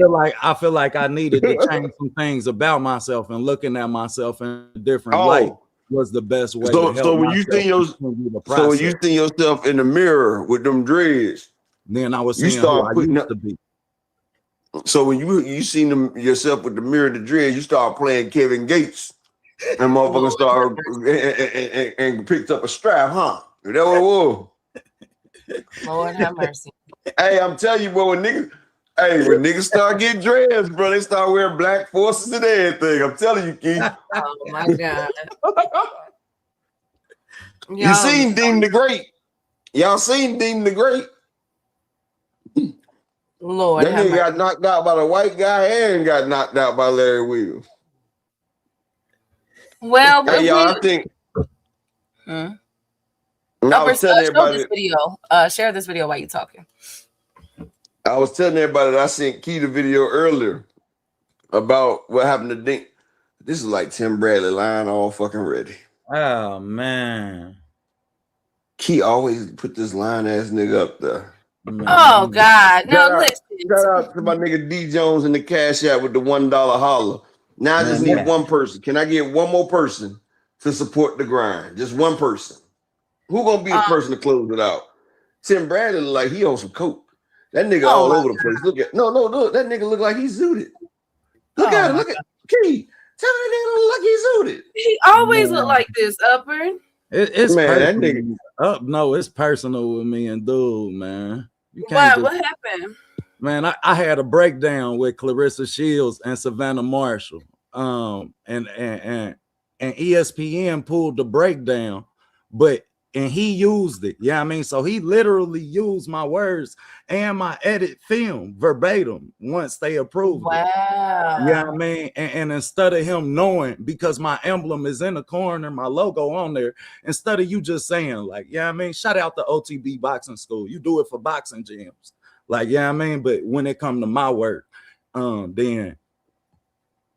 I feel like I needed to change some things about myself, and looking at myself in a different light was the best way. So when you see yourself in the mirror with them dreads, then I was seeing who I used to be. So when you seen yourself with the mirror of the dreads, you start playing Kevin Gates, and motherfucker started and picked up a strap, huh? Is that what it was? Lord have mercy. Hey, I'm telling you, bro, when niggas start getting dreads, bro, they start wearing black forces and everything. I'm telling you, Keith. Oh my God. You seen Dean the Great? Y'all seen Dean the Great? Lord, that nigga got knocked out by the white guy and got knocked out by Larry Wills. Well, hey, y'all, I think. I was telling everybody this video. Share this video while you're talking. I was telling everybody that I sent Key the video earlier about what happened to Dean. This is like Tim Bradley lying all fucking ready. Oh man. Key always put this lying ass nigga up there. Oh God! Now listen. Shout out to my nigga D Jones in the Cash App with the $1 holler. Now I just need one person. Can I get one more person to support the grind? Just one person. Who gonna be the person to close it out? Tim Bradley look like he on some coke. That nigga all over the place. Look at look. That nigga look like he's zooted. Look at him. Look at Key. Tell me that nigga look like he's zooted. He always look like this, Upper. It's Man, that personal. nigga. No, it's personal with me and dude, man. You can't What happened? Man, I had a breakdown with Clarissa Shields and Savannah Marshall. And ESPN pulled the breakdown, and he used it. Yeah, I mean, so he literally used my words and my edit film verbatim once they approved it. Yeah, I mean, and instead of him knowing, because my emblem is in the corner, my logo on there, instead of you just saying, like, yeah, I mean, shout out to OTB Boxing School. You do it for boxing gyms. Like, yeah, I mean, but when it come to my work, then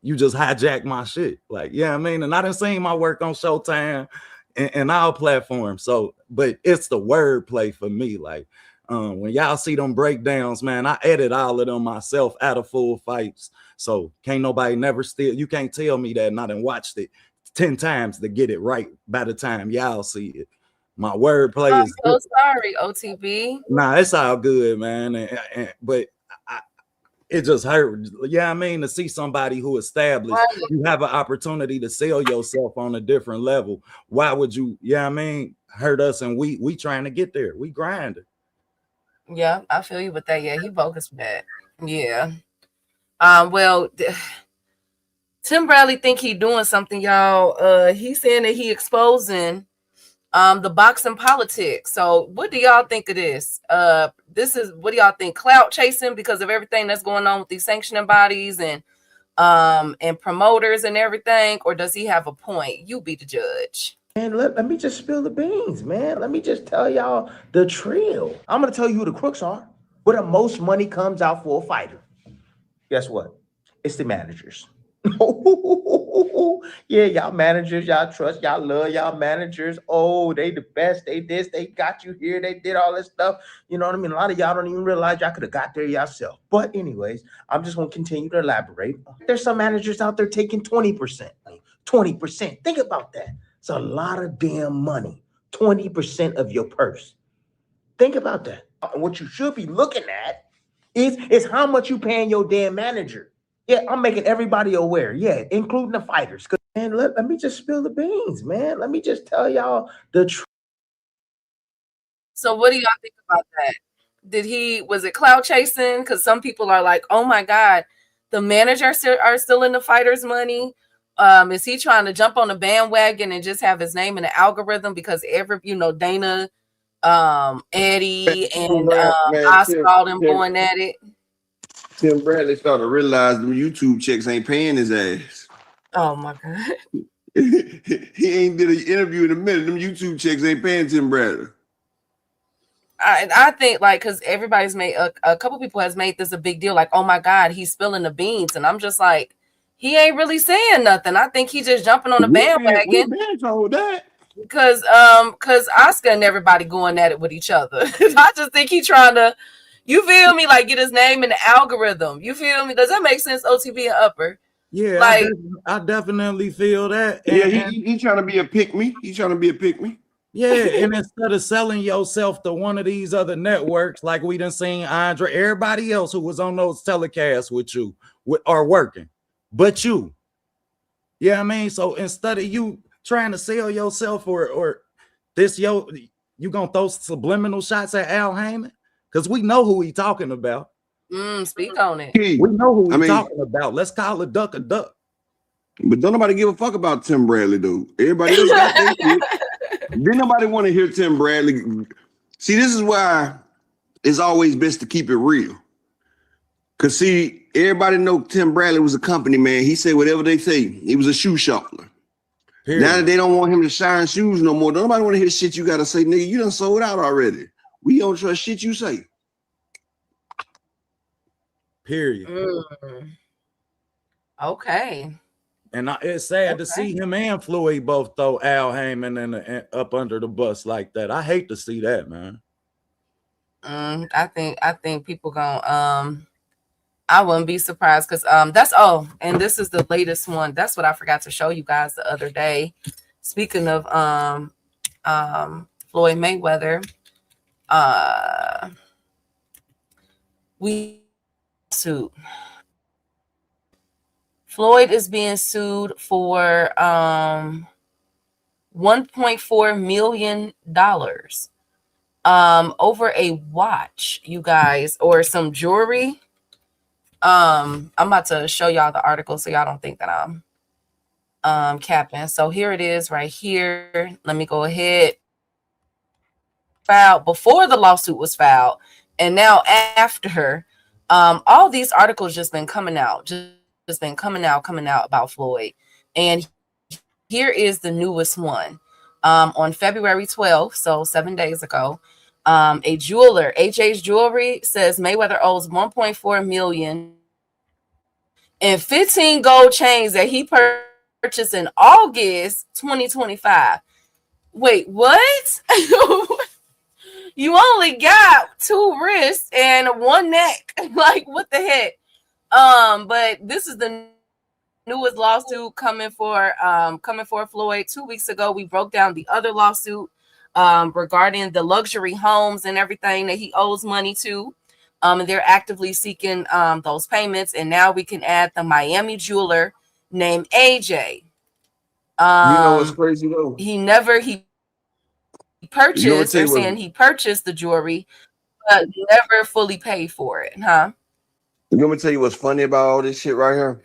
you just hijack my shit. Like, yeah, I mean, and I done seen my work on Showtime and our platform. So, but it's the wordplay for me. Like, when y'all see them breakdowns, man, I edit all of them myself out of full fights. So can't nobody never steal. You can't tell me that and I done watched it 10 times to get it right by the time y'all see it. My wordplay is so sorry, OTB. Nah, it's all good, man. But it just hurt. Yeah, I mean, to see somebody who established, you have an opportunity to sell yourself on a different level. Why would you, yeah, I mean, hurt us? And we trying to get there. We grinding. Yeah, I feel you with that. Yeah, he bogus bad. Yeah. Well, Tim Bradley think he doing something, y'all. He's saying that he exposing the boxing politics. So what do y'all think of this? What do y'all think? Clout chasing because of everything that's going on with these sanctioning bodies and promoters and everything, or does he have a point? You be the judge. Man, let me just spill the beans, man. Let me just tell y'all the trail. I'm gonna tell you who the crooks are. Where the most money comes out for a fighter. Guess what? It's the managers. Yeah, y'all managers, y'all trust, y'all love y'all managers. Oh, they the best. They this, they got you here. They did all this stuff. You know what I mean? A lot of y'all don't even realize y'all could have got there yourself. But anyways, I'm just going to continue to elaborate. There's some managers out there taking 20%. 20%. Think about that. It's a lot of damn money. 20% of your purse. Think about that. And what you should be looking at is how much you paying your damn manager. Yeah, I'm making everybody aware. Yeah, including the fighters. Man, let me just spill the beans, man. Let me just tell y'all the truth. So what do y'all think about that? Was it cloud chasing? Because some people are like, oh my God, the managers are still in the fighters' money. Is he trying to jump on the bandwagon and just have his name in the algorithm? Because Dana, Eddie, and Oscar, all them going at it. Tim Bradley started to realize them YouTube checks ain't paying his ass. Oh my God. He ain't did an interview in a minute. Them YouTube checks ain't paying Tim Bradley. I think because everybody's made a couple people has made this a big deal. Like, oh my God, he's spilling the beans. And I'm just like, he ain't really saying nothing. I think he's just jumping on the bandwagon. We been told that. Because Oscar and everybody going at it with each other. I just think he's trying to, you feel me? Like, get his name in the algorithm. You feel me? Does that make sense, OTB and Upper? Yeah, like I definitely feel that. Yeah, he trying to be a pick me. He's trying to be a pick me. Yeah, and instead of selling yourself to one of these other networks, like we done seen Andre, everybody else who was on those telecasts with you are working, but you. Yeah, I mean, so instead of you trying to sell yourself or this, you gonna throw subliminal shots at Al Heyman? Because we know who he talking about. Speak on it. We know who we talking about. Let's call a duck a duck. But don't nobody give a fuck about Tim Bradley, though. Everybody else got their shit. Then nobody want to hear Tim Bradley. See, this is why it's always best to keep it real. Because, see, everybody know Tim Bradley was a company man. He said whatever they say. He was a shoe shuffler. Period. Now that they don't want him to shine shoes no more, don't nobody want to hear shit you got to say, nigga. You done sold out already. We don't trust shit you say. Period. Okay. And it's sad to see him and Floyd both throw Al Heyman and up under the bus like that. I hate to see that, man. I think people gonna I wouldn't be surprised because that's and this is the latest one. That's what I forgot to show you guys the other day. Speaking of Floyd Mayweather, we sued. Floyd is being sued for $1.4 million over a watch, you guys, or some jewelry. I'm about to show y'all the article so y'all don't think that I'm capping. So here it is right here. Let me go ahead. Filed before the lawsuit was filed, and now after, all these articles just been coming out, just been coming out about Floyd. And here is the newest one. On February 12th, so 7 days ago, a jeweler, HH Jewelry, says Mayweather owes $1.4 million and 15 gold chains that he purchased in August 2025. Wait, what? You only got 2 wrists and 1 neck. Like, what the heck? But this is the newest lawsuit coming for Floyd. 2 weeks ago, we broke down the other lawsuit regarding the luxury homes and everything that he owes money to. And they're actively seeking those payments. And now we can add the Miami jeweler named AJ. You know what's crazy though? He purchased, they're saying he purchased the jewelry, but never fully paid for it, huh? You want me to tell you what's funny about all this shit right here?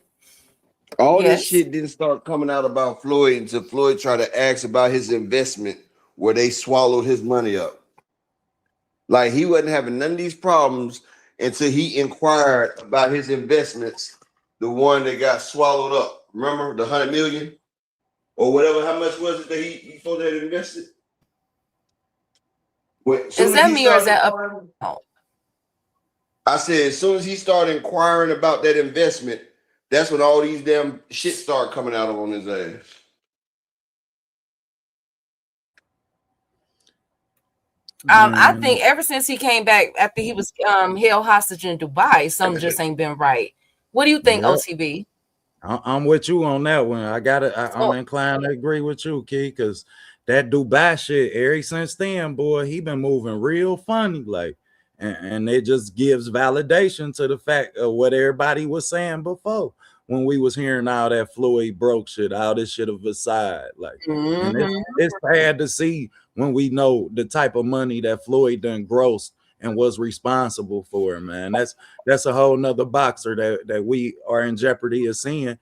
All this shit didn't start coming out about Floyd until Floyd tried to ask about his investment where they swallowed his money up. Like, he wasn't having none of these problems until he inquired about his investments, the one that got swallowed up. Remember the 100 million or whatever? How much was it that he supposed to have invested? Is that me or is that up? I said, as soon as he started inquiring about that investment, that's when all these damn shit start coming out on his ass. I think ever since he came back after he was held hostage in Dubai, something just ain't been right. What do you think, OTB? I'm with you on that one. I'm inclined to agree with you, Key, because that Dubai shit, ever since then, boy, he been moving real funny, like, and it just gives validation to the fact of what everybody was saying before when we was hearing all that Floyd broke shit, all this shit of aside, like, and it's sad to see when we know the type of money that Floyd done grossed and was responsible for, man. That's a whole nother boxer that we are in jeopardy of seeing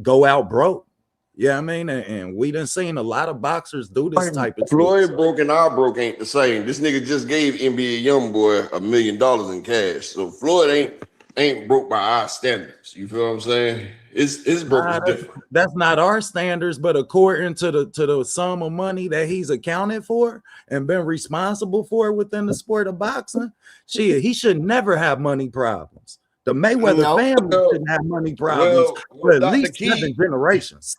go out broke. Yeah, I mean, and we done seen a lot of boxers do this type of Floyd shit. broke and our broke ain't the same. This nigga just gave NBA YoungBoy $1 million in cash. So Floyd ain't broke by our standards. You feel what I'm saying? His broke is different. That's not our standards, but according to the sum of money that he's accounted for and been responsible for within the sport of boxing, he should never have money problems. The Mayweather family shouldn't have money problems for at least 7 generations.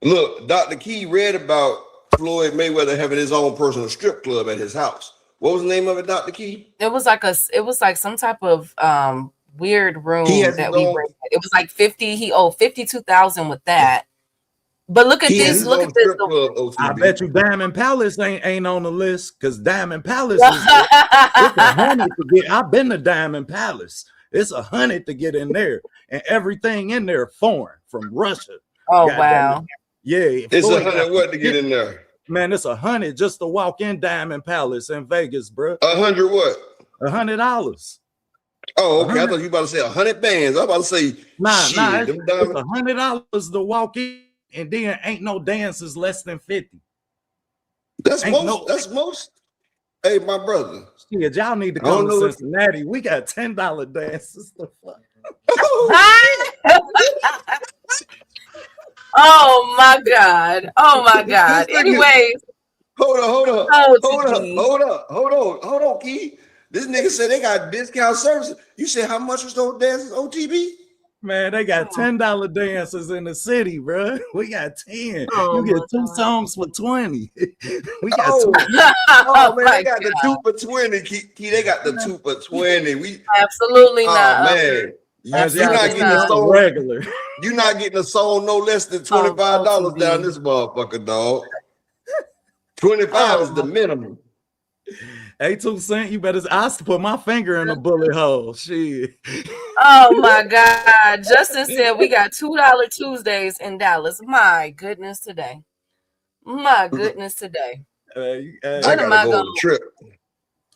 Look, Dr. Key read about Floyd Mayweather having his own personal strip club at his house. What was the name of it, Dr. Key? It was like some type of weird room that we rented. It was like 50. He owed 52,000 with that. But look at this. Look at this. I bet you Diamond Palace ain't on the list because Diamond Palace is it's $100 to get. I've been to Diamond Palace. It's $100 to get in there, and everything in there foreign from Russia. Oh wow! Yeah, it's $100 what to get in there? Man, it's $100 just to walk in Diamond Palace in Vegas, bro. $100 what? $100. Oh, okay. I thought you about to say 100 bands. I was about to say, nah. It's $100 to walk in, and then ain't no dances less than 50. That's most. Hey, my brother. Yeah, y'all need to come to Cincinnati. We got $10 dances. Oh my God. Oh my God. Anyways. Hold on, Key. This nigga said they got discount services. You said how much was those dances, OTB? Man, they got $10 dancers in the city, bro. We got 10. Oh You get my 2 God. songs for 20. We got Oh, 2. oh man, my they got the God. 2 for 20. Key, they got the 2 for 20. We Absolutely not. man. As You y'all not can Absolutely see, getting a I'm not. a song. regular. You not getting a song no less than $25 down OTB. this motherfucker, dog. 25 is the Oh, minimum. Hey, 2 Cent, you better. I put my finger in the bullet hole. Shit. oh my God. Justin said we got $2 Tuesdays in Dallas. My goodness today. My goodness today. Hey, I When am gotta I go going? on a trip.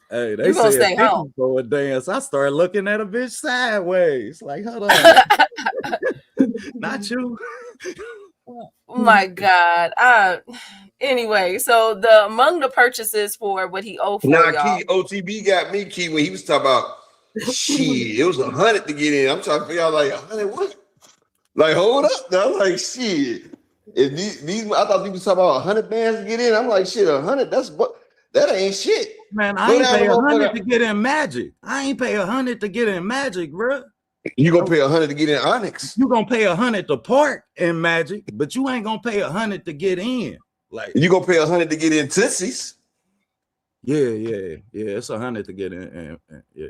hey, they You gonna said stay 50 home? for a dance. I started looking at a bitch sideways. Like, hold on. Not you. My God. Anyway, so among the purchases for what he owed for, Nah, y'all. Key, OTB got me, Key, when he was talking about shit. It was 100 to get in. I'm trying to figure out, like, 100 what? Like, hold up. Now, I'm like, shit. If these I thought people was talking about 100 bands to get in. I'm like, shit, 100, that ain't shit. Man, I Go ain't down pay the 100 to motherfucker. get in Magic. I ain't pay 100 to get in Magic, bro. You gonna pay 100 to get in Onyx. You gonna pay 100 to park in Magic, but you ain't gonna pay 100 to get in. Like, You gonna pay 100 to get in Tootsie's. yeah. It's 100 to get in. Yeah.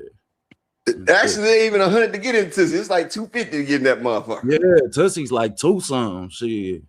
Actually, they ain't even 100 to get in Tootsie's. It's like 250 to get in that motherfucker. Yeah, Tootsie's like 2 some shit.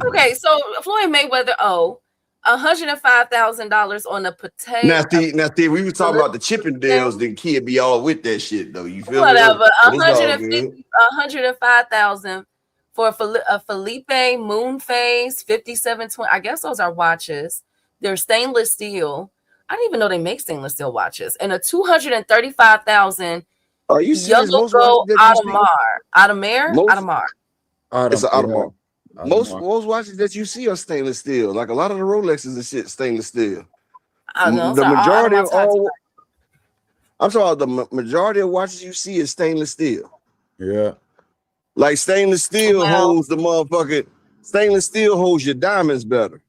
Okay, so Floyd Mayweather owe $105,000 on a potato. Now, see, we was talking about the Chippendales, then Kid be all with that shit, though. You feel me? Whatever. It's all good. 105,000 for a Felipe Moonface 5720. I guess those are watches. They're stainless steel. I didn't even know they make stainless steel watches. And a 235,000 Are you serious? yellow Most watches gold that you see, Audemars. it's an Audemars. Yeah, Most watches that you see are stainless steel. Like a lot of the Rolexes and shit, stainless steel. I know. The majority of Audemars. all, I'm talking about the majority of watches you see is stainless steel. Yeah. Like stainless steel holds the motherfucking, stainless steel holds your diamonds better.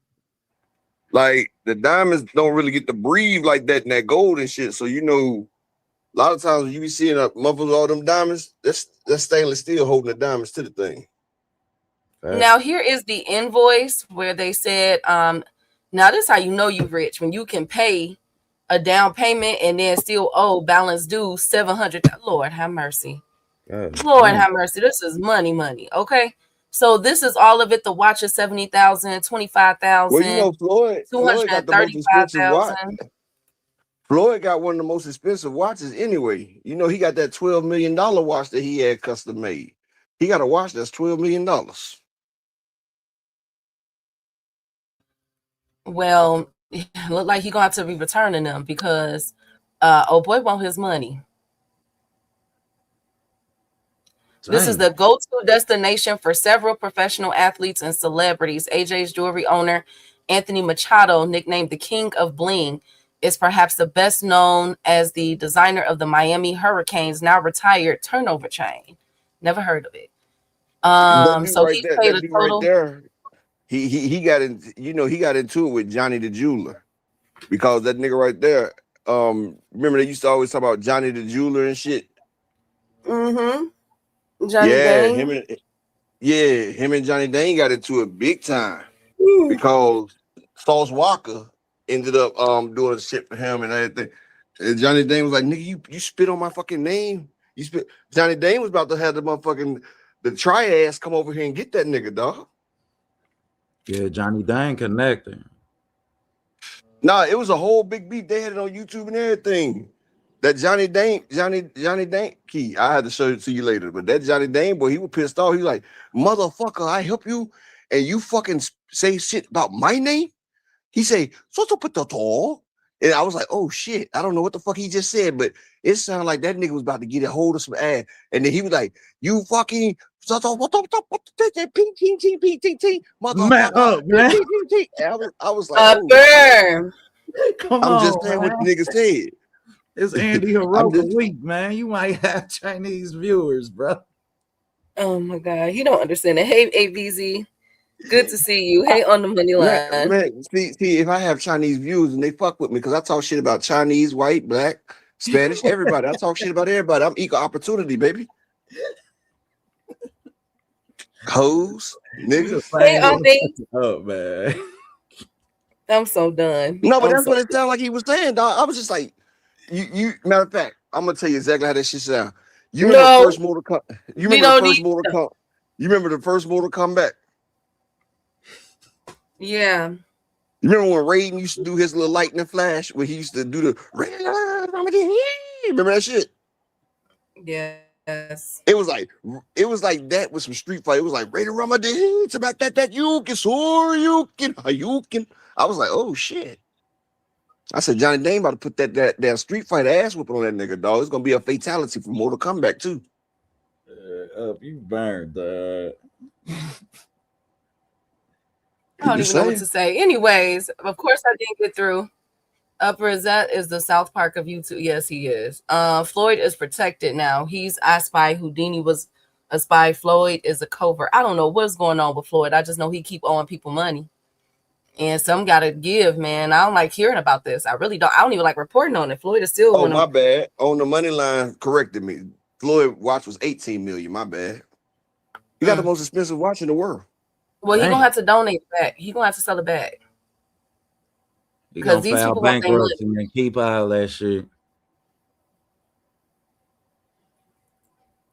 Like the diamonds don't really get to breathe like that in that gold and shit. So, you know, a lot of times when you be seeing a motherfucker with all them diamonds, that's stainless steel holding the diamonds to the thing. Now here is the invoice where they said, now this is how you know you rich, when you can pay a down payment and then still owe balance due 700. Lord have mercy. Lord have mercy. This is money. Okay. So this is all of it. The watch is 70,000, 25,000. Well, you know, Floyd got the most expensive watch. Floyd got one of the most expensive watches anyway. You know, he got that $12 million watch that he had custom made. He got a watch that's $12 million. Well, it look like he gonna have to be returning them because oh boy want his money. This is the go-to destination for several professional athletes and celebrities. AJ's jewelry owner, Anthony Machado, nicknamed the King of Bling, is perhaps the best known as the designer of the Miami Hurricanes' now retired turnover chain. Never heard of it. So right he there, paid that a dude total. right there. He got in. You know, he got into it with Johnny the Jeweler because that nigga right there. Remember they used to always talk about Johnny the Jeweler and shit. Mm-hmm. Johnny Yeah, Dane. him and Johnny Dane got into it big time because Sauce Walker ended up doing shit for him and everything. And Johnny Dane was like, nigga, you spit on my fucking name. You spit. Johnny Dane was about to have the triads come over here and get that nigga, dog. Yeah, Johnny Dane connected. Nah, it was a whole big beef. They had it on YouTube and everything. That Johnny Dane, Key. I had to show it to you later, but that Johnny Dane boy, he was pissed off. He was like, motherfucker, I help you, and you fucking say shit about my name. He say, and I was like, oh shit, I don't know what the fuck he just said, but it sounded like that nigga was about to get a hold of some ass. And then he was like, you fucking motherfucker. I was like, oh, come I'm on, just saying what the nigga said. It's Andy Hiroka week, man. You might have Chinese viewers, bro. Oh my God, he don't understand it. Hey, ABZ, good to see you. Hey, on the money line. Man, see, if I have Chinese viewers and they fuck with me because I talk shit about Chinese, white, black, Spanish, everybody. I talk shit about everybody. I'm equal opportunity, baby. Hoes, niggas. Hey, Auntie. Oh man. I'm so done. No, but I'm that's so what it sounded like he was saying, dog. I was just like, you. Matter of fact, I'm gonna tell you exactly how that shit sound. You remember the first Mortal Kombat? You remember the first Mortal Kombat? You remember the first Mortal Kombat? Yeah. You remember when Raiden used to do his little lightning flash? When he used to do the remember that shit? Yes. It was like that with some Street Fighter. It was like Raiden Ramadan. It's about that you can I was like, oh shit. I said, Johnny Dane about to put that Street Fighter ass whipping on that nigga, dog. It's gonna be a fatality for Mortal Kombat too. You burned that. I don't even know what to say. Anyways, of course I didn't get through. Upper is the South Park of YouTube. Yes, he is. Floyd is protected now. He's I Spy. Houdini was a spy. Floyd is a covert. I don't know what's going on with Floyd. I just know he keep owing people money. And some gotta give, man. I don't like hearing about this. I really don't. I don't even like reporting on it. Floyd is still. Oh, my bad. On the money line, corrected me. Floyd watch was 18 million. My bad. He got the most expensive watch in the world. Well, he's gonna have to donate it back. He's gonna have to sell it back. Because these people bankruptcy and keep all that shit.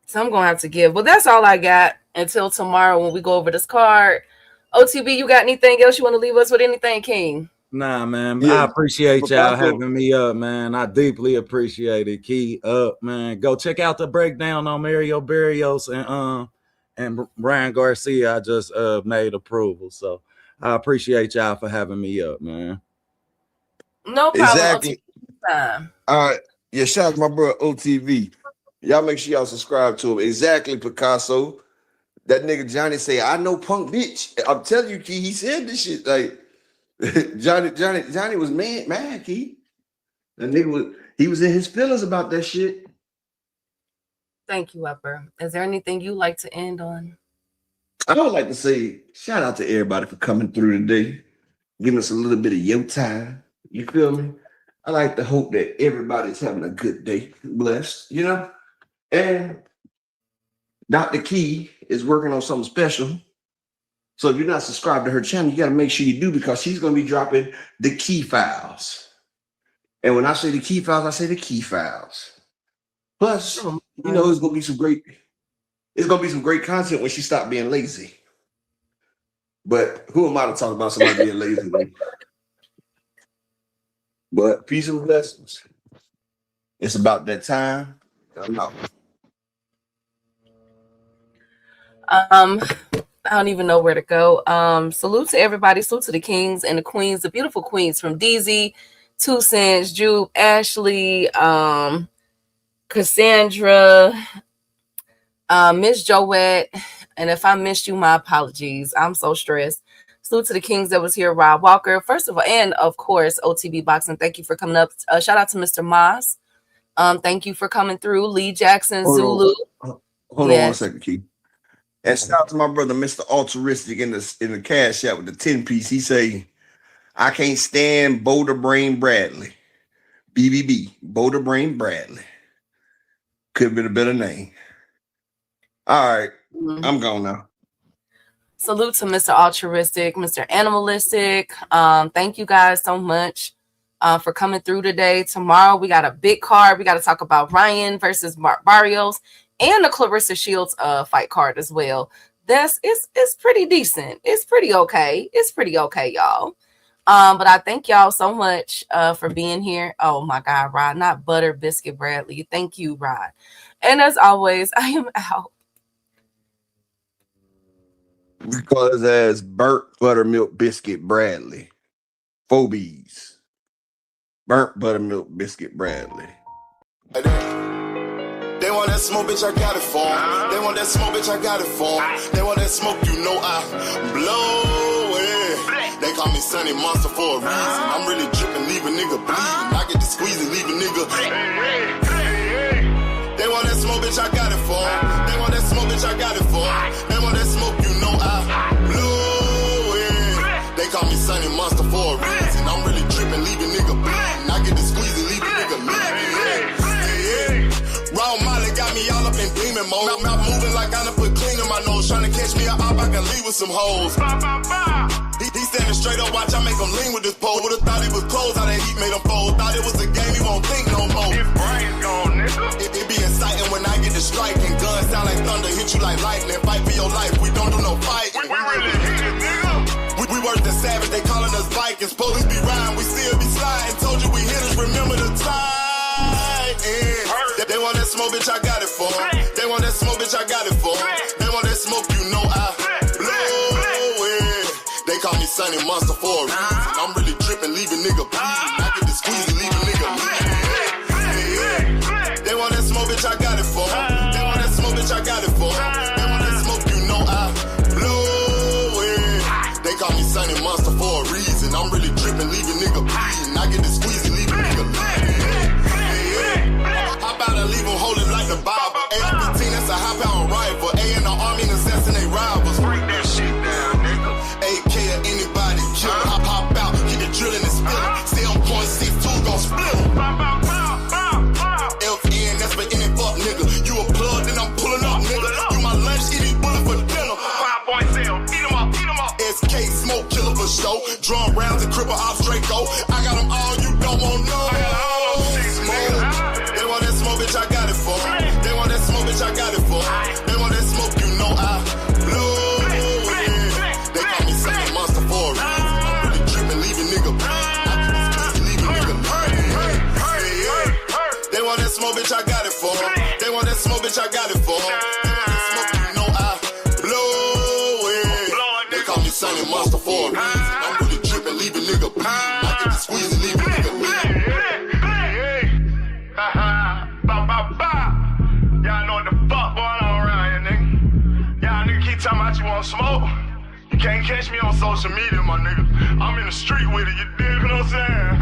So I'm gonna have to give. Well, that's all I got until tomorrow when we go over this card. OTB, you got anything else you want to leave us with? Anything, King? Nah, man. I appreciate y'all having me up, man. I deeply appreciate it. Key up, man. Go check out the breakdown on Mario Barrios and Ryan Garcia. I just made approval. So I appreciate y'all for having me up, man. No problem. Exactly. All right. Yeah, shout out to my brother OTV. Y'all make sure y'all subscribe to him. Exactly, Picasso. That nigga Johnny say, I know punk bitch. I'm telling you, Key, he said this shit. Like Johnny was mad, Key. That nigga was in his feelings about that shit. Thank you, Upper. Is there anything you like to end on? I would like to say shout out to everybody for coming through today, giving us a little bit of your time. You feel me? I like to hope that everybody's having a good day, blessed, you know? And Dr. Key is working on something special. So if you're not subscribed to her channel, you got to make sure you do, because she's going to be dropping the key files. And when I say the key files, I say the key files. Plus, you know, it's going to be some great content when she stopped being lazy. But who am I to talk about somebody being lazy? But peace and blessings. It's about that time. I'm out. I don't even know where to go. Salute to everybody. Salute to the kings and the queens, the beautiful queens from DZ, 2 Cents, Jupe, Ashley, Cassandra, Miss Joette. And if I missed you, my apologies. I'm so stressed. Salute to the kings that was here, Rob Walker. First of all, and of course, OTB Boxing. Thank you for coming up. Shout out to Mr. Moss. Thank you for coming through. Lee Jackson, Zulu. Hold on 1 second, Keith. And shout out to my brother, Mr. Altruistic, in the cash app with the 10-piece. He say, I can't stand Boulder Brain Bradley. BBB, Boulder Brain Bradley. Could have been a better name. All right, I'm gone now. Salute to Mr. Altruistic, Mr. Animalistic. Thank you guys so much for coming through today. Tomorrow, we got a big card. We got to talk about Ryan versus Barrios and the Clarissa Shields fight card as well. It's pretty decent. It's pretty okay. It's pretty okay, y'all. But I thank y'all so much for being here. Oh my God, Rod, not Butter Biscuit Bradley. Thank you, Rod. And as always, I am out. We call his ass Burnt Buttermilk Biscuit Bradley. Phobies. Burnt Buttermilk Biscuit Bradley. They want that smoke, bitch, I got it for 'em. They want that smoke, bitch, I got it for 'em. They want that smoke, you know I blow it. They call me Sunny Monster for a reason. I'm really dripping, leave a nigga bleeding. I get the squeeze and leave a nigga. They want that smoke, bitch, I got it for 'em. They want that smoke, bitch, I got it for 'em. They want that smoke, you know I blow it. They call me Sunny Monster for a reason. I'm really dripping, leave a nigga bleeding. I get the squeeze and leave a nigga bleeding. Raw Molly got me all up in demon demon mode. Mouth moving like I done put clean in my nose. Trying to catch me a op, I can leave with some hoes. He standing straight up, watch I make him lean with this pole. Would've thought he was close, how that heat made him fold. Thought it was a game, he won't think no more. His brain's gone, nigga. It be exciting when I get to striking. Guns sound like thunder, hit you like lightning. Fight for your life, we don't do no fighting. We really hit it, nigga. We worse than savage, they calling us Vikings. Police be riding, we still be sliding. Told you we hitters, remember the time. They want that smoke, bitch, I got it for 'em. They want that smoke, bitch, I got it for 'em. They want that smoke, you know I blow it. They call me Sunny Monster for a reason. I'm really tripping, leaving nigga bleeding. I get the squeeze and leave a nigga bleeding. They want that smoke, bitch, I got it for 'em. They want that smoke, bitch, I got it for 'em. They want that smoke, you know I blow it. They call me Sunny Monster for a reason. I'm really tripping, leaving nigga bleeding. I get the squeeze and leave a nigga bleeding. How about I leave them holding like the Bible? AR-15, that's a high-power rifle. A in the army and assassinate rivals. Break that shit down, nigga. AK or anybody kill. Hop out, keep it drilling and spilling. Stay on point, 6-2 gon' split 'em. FN, that's for any fuck nigga. You a plug, then I'm pulling up, nigga. You my lunch, eat these bullets for dinner. 5.0, eat 'em up, eat 'em up. SK, smoke killer for show. Drum rounds and cripple off Draco. I got them all, you don't want no. They want that smoke, bitch, I got it for 'em. They want that smoke, bitch, I got it for 'em. They want that smoke, you know I blow it. They call me Sunny Monster for a reason. I'm really tripping, leaving nigga bleeding. I can be leaving nigga bleeding. They want that smoke, bitch, I got it for 'em. They want that smoke, bitch, I got it for 'em. They want that smoke, you know I blow it. They call me Sunny Monster for a reason. I'm really tripping, leaving nigga bleeding. I can be squeezing, leaving nigga bleeding. Y'all know what the fuck going on around here, nigga. Y'all nigga keep talking about you want smoke. You can't catch me on social media, my nigga. I'm in the street with it, you dig what I'm saying?